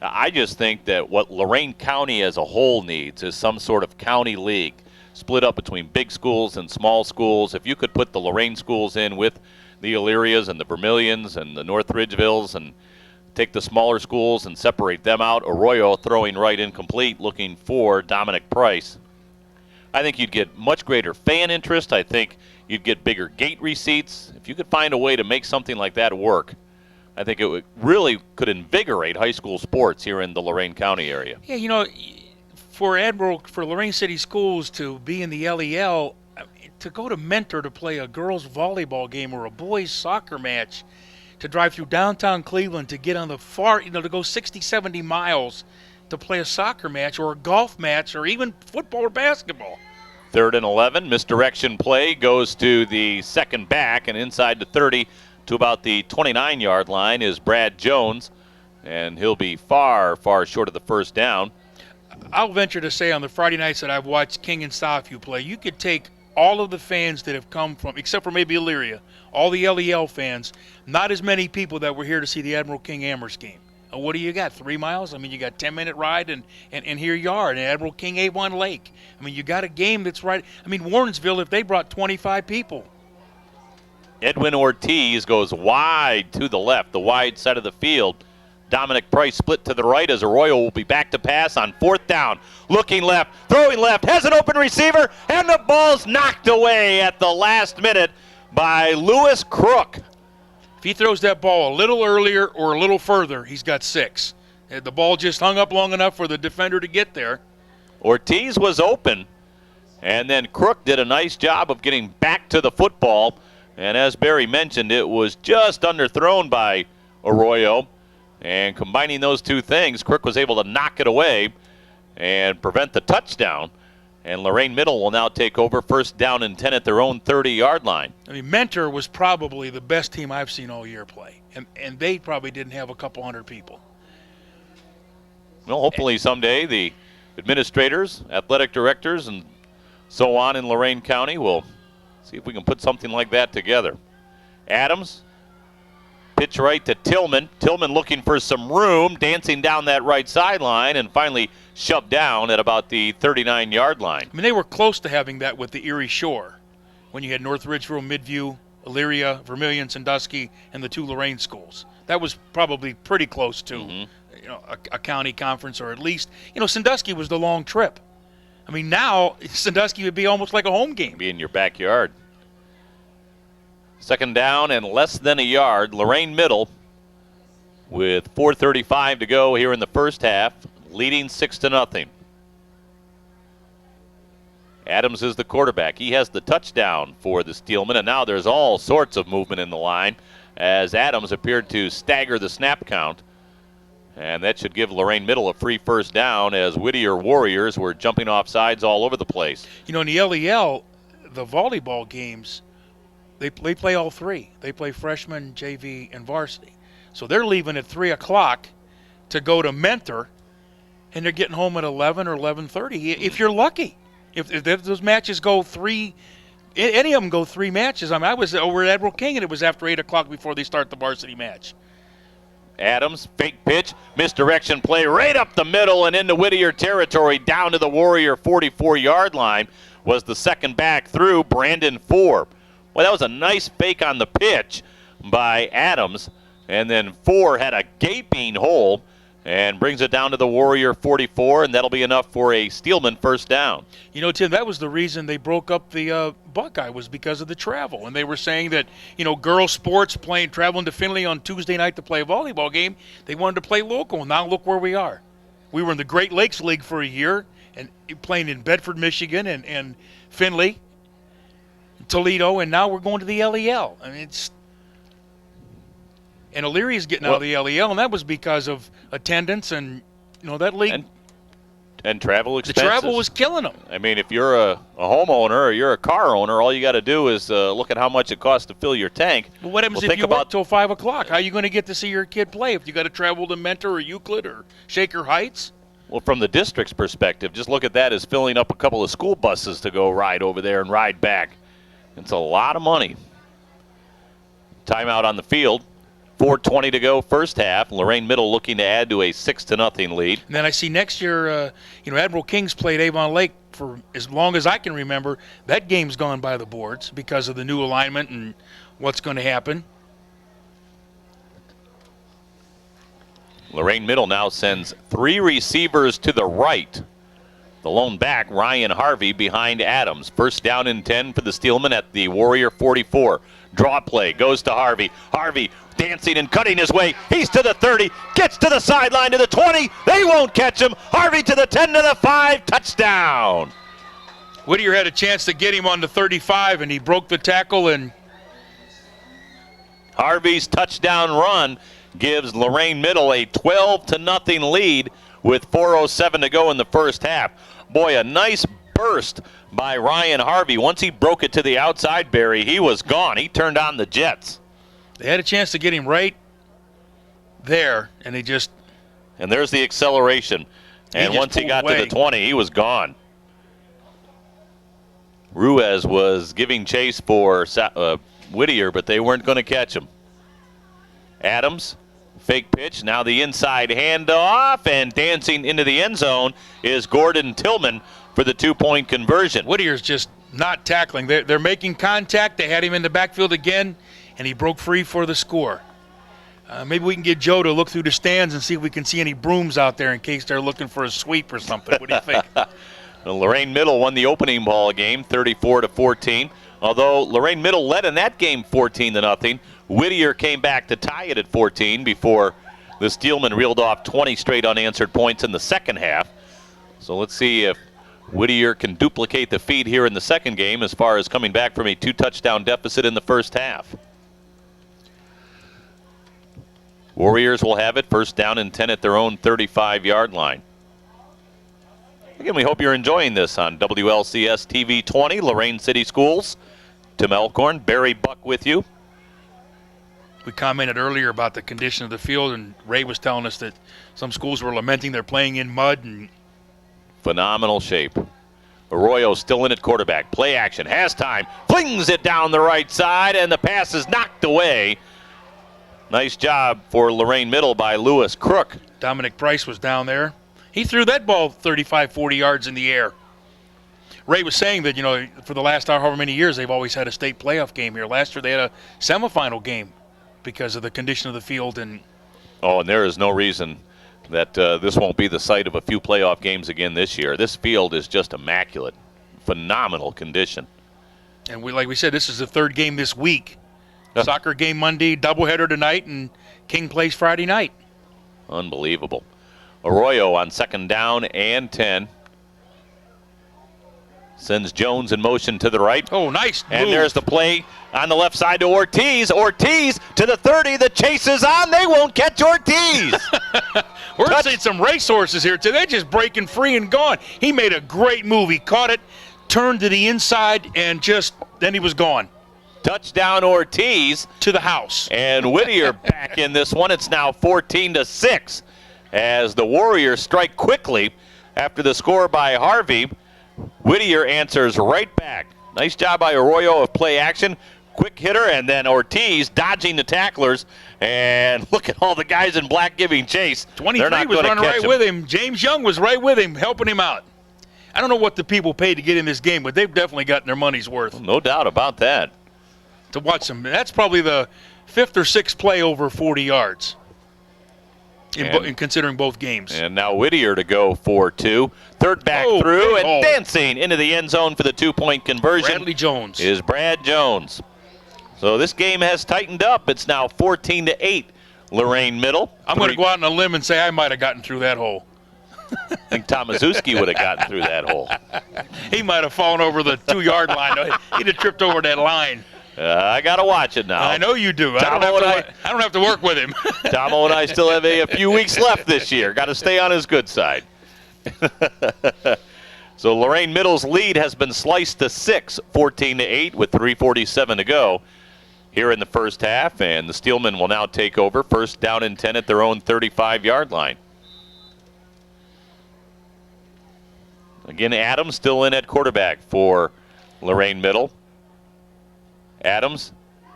I just think that what Lorain County as a whole needs is some sort of county league split up between big schools and small schools. If you could put the Lorain schools in with the Illyrias and the Vermilions and the North Ridgevilles and take the smaller schools and separate them out. Arroyo throwing right incomplete, looking for Dominic Price. I think you'd get much greater fan interest. I think you'd get bigger gate receipts. If you could find a way to make something like that work, I think it really could invigorate high school sports here in the Lorain County area. Yeah, you know, for Lorain City Schools to be in the LEL, to go to Mentor to play a girls' volleyball game or a boys' soccer match, to drive through downtown Cleveland to get on the far, to go 60, 70 miles to play a soccer match or a golf match or even football or basketball. 3rd and 11, misdirection play goes to the second back, and inside the 30 to about the 29-yard line is Brad Jones, and he'll be far, far short of the first down. I'll venture to say on the Friday nights that I've watched King and Southview play, you could take all of the fans that have come from, except for maybe Elyria, all the LEL fans, not as many people that were here to see the Admiral King Amherst game. What do you got, 3 miles? I mean, you got 10-minute ride, and here you are in Admiral King A1 Lake. I mean, you got a game that's right. I mean, Warrensville, if they brought 25 people. Edwin Ortiz goes wide to the left, the wide side of the field. Dominic Price split to the right as Arroyo will be back to pass on 4th down. Looking left, throwing left, has an open receiver, and the ball's knocked away at the last minute by Lewis Crook. If he throws that ball a little earlier or a little further, he's got 6. The ball just hung up long enough for the defender to get there. Ortiz was open, and then Crook did a nice job of getting back to the football. And as Barry mentioned, it was just underthrown by Arroyo. And combining those two things, Crook was able to knock it away and prevent the touchdown. And Lorain Middle will now take over, first down and 10 at their own 30-yard line. I mean, Mentor was probably the best team I've seen all year play, and they probably didn't have a couple hundred people. Well, hopefully someday the administrators, athletic directors, and so on in Lorain County will see if we can put something like that together. Adams, pitch right to Tillman. Tillman looking for some room, dancing down that right sideline, and finally shoved down at about the 39-yard line. I mean, they were close to having that with the Erie Shore when you had North Ridgeville, Midview, Elyria, Vermilion, Sandusky, and the two Lorain schools. That was probably pretty close to a county conference, or at least, Sandusky was the long trip. I mean, now Sandusky would be almost like a home game. Be in your backyard. Second down and less than a yard. Lorain Middle with 4:35 to go here in the first half, leading 6-0. Adams is the quarterback. He has the touchdown for the Steelmen, and now there's all sorts of movement in the line as Adams appeared to stagger the snap count. And that should give Lorain Middle a free first down as Whittier Warriors were jumping off sides all over the place. In the LEL, the volleyball games, they play all three. They play freshman, JV, and varsity. So they're leaving at 3 o'clock to go to Mentor, and they're getting home at 11 or 11:30 if you're lucky. If those matches go three, any of them go 3 matches. I mean, I was over at Admiral King, and it was after 8 o'clock before they start the varsity match. Adams, fake pitch, misdirection play right up the middle and into Whittier territory, down to the Warrior 44-yard line was the second back through, Brandon Four. Well, that was a nice fake on the pitch by Adams, and then Four had a gaping hole and brings it down to the Warrior 44, and that'll be enough for a Steelman first down. Tim, that was the reason they broke up the Buckeye, was because of the travel. And they were saying that, girls sports traveling to Findlay on Tuesday night to play a volleyball game, they wanted to play local. And now look where we are. We were in the Great Lakes League for a year and playing in Bedford, Michigan, and Findlay, Toledo, and now we're going to the LEL. I mean, and Elyria is getting out of the LEL, and that was because of attendance and, that league. And travel expenses. The travel was killing them. I mean, if you're a homeowner or you're a car owner, all you got to do is look at how much it costs to fill your tank. Well, what happens if you work till 5 o'clock? How are you going to get to see your kid play if you got to travel to Mentor or Euclid or Shaker Heights? Well, from the district's perspective, just look at that as filling up a couple of school buses to go ride over there and ride back. It's a lot of money. Timeout on the field. 4:20 to go, first half. Lorain Middle looking to add to a 6-0 lead. And then I see next year, Admiral King's played Avon Lake for as long as I can remember. That game's gone by the boards because of the new alignment and what's going to happen. Lorain Middle now sends 3 receivers to the right. The lone back, Ryan Harvey, behind Adams. First down and 10 for the Steelmen at the Warrior 44. Draw play goes to Harvey. Harvey dancing and cutting his way. He's to the 30, gets to the sideline to the 20. They won't catch him. Harvey to the 10 to the 5, touchdown. Whittier had a chance to get him on the 35, and he broke the tackle. And Harvey's touchdown run gives Lorain Middle a 12-0 lead with 4:07 to go in the first half. Boy, a nice burst by Ryan Harvey. Once he broke it to the outside, Barry, he was gone. He turned on the jets. They had a chance to get him right there, and they just... And there's the acceleration. And once he got to the 20, he was gone. Ruiz was giving chase for Whittier, but they weren't going to catch him. Adams, fake pitch, now the inside handoff, and dancing into the end zone is Gordon Tillman for the 2-point conversion. Whittier's just not tackling. They're making contact. They had him in the backfield again, and he broke free for the score. Maybe we can get Joe to look through the stands and see if we can see any brooms out there in case they're looking for a sweep or something. What do you think? Lorain Middle won the opening ball game 34-14. Although Lorain Middle led in that game 14-0, Whittier came back to tie it at 14 before the Steelmen reeled off 20 straight unanswered points in the second half. So let's see if Whittier can duplicate the feat here in the second game as far as coming back from a 2-touchdown deficit in the first half. Warriors will have it, first down and 10 at their own 35-yard line. Again, we hope you're enjoying this on WLCS TV 20, Lorain City Schools. Tim Elkhorn, Barry Buck with you. We commented earlier about the condition of the field, and Ray was telling us that some schools were lamenting they're playing in mud. And phenomenal shape. Arroyo still in at quarterback. Play action, has time, flings it down the right side, and the pass is knocked away. Nice job for Lorain Middle by Lewis Crook. Dominic Price was down there. He threw that ball 35, 40 yards in the air. Ray was saying that, for the last however many years, they've always had a state playoff game here. Last year they had a semifinal game because of the condition of the field. And there is no reason that this won't be the site of a few playoff games again this year. This field is just immaculate. Phenomenal condition. And like we said, this is the third game this week. Soccer game Monday, doubleheader tonight, and King plays Friday night. Unbelievable. Arroyo on second down and 10. Sends Jones in motion to the right. Oh, nice move. And there's the play on the left side to Ortiz. Ortiz to the 30. The chase is on. They won't catch Ortiz. We're seeing some racehorses here today. They're just breaking free and gone. He made a great move. He caught it, turned to the inside, and then he was gone. Touchdown Ortiz. To the house. And Whittier back in this one. It's now 14-6 as the Warriors strike quickly after the score by Harvey. Whittier answers right back. Nice job by Arroyo of play action. Quick hitter, and then Ortiz dodging the tacklers. And look at all the guys in black giving chase. 23 was running right with him. James Young was right with him, helping him out. I don't know what the people paid to get in this game, but they've definitely gotten their money's worth. No doubt about that. To watch them. That's probably the fifth or sixth play over 40 yards. In considering both games. And now Whittier to go for 2. Third back through and dancing into the end zone for the 2-point conversion. Bradley Jones. Is Brad Jones. So this game has tightened up. It's now 14-8, Lorain Middle. I'm going to go out on a limb and say I might have gotten through that hole. I think Tomaszewski would have gotten through that hole. He might have fallen over the 2-yard line. He'd have tripped over that line. I got to watch it now. I know you do. I don't have to work with him. Tomo and I still have a few weeks left this year. Got to stay on his good side. So Lorain Middle's lead has been sliced to 6, 14-8 with 3:47 to go here in the first half. And the Steelmen will now take over, first down and 10 at their own 35-yard line. Again, Adams still in at quarterback for Lorain Middle. Adams,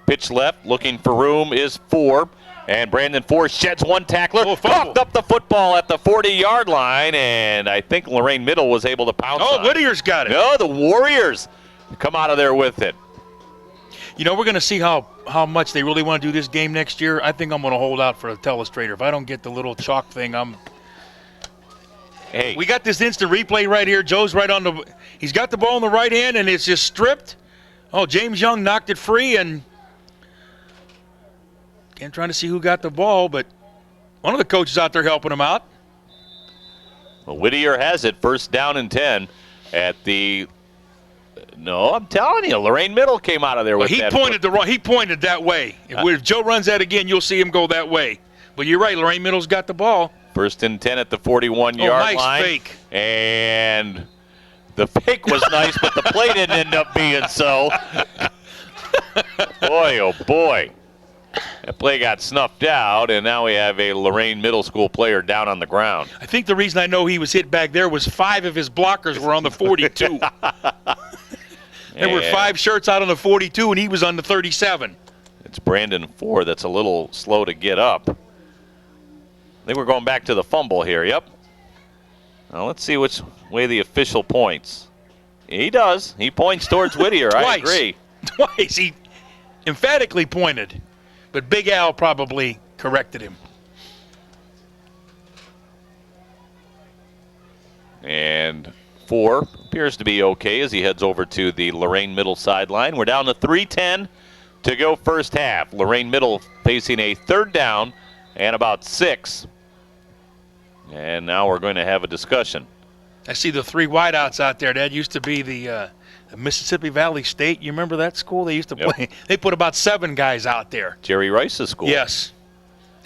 pitch left, looking for room, is 4. And Brandon Ford sheds one tackler, coughed up the football at the 40-yard line, and I think Lorain Middle was able to pounce on it. Whittier's got it. No, the Warriors come out of there with it. We're going to see how much they really want to do this game next year. I think I'm going to hold out for a telestrator. If I don't get the little chalk thing, Hey. We got this instant replay right here. Joe's right on he's got the ball in the right hand, and it's just stripped. Oh, James Young knocked it free, and again, trying to see who got the ball, but one of the coaches out there helping him out. Well, Whittier has it, first down and 10 at the. No, I'm telling you, Lorain Middle came out of there with that. He pointed that way. If Joe runs that again, you'll see him go that way. But you're right, Lorain Middle's got the ball. First and 10 at the 41-yard line. Nice fake. And the fake was nice, but the play didn't end up being so. Boy, oh boy. That play got snuffed out, and now we have a Lorain Middle School player down on the ground. I think the reason I know he was hit back there was 5 of his blockers were on the 42. There were 5 shirts out on the 42, and he was on the 37. It's Brandon Ford that's a little slow to get up. I think we're going back to the fumble here. Yep. Now let's see which way the official points. He does. He points towards Whittier. I agree. Twice. He emphatically pointed. But Big Al probably corrected him. And 4 appears to be okay as he heads over to the Lorain Middle sideline. We're down to 3:10 to go first half. Lorain Middle facing a third down and about 6. And now we're going to have a discussion. I see the 3 wideouts out there. That used to be the Mississippi Valley State. You remember that school? They used to play. They put about 7 guys out there. Jerry Rice's school. Yes.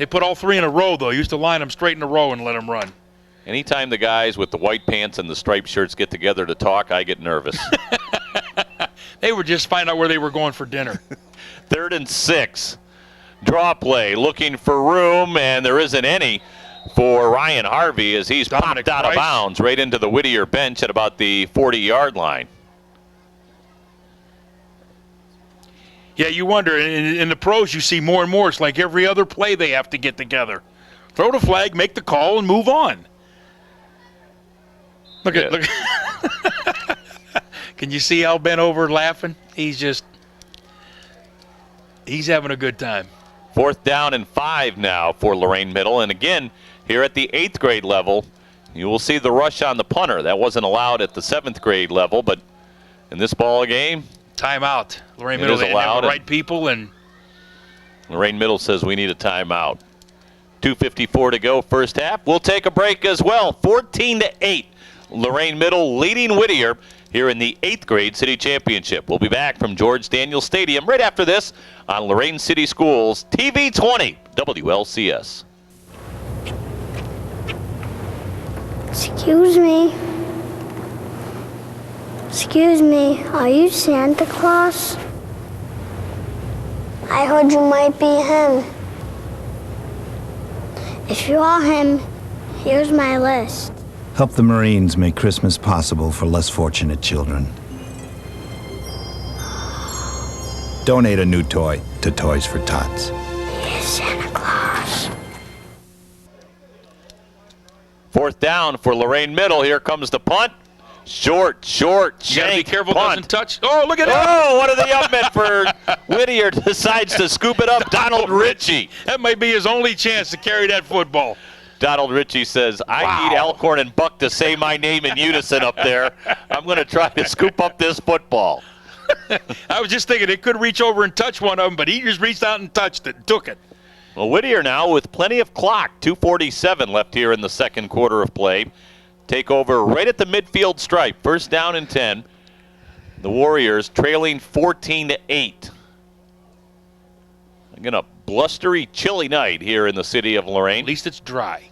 They put all three in a row, though. Used to line them straight in a row and let them run. Anytime the guys with the white pants and the striped shirts get together to talk, I get nervous. They were just finding out where they were going for dinner. 3rd and 6. Draw play, looking for room, and there isn't any for Ryan Harvey as he's popped out of bounds right into the Whittier bench at about the 40-yard line. Yeah, you wonder. In the pros, you see more and more. It's like every other play they have to get together. Throw the flag, make the call, and move on. Look. Can you see Al bent over laughing? He's having a good time. 4th down and 5 now for Lorain Middle. And again, here at the 8th grade level, you will see the rush on the punter. That wasn't allowed at the 7th grade level, but in this ball game, timeout. Lorain Middle, they have the right people, and Lorain Middle says we need a timeout. 2:54 to go, first half. We'll take a break as well. 14-8. Lorain Middle leading Whittier here in the 8th grade city championship. We'll be back from George Daniels Stadium right after this on Lorain City Schools TV 20 WLCS. Excuse me. Excuse me, are you Santa Claus? I heard you might be him. If you are him, here's my list. Help the Marines make Christmas possible for less fortunate children. Donate a new toy to Toys for Tots. Here's Santa Claus. 4th down for Lorain Middle. Here comes the punt. Short, you gotta be careful punt. doesn't touch. Oh, look at it! Oh, what are the up men for Whittier decides to scoop it up. Donald Ritchie. That might be his only chance to carry that football. Donald Ritchie says, I need Alcorn and Buck to say my name in unison up there. I'm going to try to scoop up this football. I was just thinking it could reach over and touch one of them, but he just reached out and touched it, took it. Well, Whittier now with plenty of clock. 2:47 left here in the second quarter of play. Take over right at the midfield stripe. 1st down and 10. The Warriors trailing 14-8. Again, a blustery, chilly night here in the city of Lorain. At least it's dry.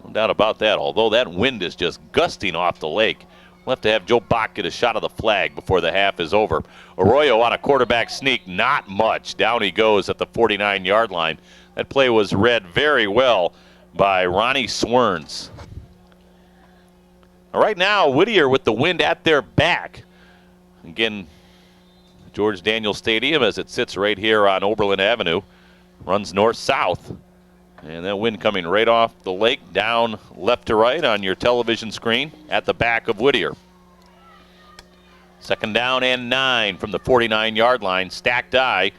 No doubt about that, although that wind is just gusting off the lake. We'll have to have Joe Bach get a shot of the flag before the half is over. Arroyo on a quarterback sneak, not much. Down he goes at the 49-yard line. That play was read very well by Ronnie Swerns. Right now, Whittier with the wind at their back. Again, George Daniels Stadium as it sits right here on Oberlin Avenue. Runs north-south. And that wind coming right off the lake, down left to right on your television screen at the back of Whittier. 2nd down and 9 from the 49-yard line. Stacked eye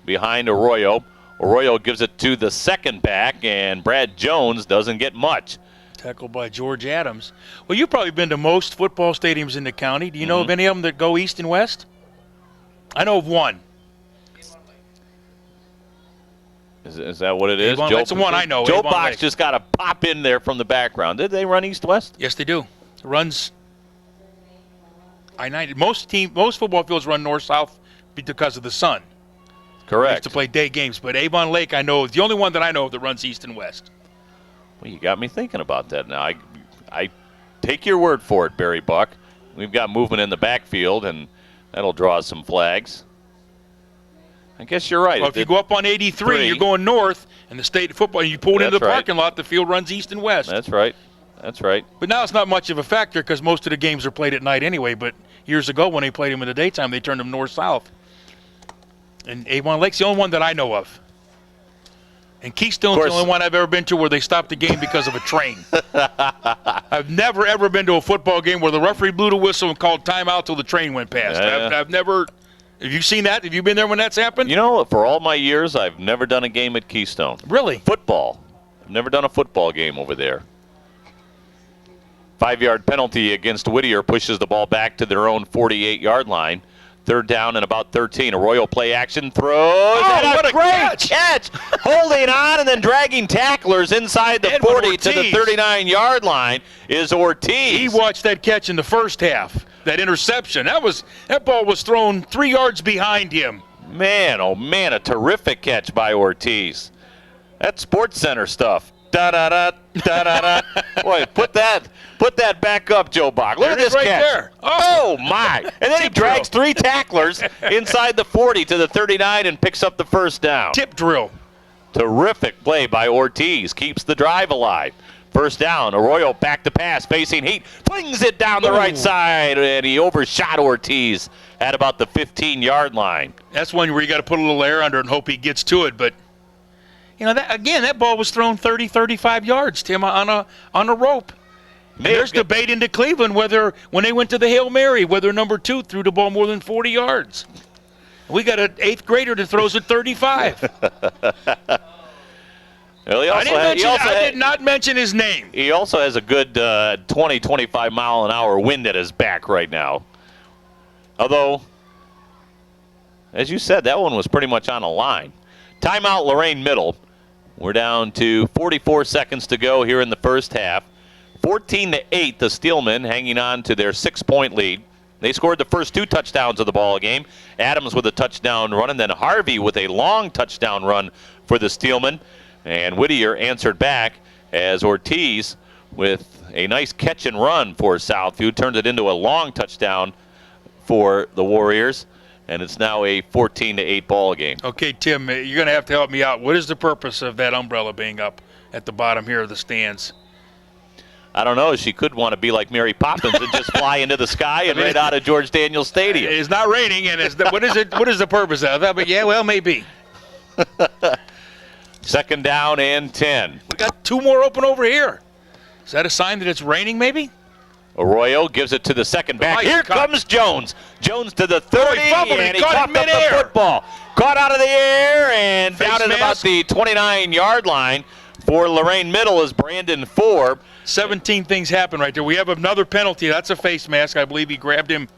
behind Arroyo. Arroyo gives it to the second back, and Brad Jones doesn't get much. Tackled by George Adams. Well, you've probably been to most football stadiums in the county. Do you know of any of them that go east and west? I know of one. Is that what it is? Avon, that's the one I know. Joe Avon Box Lake. just got to pop in there from the background. Did they run east-west? Yes, they do. It runs I-90. Most football fields run north-south because of the sun. Correct. They used to play day games, but Avon Lake, I know, is the only one that I know of that runs east and west. Well, you got me thinking about that now. I take your word for it, Barry Buck. We've got movement in the backfield, and that'll draw some flags. I guess you're right. Well, if you go up on 83, you're going north, and the state football, you pull it into the parking lot, the field runs east and west. That's right. That's right. But now it's not much of a factor because most of the games are played at night anyway. But years ago when they played them in the daytime, they turned them north-south. And Avon Lake's the only one that I know of. And Keystone's the only one I've ever been to where they stopped the game because of a train. I've never, ever been to a football game where the referee blew the whistle and called timeout till the train went past. I've never – have you seen that? Have you been there when that's happened? You know, for all my years, I've never done a game at Keystone. Really? Football. I've never done a football game over there. 5-yard penalty against Whittier pushes the ball back to their own 48-yard line. 3rd down and about 13. Arroyo play action throws. Oh, what a great catch! Holding on and then dragging tacklers inside the 40 to the 39-yard line is Ortiz. He watched that catch in the first half. That interception. That ball was thrown 3 yards behind him. Man, oh man, a terrific catch by Ortiz. That's Sports Center stuff. Da-da-da, da-da-da. Boy, put that back up, Joe Bach. Look at this right catch. there. Oh, my. And then he drags 3 tacklers inside the 40 to the 39 and picks up the first down. Tip drill. Terrific play by Ortiz. Keeps the drive alive. First down. Arroyo back to pass, facing heat. Flings it down the right side, and he overshot Ortiz at about the 15-yard line. That's one where you got to put a little air under it and hope he gets to it. But, that ball was thrown 30, 35 yards, Tim, on a rope. There's debate into Cleveland whether, when they went to the Hail Mary, whether number 2 threw the ball more than 40 yards. We got an 8th grader that throws it 35. Well, I did not mention his name. He also has a good 20, 25 mile an hour wind at his back right now. Although, as you said, that one was pretty much on a line. Timeout, Lorain Middle. We're down to 44 seconds to go here in the first half. 14-8, the Steelmen hanging on to their 6-point lead. They scored the first 2 touchdowns of the ball game. Adams with a touchdown run, and then Harvey with a long touchdown run for the Steelmen. And Whittier answered back as Ortiz, with a nice catch and run for Southview, turned it into a long touchdown for the Warriors. And it's now a 14-8 ball game. Okay, Tim, you're going to have to help me out. What is the purpose of that umbrella being up at the bottom here of the stands? I don't know. She could want to be like Mary Poppins and just fly into the sky and right out of George Daniels Stadium. It's not raining, and what is it? What is the purpose of that? But yeah, well, maybe. Second down and 10. We got 2 more open over here. Is that a sign that it's raining, maybe? Arroyo gives it to the second back. Nice Here cut. comes Jones. Jones to the 30, he fumbled. and He he caught it coughed up midair. the football. Caught out of the air and Face down at about mask. the 29-yard line for Lorain Middle is Brandon Forbes. 17 things happen right there. We have another penalty. That's a face mask. I believe he grabbed him.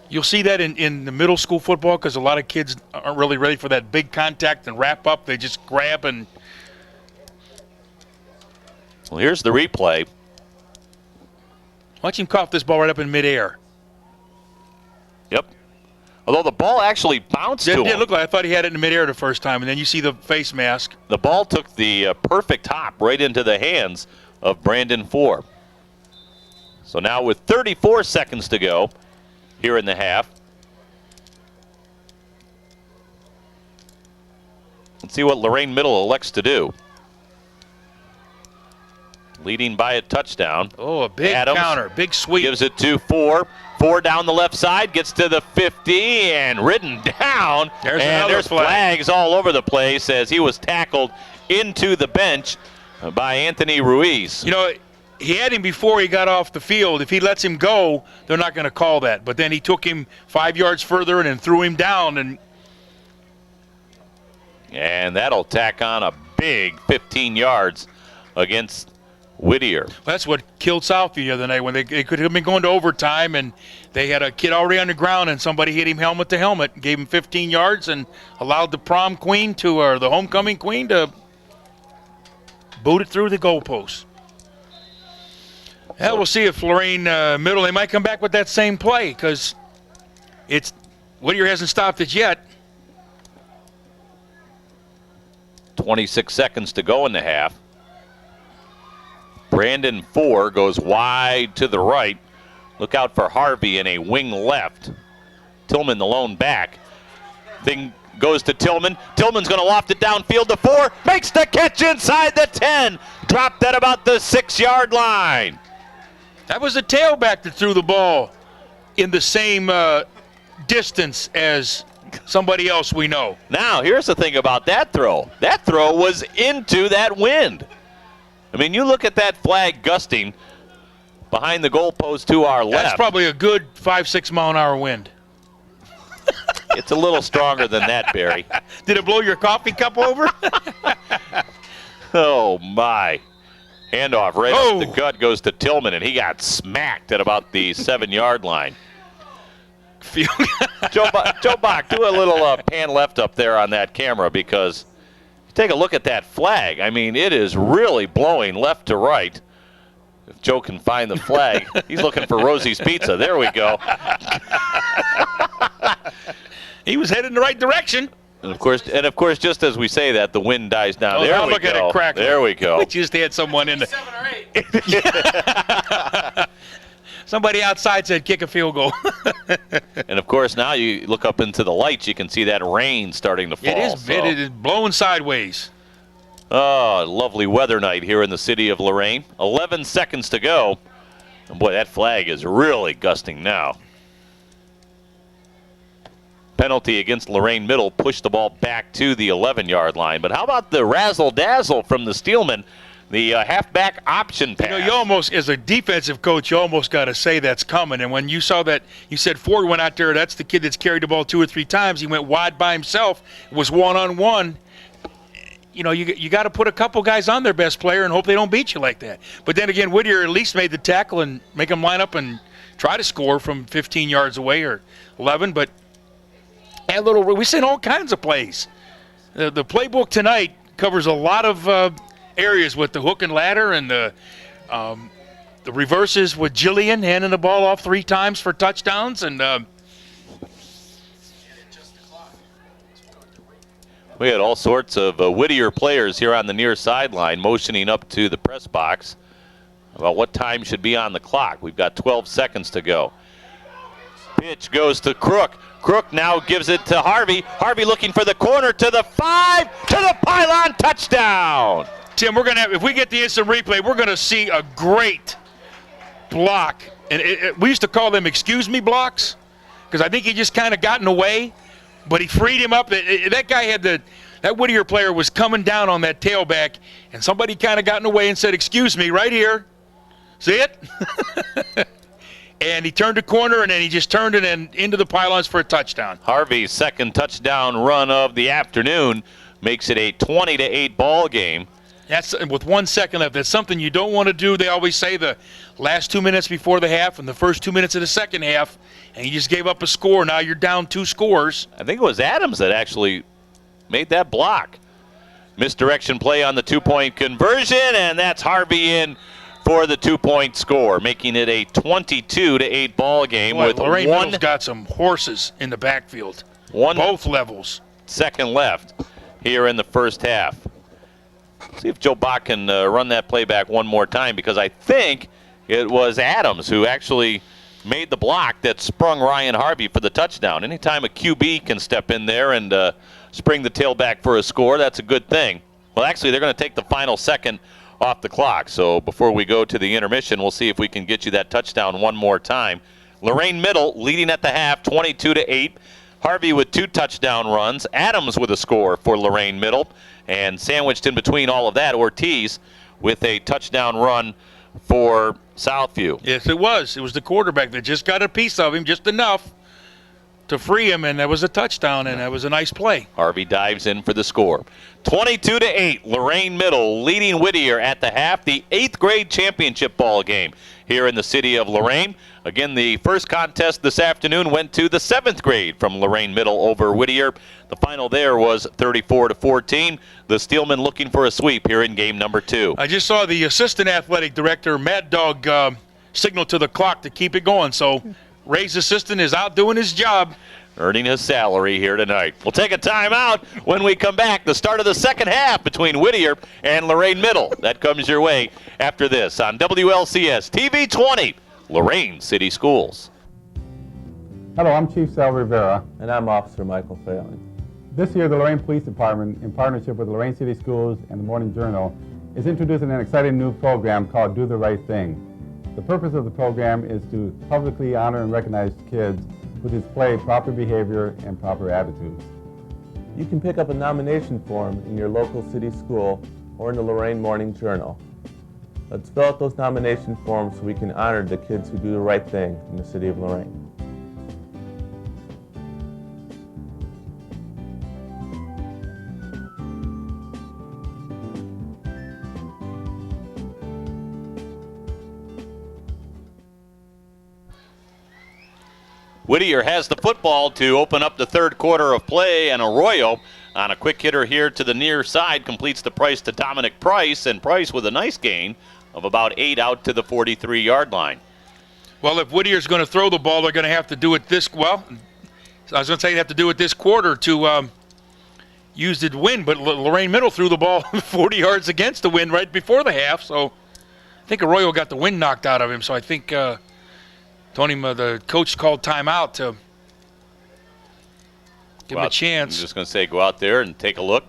You'll see that in the middle school football because a lot of kids aren't really ready for that big contact and wrap up. They just grab and... Well, here's the replay. Watch him cough this ball right up in midair. Yep. Although the ball actually bounced to him. It looked like I thought he had it in midair the first time, and then you see the face mask. The ball took the perfect hop right into the hands of Brandon Forbes. So now with 34 seconds to go here in the half. Let's see what Lorain Middle elects to do. Leading by a touchdown. Oh, a big Adams counter, big sweep. Gives it to Forbes. Forbes down the left side, gets to the 50 and ridden down. There's flags all over the place as he was tackled into the bench by Anthony Ruiz. You know, he had him before he got off the field. If he lets him go, they're not going to call that. But then he took him 5 yards further and then threw him down. And that'll tack on a big 15 yards against Whittier. That's what killed Southview the other night when they could have been going to overtime and they had a kid already on the ground and somebody hit him helmet to helmet, gave him 15 yards and allowed the prom queen or the homecoming queen to boot it through the goalpost. We'll see if Lorain Middle, they might come back with that same play because Whittier hasn't stopped it yet. 26 seconds to go in the half. Brandon Forbes goes wide to the right. Look out for Harvey in a wing left. Tillman the lone back. Thing goes to Tillman. Tillman's going to loft it downfield to Forbes. Makes the catch inside the 10. Dropped at about the 6-yard line. That was the tailback that threw the ball in the same distance as somebody else we know. Now, here's the thing about that throw. That throw was into that wind. I mean, you look at that flag gusting behind the goalpost to our left. That's probably a good 5-6 mile an hour wind. It's a little stronger than that, Barry. Did it blow your coffee cup over? Oh, my. Handoff right up the gut goes to Tillman, and he got smacked at about the 7-yard line. Joe Bach, do a little pan left up there on that camera because take a look at that flag. I mean, it is really blowing left to right. If Joe can find the flag, he's looking for Rosie's Pizza. There we go. He was headed in the right direction. And of course, just as we say that, the wind dies down. Oh, There now we look go. at it crackle. There we go. We just had someone in the 7 or 8. somebody outside said kick a field goal. And of course, now you look up into the lights, you can see that rain starting to fall. It is blowing sideways. Oh, lovely weather night here in the city of Lorain. 11 seconds to go. And boy, that flag is really gusting now. Penalty against Lorain Middle, pushed the ball back to the 11-yard line. But how about the razzle-dazzle from the Steelman, the halfback option pass? You know, you almost, as a defensive coach, you almost got to say that's coming. And when you saw that, you said Ford went out there, that's the kid that's carried the ball 2 or 3 times. He went wide by himself, was one-on-one. You know, you got to put a couple guys on their best player and hope they don't beat you like that. But then again, Whittier at least made the tackle and make them line up and try to score from 15 yards away or 11. But we've seen all kinds of plays. The playbook tonight covers a lot of areas with the hook and ladder and the reverses with Jillian handing the ball off 3 times for touchdowns. And we had all sorts of Whittier players here on the near sideline motioning up to the press box about what time should be on the clock. We've got 12 seconds to go. Pitch goes to Crook. Crook now gives it to Harvey. Harvey looking for the corner to the 5, to the pylon, touchdown. Tim, we're going to have, if we get the instant replay, we're going to see a great block. And we used to call them excuse me blocks because I think he just kind of got in the way, but he freed him up. That guy had that Whittier player was coming down on that tailback, and somebody kind of got in the way and said, excuse me, right here. See it? And he turned a corner, and then he just turned it into the pylons for a touchdown. Harvey's second touchdown run of the afternoon makes it a 20-8 ball game. That's with 1 second left. That's something you don't want to do. They always say the last 2 minutes before the half and the first 2 minutes of the second half, and you just gave up a score. Now you're down 2 scores. I think it was Adams that actually made that block. Misdirection play on the 2-point conversion, and that's Harvey in for the 2-point score, making it a 22-8 ball game. Boy, with Lorain one Middle's got some horses in the backfield. 1 both levels. second left here in the first half. See if Joe Bach can run that play back one more time, because I think it was Adams who actually made the block that sprung Ryan Harvey for the touchdown. Anytime a QB can step in there and spring the tailback for a score, that's a good thing. Well, actually, they're going to take the final second off the clock. So before we go to the intermission, we'll see if we can get you that touchdown one more time. Lorain Middle leading at the half, 22-8. Harvey with 2 touchdown runs. Adams with a score for Lorain Middle. And sandwiched in between all of that, Ortiz with a touchdown run for Southview. Yes, it was. It was the quarterback that just got a piece of him, just enough to free him, and that was a touchdown, and that was a nice play. Harvey dives in for the score. 22-8, Lorain Middle leading Whittier at the half, the 8th grade championship ball game here in the city of Lorain. Again, the first contest this afternoon went to the 7th grade from Lorain Middle over Whittier. The final there was 34-14. The Steelmen looking for a sweep here in game number 2. I just saw the assistant athletic director, Mad Dog, signal to the clock to keep it going, so Ray's assistant is out doing his job. Earning his salary here tonight. We'll take a timeout when we come back. The start of the second half between Whittier and Lorain Middle. That comes your way after this on WLCS TV 20, Lorain City Schools. Hello, I'm Chief Sal Rivera. And I'm Officer Michael Phelan. This year, the Lorain Police Department, in partnership with the Lorain City Schools and the Morning Journal, is introducing an exciting new program called Do the Right Thing. The purpose of the program is to publicly honor and recognize kids who display proper behavior and proper attitudes. You can pick up a nomination form in your local city school or in the Lorain Morning Journal. Let's fill out those nomination forms so we can honor the kids who do the right thing in the city of Lorain. Whittier has the football to open up the third quarter of play, and Arroyo on a quick hitter here to the near side completes the Price to Dominic Price, and Price with a nice gain of about 8 out to the 43-yard line. Well, if Whittier's going to throw the ball, they're going to have to do it So I was going to say you have to do it this quarter to use the wind, but Lorain Middle threw the ball 40 yards against the wind right before the half, so I think Arroyo got the wind knocked out of him, so I think Tony, the coach, called timeout to give him a chance. I'm just going to say go out there and take a look.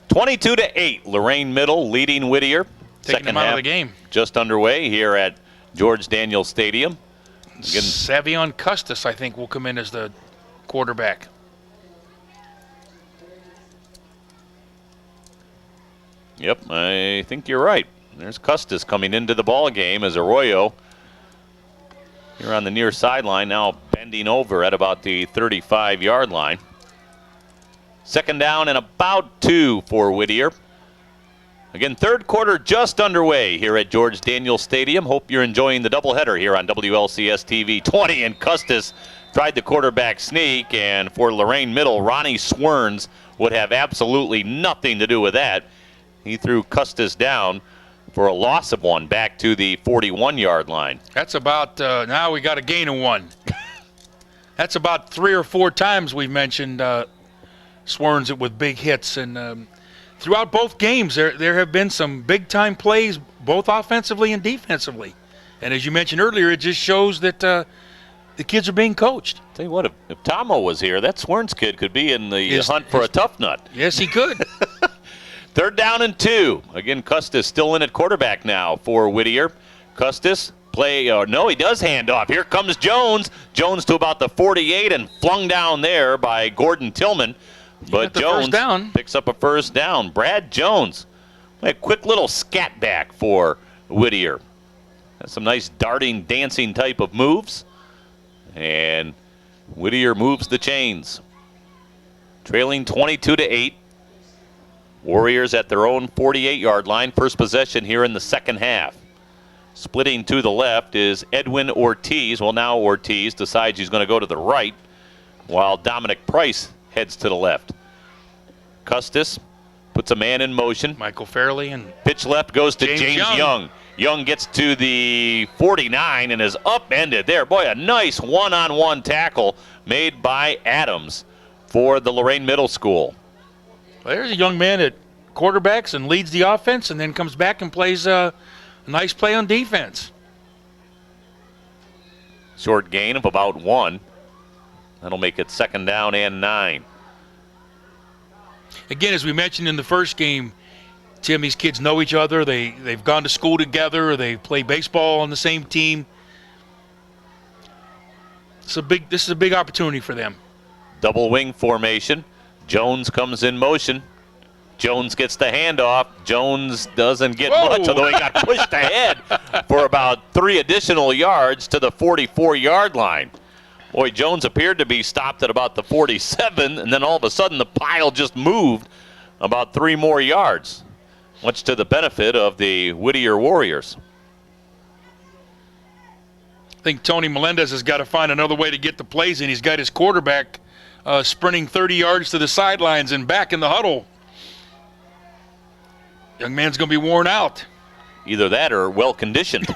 22-8, Lorain Middle leading Whittier. Taking him out of the game. Just underway here at George Daniels Stadium. Again, Savion Custis, I think, will come in as the quarterback. Yep, I think you're right. There's Custis coming into the ball game as Arroyo here on the near sideline, now bending over at about the 35-yard line. Second down and about 2 for Whittier. Again, third quarter just underway here at George Daniels Stadium. Hope you're enjoying the doubleheader here on WLCS TV 20. And Custis tried the quarterback sneak, and for Lorain Middle, Ronnie Swerns would have absolutely nothing to do with that. He threw Custis down for a loss of 1 back to the 41-yard line. That's about, now we got a gain of 1. That's about 3 or 4 times we've mentioned Swerns with big hits. And throughout both games, there have been some big-time plays, both offensively and defensively. And as you mentioned earlier, it just shows that the kids are being coached. Tell you what, if Tomo was here, that Swerns kid could be in the hunt for a tough nut. Yes, he could. Third down and 2. Again, Custis still in at quarterback now for Whittier. Custis no, he does hand off. Here comes Jones. Jones to about the 48 and flung down there by Gordon Tillman. But Jones picks up a first down. Brad Jones, a quick little scat back for Whittier. Has some nice darting, dancing type of moves. And Whittier moves the chains. Trailing 22-8. Warriors at their own 48-yard line. First possession here in the second half. Splitting to the left is Edwin Ortiz. Well, now Ortiz decides he's going to go to the right, while Dominic Price heads to the left. Custis puts a man in motion. Michael Fairley and pitch left goes to James Young. Young gets to the 49 and is upended there. Boy, a nice one-on-one tackle made by Adams for the Lorain Middle School. Well, there's a young man at quarterbacks and leads the offense and then comes back and plays a nice play on defense. Short gain of about 1. That'll make it second down and 9. Again, as we mentioned in the first game, Tim, these kids know each other. They've gone to school together. They play baseball on the same team. This is a big opportunity for them. Double wing formation. Jones comes in motion. Jones gets the handoff. Jones doesn't get much, although he got pushed ahead for about 3 additional yards to the 44-yard line. Boy, Jones appeared to be stopped at about the 47, and then all of a sudden the pile just moved about 3 more yards, much to the benefit of the Whittier Warriors. I think Tony Melendez has got to find another way to get the plays in. He's got his quarterback sprinting 30 yards to the sidelines and back in the huddle. Young man's going to be worn out. Either that or well-conditioned.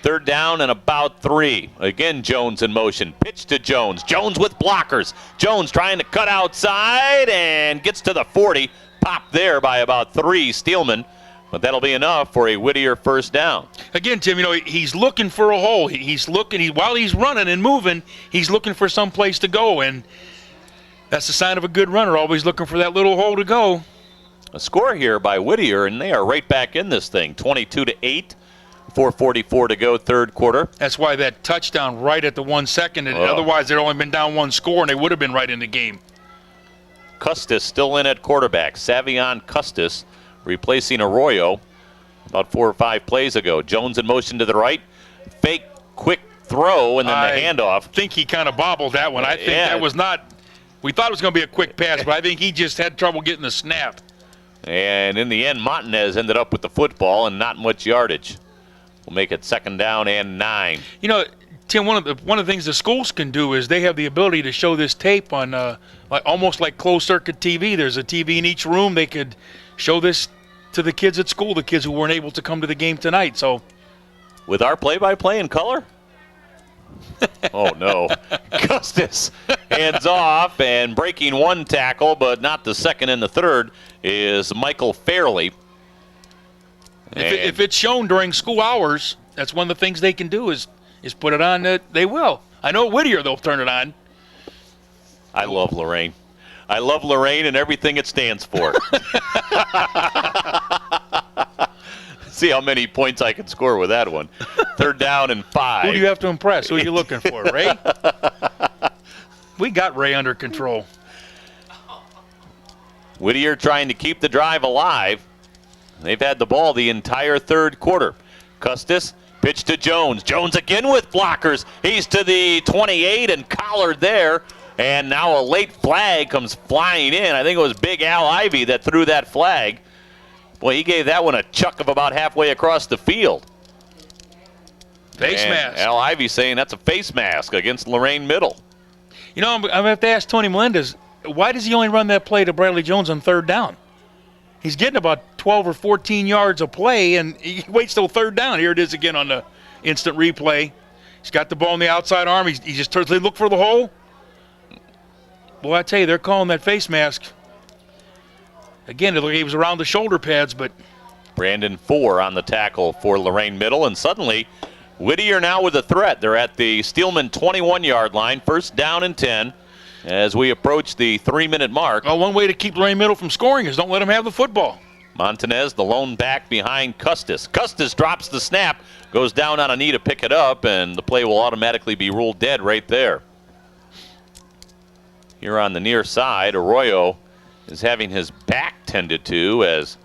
Third down and about 3. Again, Jones in motion. Pitch to Jones. Jones with blockers. Jones trying to cut outside and gets to the 40. Popped there by about 3, Steelman. But that'll be enough for a Whittier first down. Again, Tim, he's looking for a hole. He's looking, while he's running and moving, he's looking for some place to go. And that's the sign of a good runner, always looking for that little hole to go. A score here by Whittier, and they are right back in this thing. 22-8. 4:44 to go, third quarter. That's why that touchdown right at the 1 second. And otherwise, they'd only been down 1 score, and they would have been right in the game. Custis still in at quarterback. Savion Custis replacing Arroyo about 4 or 5 plays ago. Jones in motion to the right. Fake, quick throw, and then the handoff. I think he kind of bobbled that one. I think that was not – we thought it was going to be a quick pass, but I think he just had trouble getting the snap. And in the end, Montanez ended up with the football and not much yardage. We'll make it second down and 9. You know, Tim, one of the things the schools can do is they have the ability to show this tape on almost like closed circuit TV. There's a TV in each room. They could show this to the kids at school, the kids who weren't able to come to the game tonight. So, with our play-by-play in color? Oh, no. Custis hands off, and breaking one tackle, but not the second and the third, is Michael Fairley. If it's shown during school hours, that's one of the things they can do is put it on. They will. I know at Whittier they'll turn it on. I love Lorain. I love Lorain and everything it stands for. See how many points I can score with that one. 3rd down and 5. Who do you have to impress? Who are you looking for, Ray? We got Ray under control. Whittier trying to keep the drive alive. They've had the ball the entire 3rd quarter. Custis, pitch to Jones. Jones again with blockers. He's to the 28 and collared there. And now a late flag comes flying in. I think it was Big Al Ivy that threw that flag. Boy, he gave that one a chuck of about halfway across the field. Face mask. Al Ivy saying that's a face mask against Lorain Middle. You know, I'm going to have to ask Tony Melendez, why does he only run that play to Bradley Jones on 3rd down? He's getting about 12 or 14 yards of play, and he waits till 3rd down. Here it is again on the instant replay. He's got the ball in the outside arm. He just turns, they look for the hole. Boy, I tell you, they're calling that face mask. Again, he was around the shoulder pads, but. Brandon 4 on the tackle for Lorain Middle, and suddenly Whittier now with a threat. They're at the Steelman 21-yard line, 1st down and 10 as we approach the 3-minute mark. Well, one way to keep Lorain Middle from scoring is don't let them have the football. Montanez, the lone back behind Custis. Custis drops the snap, goes down on a knee to pick it up, and the play will automatically be ruled dead right there. Here on the near side, Arroyo is having his back tended to as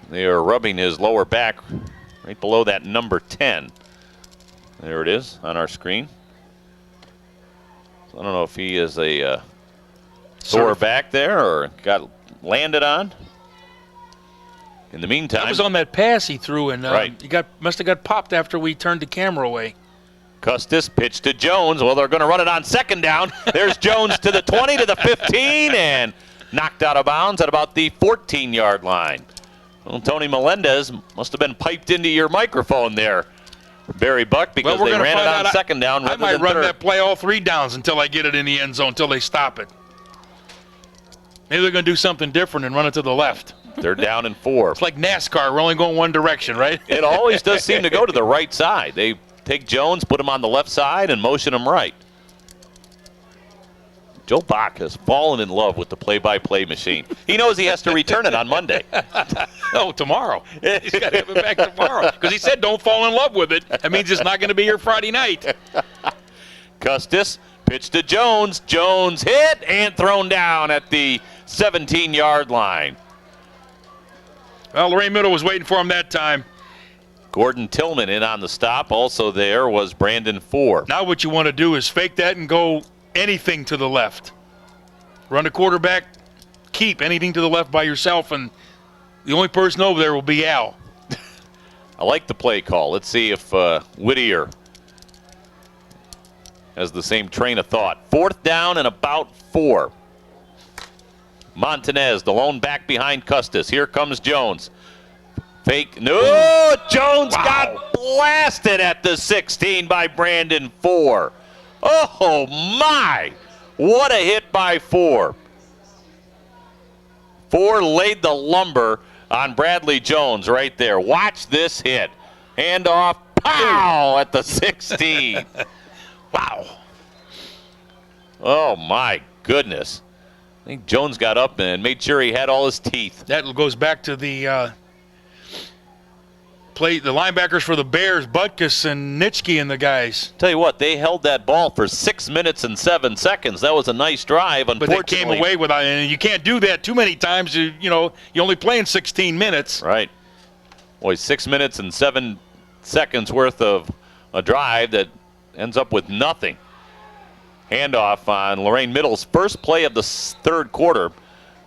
they are rubbing his lower back right below that number 10. There it is on our screen. So I don't know if he is a sore back there or got landed on. In the meantime, that was on that pass he threw, and right. He must have got popped after we turned the camera away. Custis pitch to Jones. Well, they're going to run it on 2nd down. There's Jones to the 20, to the 15, and knocked out of bounds at about the 14-yard line. Well, Tony Melendez must have been piped into your microphone there, Barry Buck, because they ran it on 2nd down rather than 3rd. I might run that play all 3 downs until I get it in the end zone, until they stop it. Maybe they're going to do something different and run it to the left. 3rd down and 4. It's like NASCAR. We're only going one direction, right? It always does seem to go to the right side. They take Jones, put him on the left side, and motion him right. Joe Bach has fallen in love with the play-by-play machine. He knows he has to return it on Monday. Oh, tomorrow. He's got to have it back tomorrow. Because he said don't fall in love with it. That means it's not going to be here Friday night. Custis, pitch to Jones. Jones hit and thrown down at the 17-yard line. Well, Lorain Middle was waiting for him that time. Gordon Tillman in on the stop. Also there was Brandon 4. Now what you want to do is fake that and go anything to the left. Run the quarterback, keep anything to the left by yourself, and the only person over there will be Al. I like the play call. Let's see if Whittier has the same train of thought. 4th down and about 4. Montanez, the lone back behind Custis. Here comes Jones. Fake. No! Jones got blasted at the 16 by Brandon 4. Oh, my! What a hit by 4. 4 laid the lumber on Bradley Jones right there. Watch this hit. Handoff. Pow! At the 16. Wow. Oh, my goodness. I think Jones got up and made sure he had all his teeth. That goes back to the the linebackers for the Bears, Butkus and Nitschke and the guys. Tell you what, they held that ball for 6 minutes and 7 seconds. That was a nice drive. But they came away with it, and you can't do that too many times. You only play in 16 minutes. Right. Boy, 6 minutes and 7 seconds worth of a drive that ends up with nothing. Handoff on Lorain Middle's first play of the 3rd quarter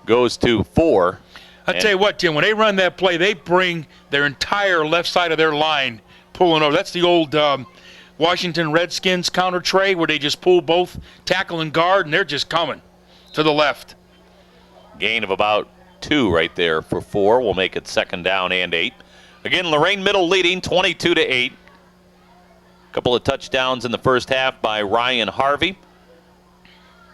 goes to 4. I tell you what, Tim, when they run that play, they bring their entire left side of their line pulling over. That's the old Washington Redskins counter tray where they just pull both tackle and guard, and they're just coming to the left. Gain of about 2 right there for 4. We'll make it 2nd down and 8. Again, Lorain Middle leading 22-8. Couple of touchdowns in the first half by Ryan Harvey.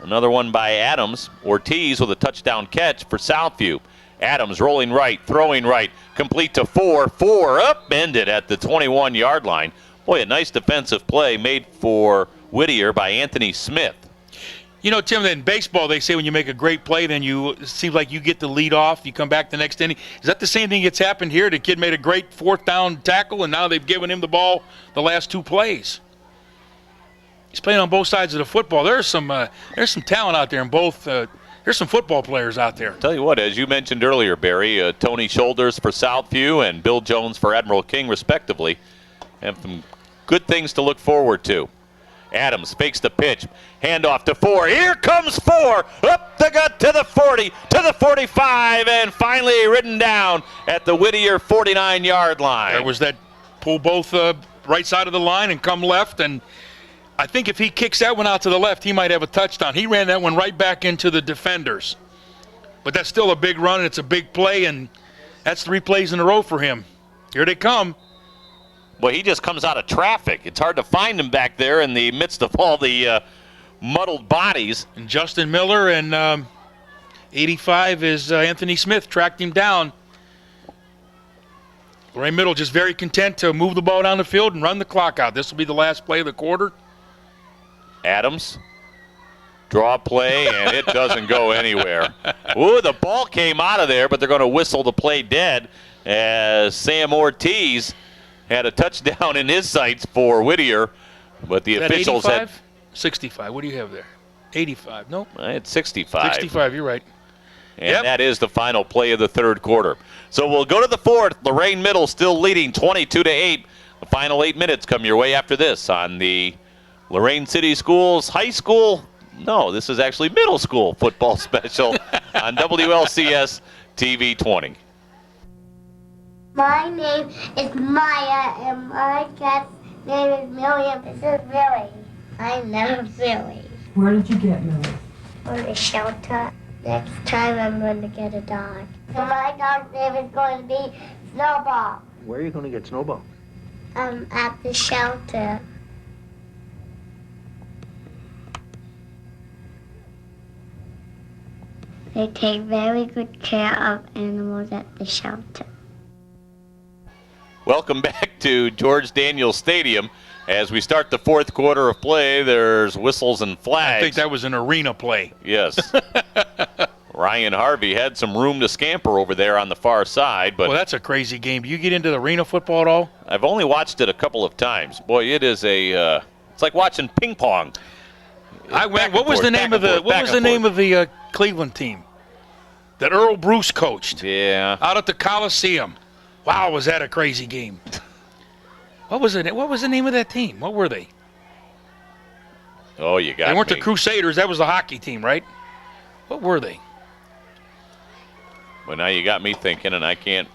Another one by Adams. Ortiz with a touchdown catch for Southview. Adams rolling right, throwing right, complete to 4. 4 upended at the 21-yard line. Boy, a nice defensive play made for Whittier by Anthony Smith. You know, Tim, in baseball, they say when you make a great play, then it seems like you get the lead off. You come back the next inning. Is that the same thing that's happened here? The kid made a great fourth down tackle, and now they've given him the ball the last 2 plays. He's playing on both sides of the football. There's some talent out there in both. There's some football players out there. Tell you what, as you mentioned earlier, Barry, Tony Shoulders for Southview and Bill Jones for Admiral King, respectively, have some good things to look forward to. Adams fakes the pitch. Handoff to 4. Here comes 4. Up the gut to the 40, to the 45, and finally ridden down at the Whittier 49-yard line. There was that pull both right side of the line and come left, and I think if he kicks that one out to the left, he might have a touchdown. He ran that one right back into the defenders. But that's still a big run, and it's a big play, and that's 3 plays in a row for him. Here they come. Well, he just comes out of traffic. It's hard to find him back there in the midst of all the muddled bodies. And Justin Miller and 85 is Anthony Smith tracked him down. Lorain Middle just very content to move the ball down the field and run the clock out. This will be the last play of the quarter. Adams, draw play, and it doesn't go anywhere. Ooh, the ball came out of there, but they're going to whistle the play dead as Sam Ortiz had a touchdown in his sights for Whittier, but the officials 85? had 65. What do you have there? 85. Nope. It's 65. 65, you're right. And that is the final play of the third quarter. So we'll go to the fourth. Lorain Middle still leading 22-8. The final 8 minutes come your way after this on the Lorain City Schools High School. No, this is actually middle school football special on WLCS TV 20. My name is Maya, and my cat's name is Milliam. This is Billy. I'm never Billy. Where did you get Millie? From the shelter. Next time I'm going to get a dog. And my dog's name is going to be Snowball. Where are you going to get Snowball? At the shelter. They take very good care of animals at the shelter. Welcome back to George Daniels Stadium. As we start the fourth quarter of play, there's whistles and flags. I think that was an arena play. Yes. Ryan Harvey had some room to scamper over there on the far side. But well, that's a crazy game. Do you get into the arena football at all? I've only watched it a couple of times. Boy, it is it's like watching ping pong. What was the name of the Cleveland team that Earl Bruce coached? Yeah. Out at the Coliseum. Wow, was that a crazy game. What was the name of that team? What were they? Oh, you got me. They weren't the Crusaders. That was the hockey team, right? What were they? Well, now you got me thinking, and I can't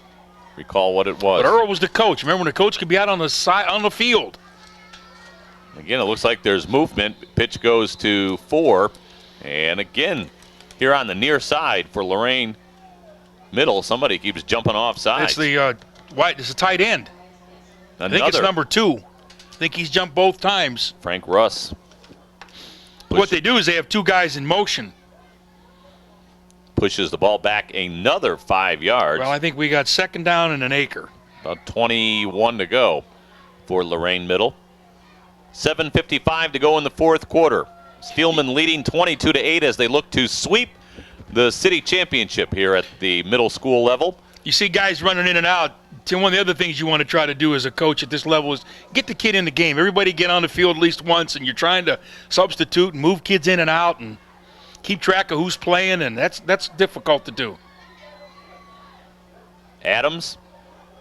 recall what it was. But Earl was the coach. Remember when the coach could be out on the side on the field? Again, it looks like there's movement. Pitch goes to 4. And again, here on the near side for Lorain Middle, somebody keeps jumping off sides. It's a tight end. I think it's number 2. I think he's jumped both times. Frank Russ. What they do is they have 2 guys in motion. Pushes the ball back another 5 yards. Well, I think we got second down and an acre. About 21 to go for Lorain Middle. 7:55 to go in the fourth quarter. Steelman leading 22-8 as they look to sweep the city championship here at the middle school level. You see guys running in and out. Tim, one of the other things you want to try to do as a coach at this level is get the kid in the game. Everybody get on the field at least once, and you're trying to substitute and move kids in and out and keep track of who's playing, and that's difficult to do. Adams,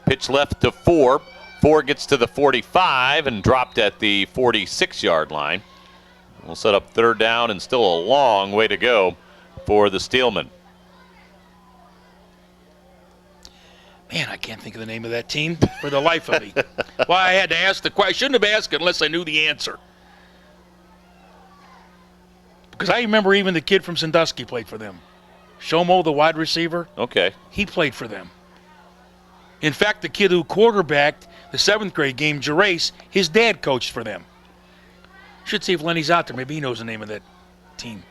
pitch left to 4. 4 gets to the 45 and dropped at the 46-yard line. We'll set up third down and still a long way to go for the Steelmen. Man, I can't think of the name of that team for the life of me. Why I had to ask the question. I shouldn't have asked it unless I knew the answer. Because I remember even the kid from Sandusky played for them. Shomo, the wide receiver. Okay. He played for them. In fact, the kid who quarterbacked the 7th grade game, Gerace, his dad coached for them. Should see if Lenny's out there. Maybe he knows the name of that team.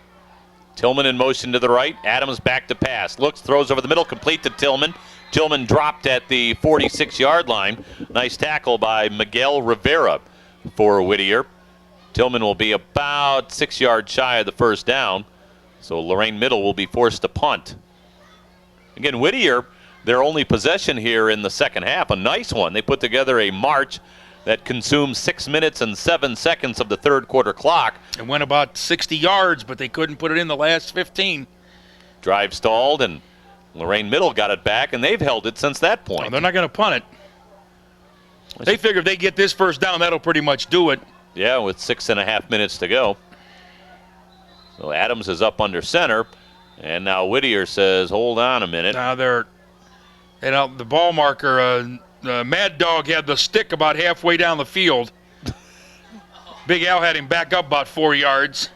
Tillman in motion to the right. Adams back to pass. Looks, throws over the middle, complete to Tillman. Tillman dropped at the 46-yard line. Nice tackle by Miguel Rivera for Whittier. Tillman will be about 6 yards shy of the first down. So Lorain Middle will be forced to punt. Again, Whittier, their only possession here in the second half, a nice one. They put together a march that consumed 6 minutes and 7 seconds of the third quarter clock. It went about 60 yards, but they couldn't put it in the last 15. Drive stalled, and Lorain Middle got it back, and they've held it since that point. Well, they're not going to punt it. They figure if they get this first down, that'll pretty much do it. Yeah, with 6.5 minutes to go. So Adams is up under center, and now Whittier says, hold on a minute. Now the ball marker, Mad Dog had the stick about halfway down the field. Big Al had him back up about 4 yards.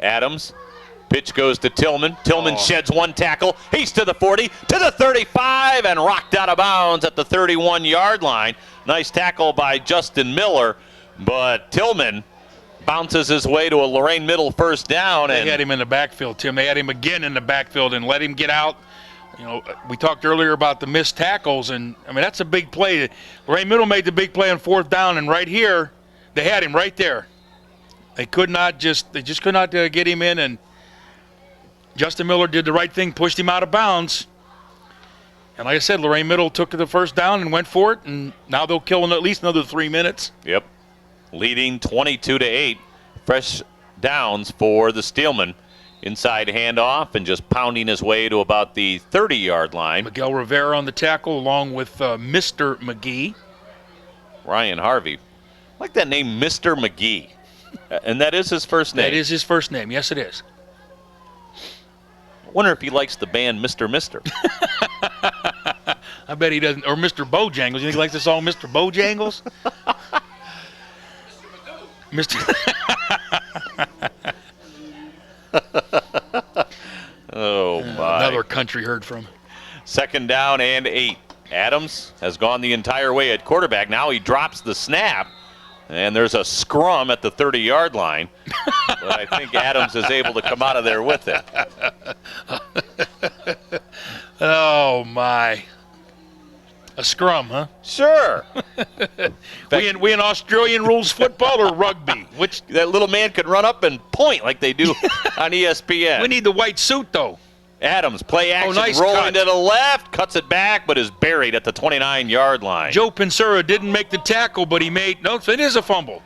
Adams. Pitch goes to Tillman. Tillman sheds one tackle. He's to the 40, to the 35, and rocked out of bounds at the 31-yard line. Nice tackle by Justin Miller, but Tillman bounces his way to a Lorain Middle first down. They had him in the backfield, Tim. They had him again in the backfield and let him get out. You know, we talked earlier about the missed tackles, and, I mean, that's a big play. Lorain Middle made the big play on fourth down, and right here, they had him right there. They just could not get him in, and Justin Miller did the right thing, pushed him out of bounds. And like I said, Lorain Middle took the first down and went for it, and now they'll kill in at least another 3 minutes. Yep. Leading 22-8. Fresh downs for the Steelmen. Inside handoff and just pounding his way to about the 30-yard line. Miguel Rivera on the tackle along with Mr. McGee. Ryan Harvey. I like that name, Mr. McGee. And that is his first name. That is his first name. Yes, it is. I wonder if he likes the band Mr. Mister. I bet he doesn't. Or Mr. Bojangles. You think he likes the song Mr. Bojangles? Mr. Oh, my. Another country heard from. Second down and 8. Adams has gone the entire way at quarterback. Now he drops the snap, and there's a scrum at the 30-yard line. But I think Adams is able to come out of there with it. Oh, my. A scrum, huh? Sure. we in Australian rules football or rugby? Which that little man could run up and point like they do on ESPN. We need the white suit, though. Adams, play action, nice rolling cut. to the left, cuts it back, but is buried at the 29-yard line. Joe Pinsura didn't make the tackle, but he made – no, it is a fumble.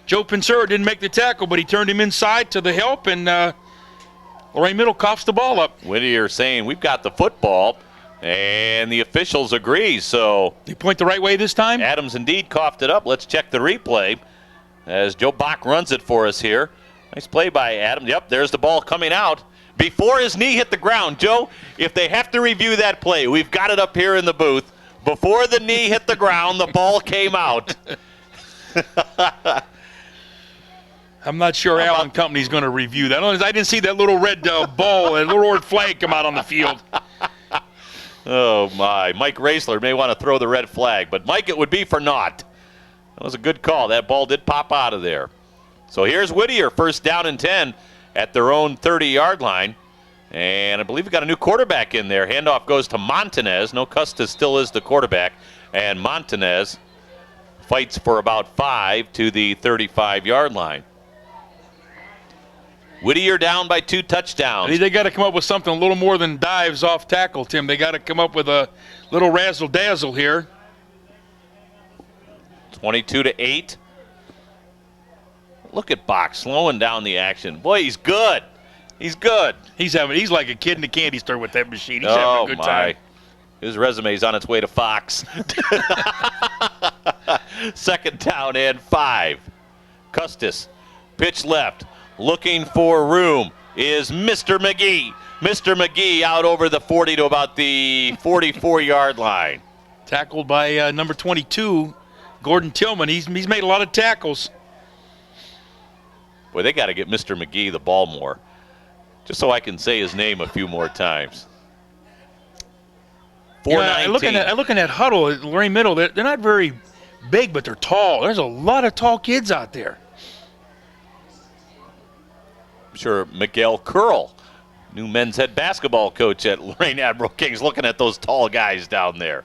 Joe Pinsura didn't make the tackle, but he turned him inside to the help, and Lorain Middle coughs the ball up. Whittier saying, we've got the football, and the officials agree. So you point the right way this time? Adams indeed coughed it up. Let's check the replay as Joe Bach runs it for us here. Nice play by Adams. Yep, there's the ball coming out before his knee hit the ground. Joe, if they have to review that play, we've got it up here in the booth. Before the knee hit the ground, the ball came out. I'm not sure Allen Company's going to review that. I didn't see that little red ball, that little red flag come out on the field. Oh, my. Mike Raisler may want to throw the red flag, but Mike, it would be for naught. That was a good call. That ball did pop out of there. So here's Whittier, first down and 10 at their own 30-yard line. And I believe we got a new quarterback in there. Handoff goes to Montanez. No, Custis still is the quarterback. And Montanez fights for about 5 to the 35-yard line. Whittier down by 2 touchdowns. They got to come up with something a little more than dives off tackle, Tim. They got to come up with a little razzle-dazzle here. 22-8. Look at Bach slowing down the action. Boy, he's good. He's good. He's like a kid in a candy store with that machine. He's having a good time. His resume's on its way to Fox. Second down and 5. Custis, pitch left. Looking for room is Mr. McGee. Mr. McGee out over the 40 to about the 44-yard line. Tackled by number 22, Gordon Tillman. He's made a lot of tackles. Boy, they got to get Mr. McGee the ball more, just so I can say his name a few more times. 419. I look in that huddle at Lorain Middle. They're not very big, but they're tall. There's a lot of tall kids out there. I'm sure Miguel Curl, new men's head basketball coach at Lorain Admiral Kings, looking at those tall guys down there.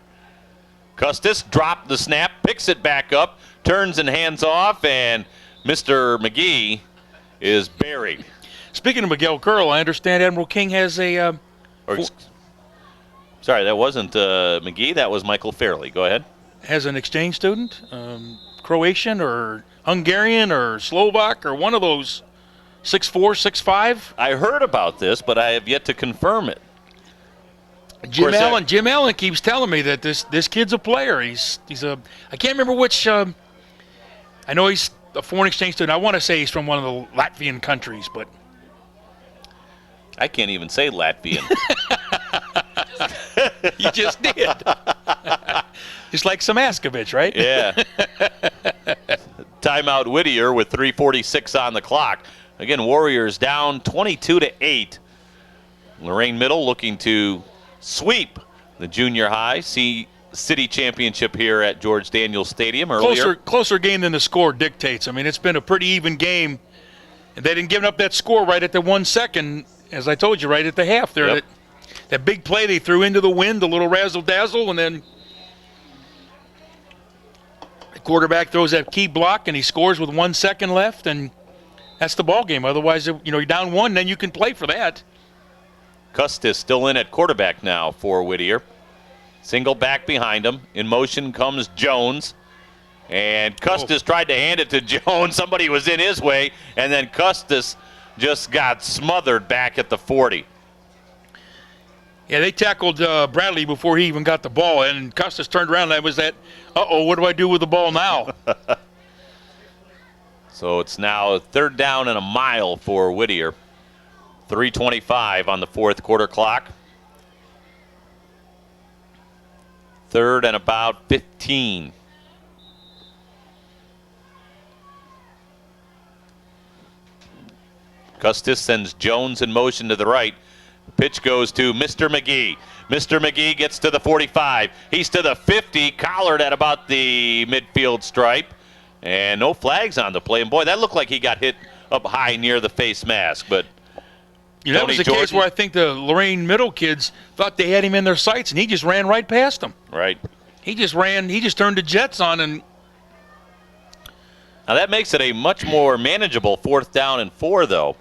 Custis dropped the snap, picks it back up, turns and hands off, and Mr. McGee is buried. Speaking of Miguel Curl, I understand Admiral King has a... Sorry, that wasn't McGee. That was Michael Fairley. Go ahead. Has an exchange student, Croatian or Hungarian or Slovak or one of those 6'4", 6'5". I heard about this, but I have yet to confirm it. Jim Allen keeps telling me that this kid's a player. He's a, I can't remember which. I know he's a foreign exchange student. I want to say he's from one of the Latvian countries, but I can't even say Latvian. You just did. Just like Samaskovich, right? Yeah. Timeout Whittier with 3:46 on the clock. Again, Warriors down 22-8. Lorain Middle looking to sweep the junior high city championship here at George Daniels Stadium earlier. Closer game than the score dictates. I mean, it's been a pretty even game. And they didn't give up that score right at the 1 second, as I told you, right at the half there. Yep. That big play they threw into the wind, a little razzle-dazzle, and then the quarterback throws that key block, and he scores with 1 second left, and that's the ball game. Otherwise, you're down one, then you can play for that. Custis still in at quarterback now for Whittier. Single back behind him. In motion comes Jones. And Custis tried to hand it to Jones. Somebody was in his way, and then Custis just got smothered back at the 40. Yeah, they tackled Bradley before he even got the ball, and Custis turned around, and that was that, what do I do with the ball now? So it's now 3rd down and a mile for Whittier. 3:25 on the fourth quarter clock. 3rd and about 15. Custis sends Jones in motion to the right. Pitch goes to Mr. McGee. Mr. McGee gets to the 45. He's to the 50, collared at about the midfield stripe. And no flags on the play. And, boy, that looked like he got hit up high near the face mask. But that was the case where I think the Lorain Middle kids thought they had him in their sights, and he just ran right past them. Right. He just turned the jets on. And now that makes it a much more manageable 4th down and 4, though.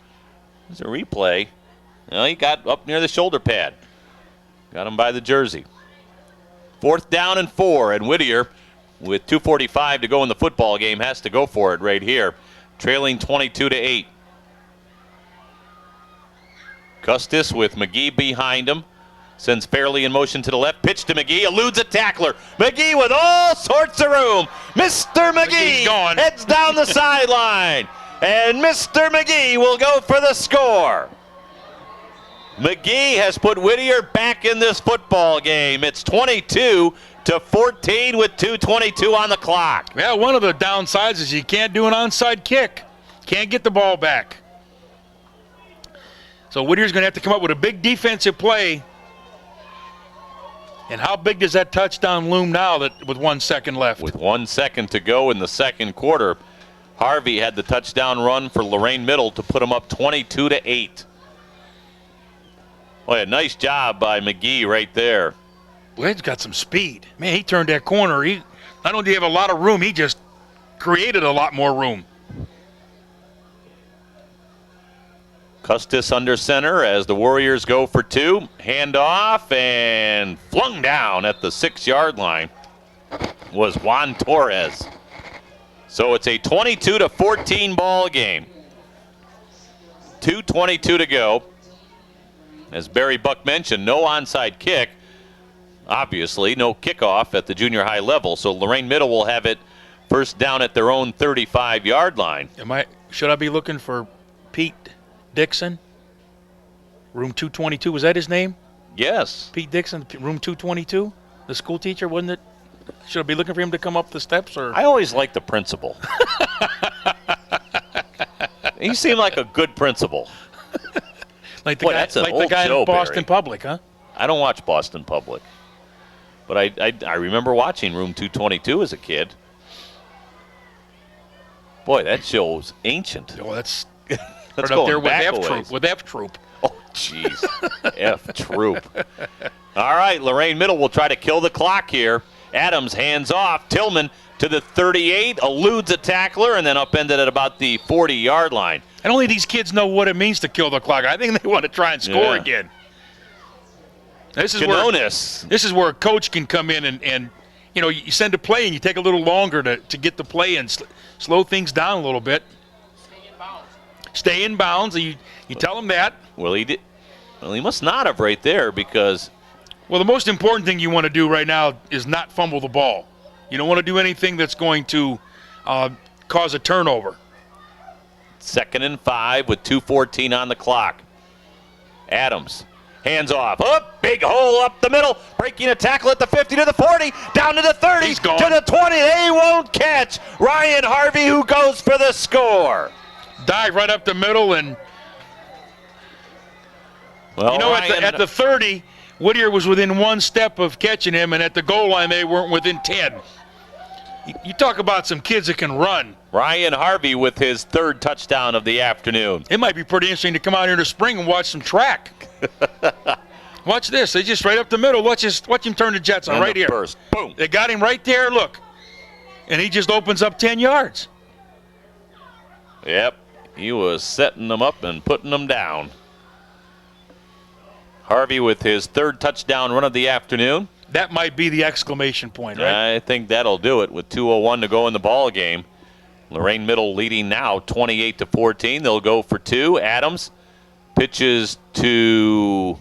There's a replay. Well, he got up near the shoulder pad. Got him by the jersey. 4th down and 4, and Whittier, with 2:45 to go in the football game, has to go for it right here, trailing 22-8. Custis with McGee behind him. Sends Fairley in motion to the left. Pitch to McGee. Eludes a tackler. McGee with all sorts of room. Mr. McGee heads down the sideline. And Mr. McGee will go for the score. McGee has put Whittier back in this football game. It's 22-14 with 2:22 on the clock. Yeah, one of the downsides is you can't do an onside kick. Can't get the ball back. So Whittier's going to have to come up with a big defensive play. And how big does that touchdown loom now with 1 second left? With 1 second to go in the second quarter, Harvey had the touchdown run for Lorain Middle to put them up 22-8. Boy, a nice job by McGee right there. Well, he's got some speed. Man, he turned that corner. Not only did he have a lot of room, he just created a lot more room. Custis under center as the Warriors go for 2. Handoff and flung down at the 6-yard line was Juan Torres. So it's a 22-14 ball game. 2:22 to go. As Barry Buck mentioned, no onside kick. Obviously, no kickoff at the junior high level. So Lorain Middle will have it first down at their own 35-yard line. Should I be looking for Pete Dixon? Room 222, was that his name? Yes. Pete Dixon, room 222? The school teacher, wasn't it? Should I be looking for him to come up the steps? Or I always liked the principal. He seemed like a good principal. Like the guy in Boston Barry. Public, huh? I don't watch Boston Public. But I remember watching Room 222 as a kid. Boy, that show's ancient. Oh, that's Let's right up go there with back F a ways. Troop. With F Troop. Oh, jeez. F Troop. All right, Lorain Middle will try to kill the clock here. Adams hands off. Tillman to the 38, eludes a tackler, and then upended at about the 40-yard line. I don't think these kids know what it means to kill the clock. I think they want to try and score again. This is where a coach can come in and you know, you send a play and you take a little longer to get the play and slow things down a little bit. Stay in bounds. You tell him that. Well, he did. Well, he must not have right there because. Well, the most important thing you want to do right now is not fumble the ball. You don't want to do anything that's going to cause a turnover. 2nd and 5 with 2:14 on the clock. Adams. Hands off. Up, big hole up the middle. Breaking a tackle at the 50 to the 40. Down to the 30. To the 20. They won't catch. Ryan Harvey who goes for the score. Dive right up the middle and well, you know, at the 30, Whittier was within one step of catching him, and at the goal line they weren't within 10. You talk about some kids that can run. Ryan Harvey with his 3rd touchdown of the afternoon. It might be pretty interesting to come out here in the spring and watch some track. Watch this. They just right up the middle. Watch him turn the Jets on right here. Burst. Boom. They got him right there. Look. And he just opens up 10 yards. Yep. He was setting them up and putting them down. Harvey with his 3rd touchdown run of the afternoon. That might be the exclamation point, right? I think that'll do it with 2:01 to go in the ball game. Lorain Middle leading now 28-14. They'll go for 2. Adams pitches to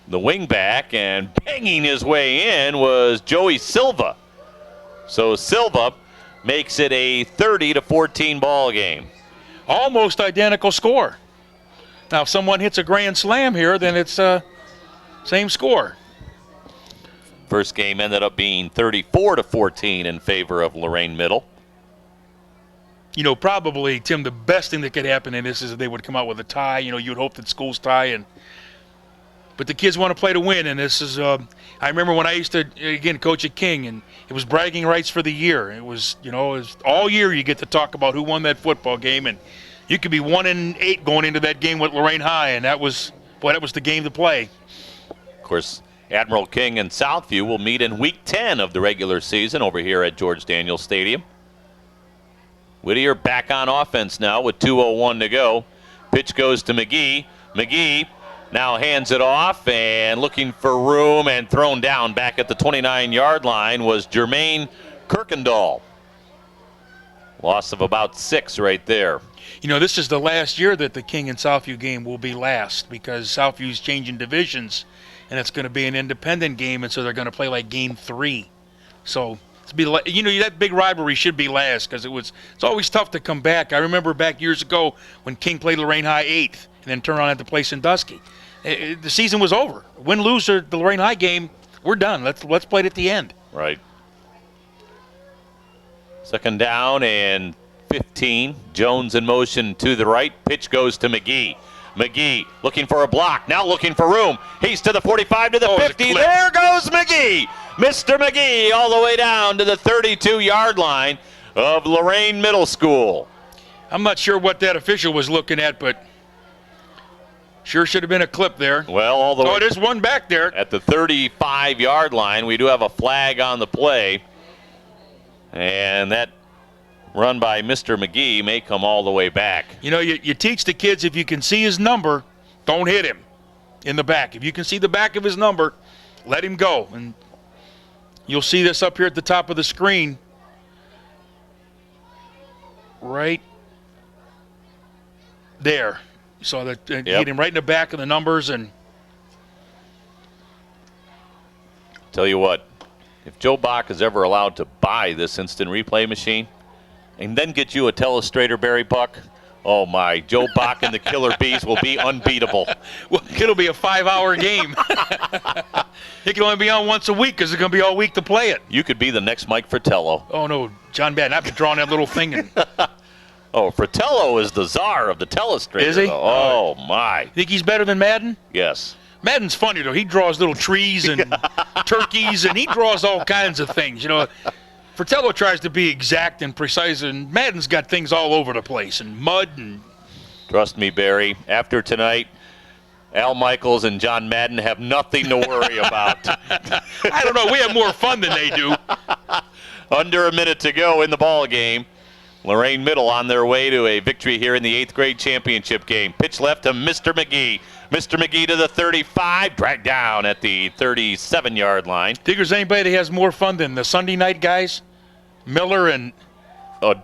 the wingback, and banging his way in was Joey Silva. So Silva makes it a 30-14 ball game. Almost identical score. Now, if someone hits a grand slam here, then it's same score. First game ended up being 34-14 in favor of Lorain Middle. You know, probably, Tim, the best thing that could happen in this is if they would come out with a tie. You know, you'd hope that schools tie, but the kids want to play to win, and this is I remember when I used to, again, coach at King, and it was bragging rights for the year. It was, you know, all year you get to talk about who won that football game, and you could be 1-8 going into that game with Lorain High, and that was the game to play. Of course, Admiral King and Southview will meet in Week 10 of the regular season over here at George Daniels Stadium. Whittier back on offense now with 2:01 to go. Pitch goes to McGee. McGee now hands it off and looking for room, and thrown down back at the 29-yard line was Jermaine Kirkendall. Loss of about 6 right there. You know, this is the last year that the King and Southview game will be last because Southview's changing divisions, and it's going to be an independent game, and so they're going to play like game 3. So, you know, that big rivalry should be last because it's always tough to come back. I remember back years ago when King played Lorain High 8th and then turned around at the place in Dusky. The season was over. Win, lose, or the Lorain High game, we're done. Let's play it at the end. Right. 2nd down and 15. Jones in motion to the right. Pitch goes to McGee. McGee looking for a block. Now looking for room. He's to the 45 to the 50. There goes McGee. Mr. McGee all the way down to the 32-yard line of Lorain Middle School. I'm not sure what that official was looking at, but sure should have been a clip there. Well, all the way. Oh, there's one back there. At the 35-yard line, we do have a flag on the play. And that run by Mr. McGee may come all the way back. You know, you teach the kids, if you can see his number, don't hit him in the back. If you can see the back of his number, let him go. And you'll see this up here at the top of the screen. Right there. You saw that hit him right in the back of the numbers. And tell you what, if Joe Bach is ever allowed to buy this instant replay machine and then get you a telestrator, Barry Buck, oh my, Joe Bach and the Killer Bees will be unbeatable. Well, it'll be a 5-hour game. It can only be on once a week because it's going to be all week to play it. You could be the next Mike Fratello. Oh, no, John Madden. I've been drawing that little thing. And oh, Fratello is the czar of the telestrator. Is he? Oh, my. Think he's better than Madden? Yes. Madden's funny, though. He draws little trees and turkeys, and he draws all kinds of things. You know, Fratello tries to be exact and precise, and Madden's got things all over the place, and mud. And Trust me, Barry, after tonight, Al Michaels and John Madden have nothing to worry about. I don't know. We have more fun than they do. Under a minute to go in the ball game. Lorain Middle on their way to a victory here in the 8th grade championship game. Pitch left to Mr. McGee. Mr. McGee to the 35, dragged down at the 37-yard line. Think there's anybody that has more fun than the Sunday night guys? Miller and... Mike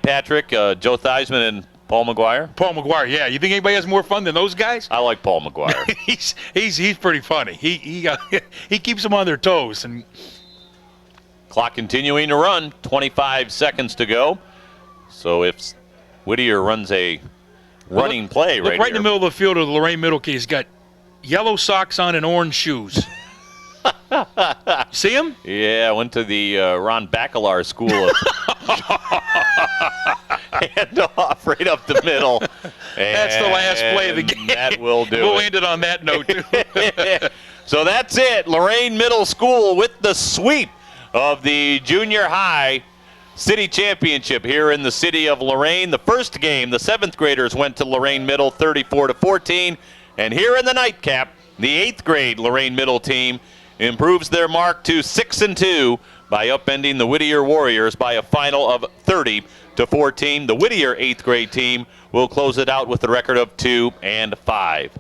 Patrick, Joe Theismann, and Paul McGuire. Paul McGuire, yeah. You think anybody has more fun than those guys? I like Paul McGuire. he's pretty funny. He keeps them on their toes. And clock continuing to run, 25 seconds to go. So if Whittier runs a running play look right in here. the middle of the field of the Lorain Middle kid. He's got yellow socks on and orange shoes. See him? Yeah, I went to the Ron Bacalar School of hand off right up the middle. That's the last play of the game. That will do We'll it. end it on that note, too. So that's it. Lorain Middle School with the sweep of the junior high city championship here in the city of Lorain. The first game, the 7th graders went to Lorain Middle 34-14. And here in the nightcap, the 8th grade Lorain Middle team improves their mark to 6-2 by upending the Whittier Warriors by a final of 30-14. The Whittier 8th grade team will close it out with a record of 2-5.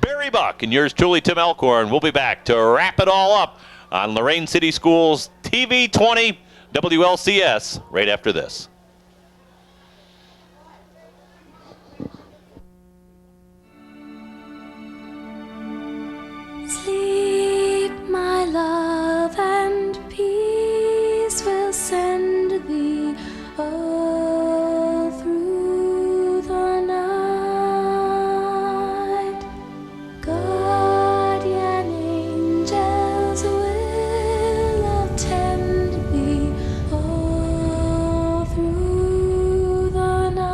Barry Buck and yours truly, Tim Elkhorn, will be back to wrap it all up on Lorain City Schools TV 20 WLCS right after this. Sleep, my love, and peace will send thee all through the night. Guardian angels will attend thee all through the night.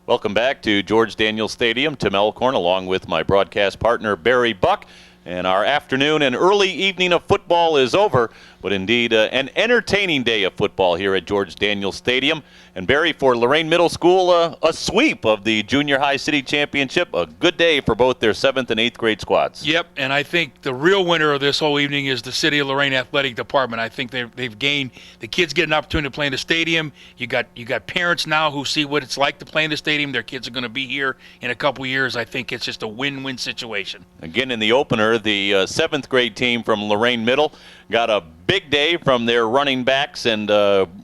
Welcome back to George Daniels Stadium. Tim Elkhorn along with my broadcast partner Barry Buck. And our afternoon and early evening of football is over, but indeed an entertaining day of football here at George Daniels Stadium. And Barry, for Lorain Middle School, a sweep of the junior high city championship. A good day for both their 7th and 8th grade squads. Yep, and I think the real winner of this whole evening is the City of Lorain Athletic Department. I think they've gained, the kids get an opportunity to play in the stadium. You got parents now who see what it's like to play in the stadium. Their kids are going to be here in a couple years. I think it's just a win-win situation. Again, in the opener, the 7th grade team from Lorain Middle got a big day from their running backs and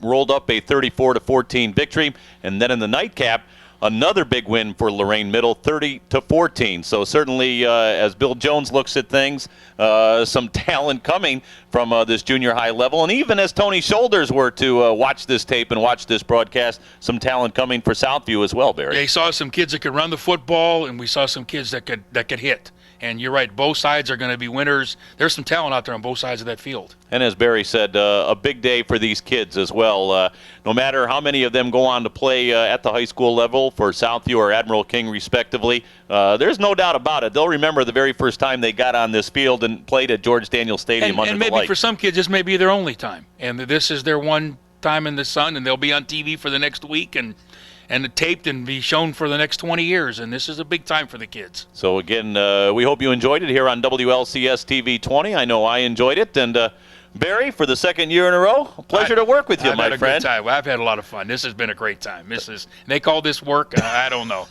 rolled up a 34-14 victory. And then in the nightcap, another big win for Lorain Middle, 30-14. So certainly, as Bill Jones looks at things, some talent coming from this junior high level. And even as Tony Shoulders were to watch this tape and watch this broadcast, some talent coming for Southview as well, Barry. Yeah, he saw some kids that could run the football, and we saw some kids that could hit. And you're right, both sides are going to be winners. There's some talent out there on both sides of that field. And as Barry said, a big day for these kids as well. No matter how many of them go on to play at the high school level for Southview or Admiral King respectively, there's no doubt about it. They'll remember the very first time they got on this field and played at George Daniels Stadium under and the maybe lights. for some kids, this may be their only time. And this is their one time in the sun, and they'll be on TV for the next week and taped and be shown for the next 20 years. And this is a big time for the kids. So, again, we hope you enjoyed it here on WLCS TV 20. I know I enjoyed it. And, Barry, for the second year in a row, a pleasure to work with you, my friend. I've had a good time. I've had a lot of fun. This has been a great time. They call this work? I don't know.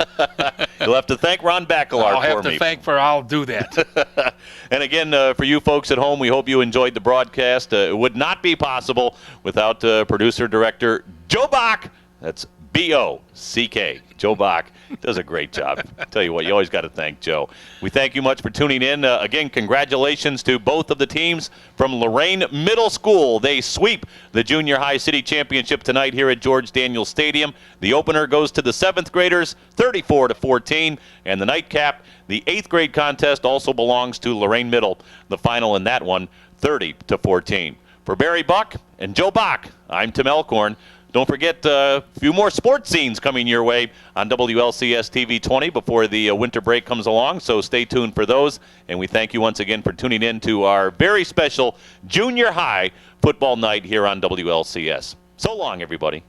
You'll have to thank Ron Bacalar for me. I'll do that. And again, for you folks at home, we hope you enjoyed the broadcast. It would not be possible without producer-director Joe Bach. That's B-O-C-K. Joe Bach does a great job. I tell you what, you always got to thank Joe. We thank you much for tuning in. Again, congratulations to both of the teams from Lorain Middle School. They sweep the junior high city championship tonight here at George Daniels Stadium. The opener goes to the 7th graders, 34-14, and the nightcap, the 8th grade contest, also belongs to Lorain Middle. The final in that one, 30-14. For Barry Buck and Joe Bach, I'm Tim Elkhorn. Don't forget a few more sports scenes coming your way on WLCS TV 20 before the winter break comes along, so stay tuned for those. And we thank you once again for tuning in to our very special junior high football night here on WLCS. So long, everybody.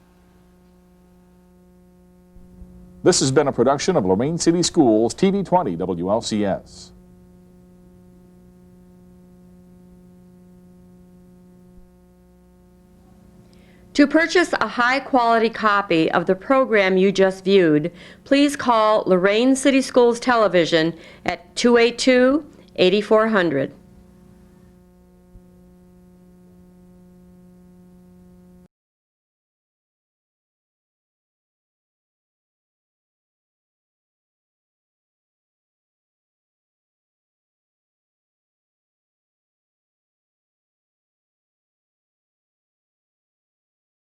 This has been a production of Lorain City Schools TV 20 WLCS. To purchase a high-quality copy of the program you just viewed, please call Lorain City Schools Television at 282-8400.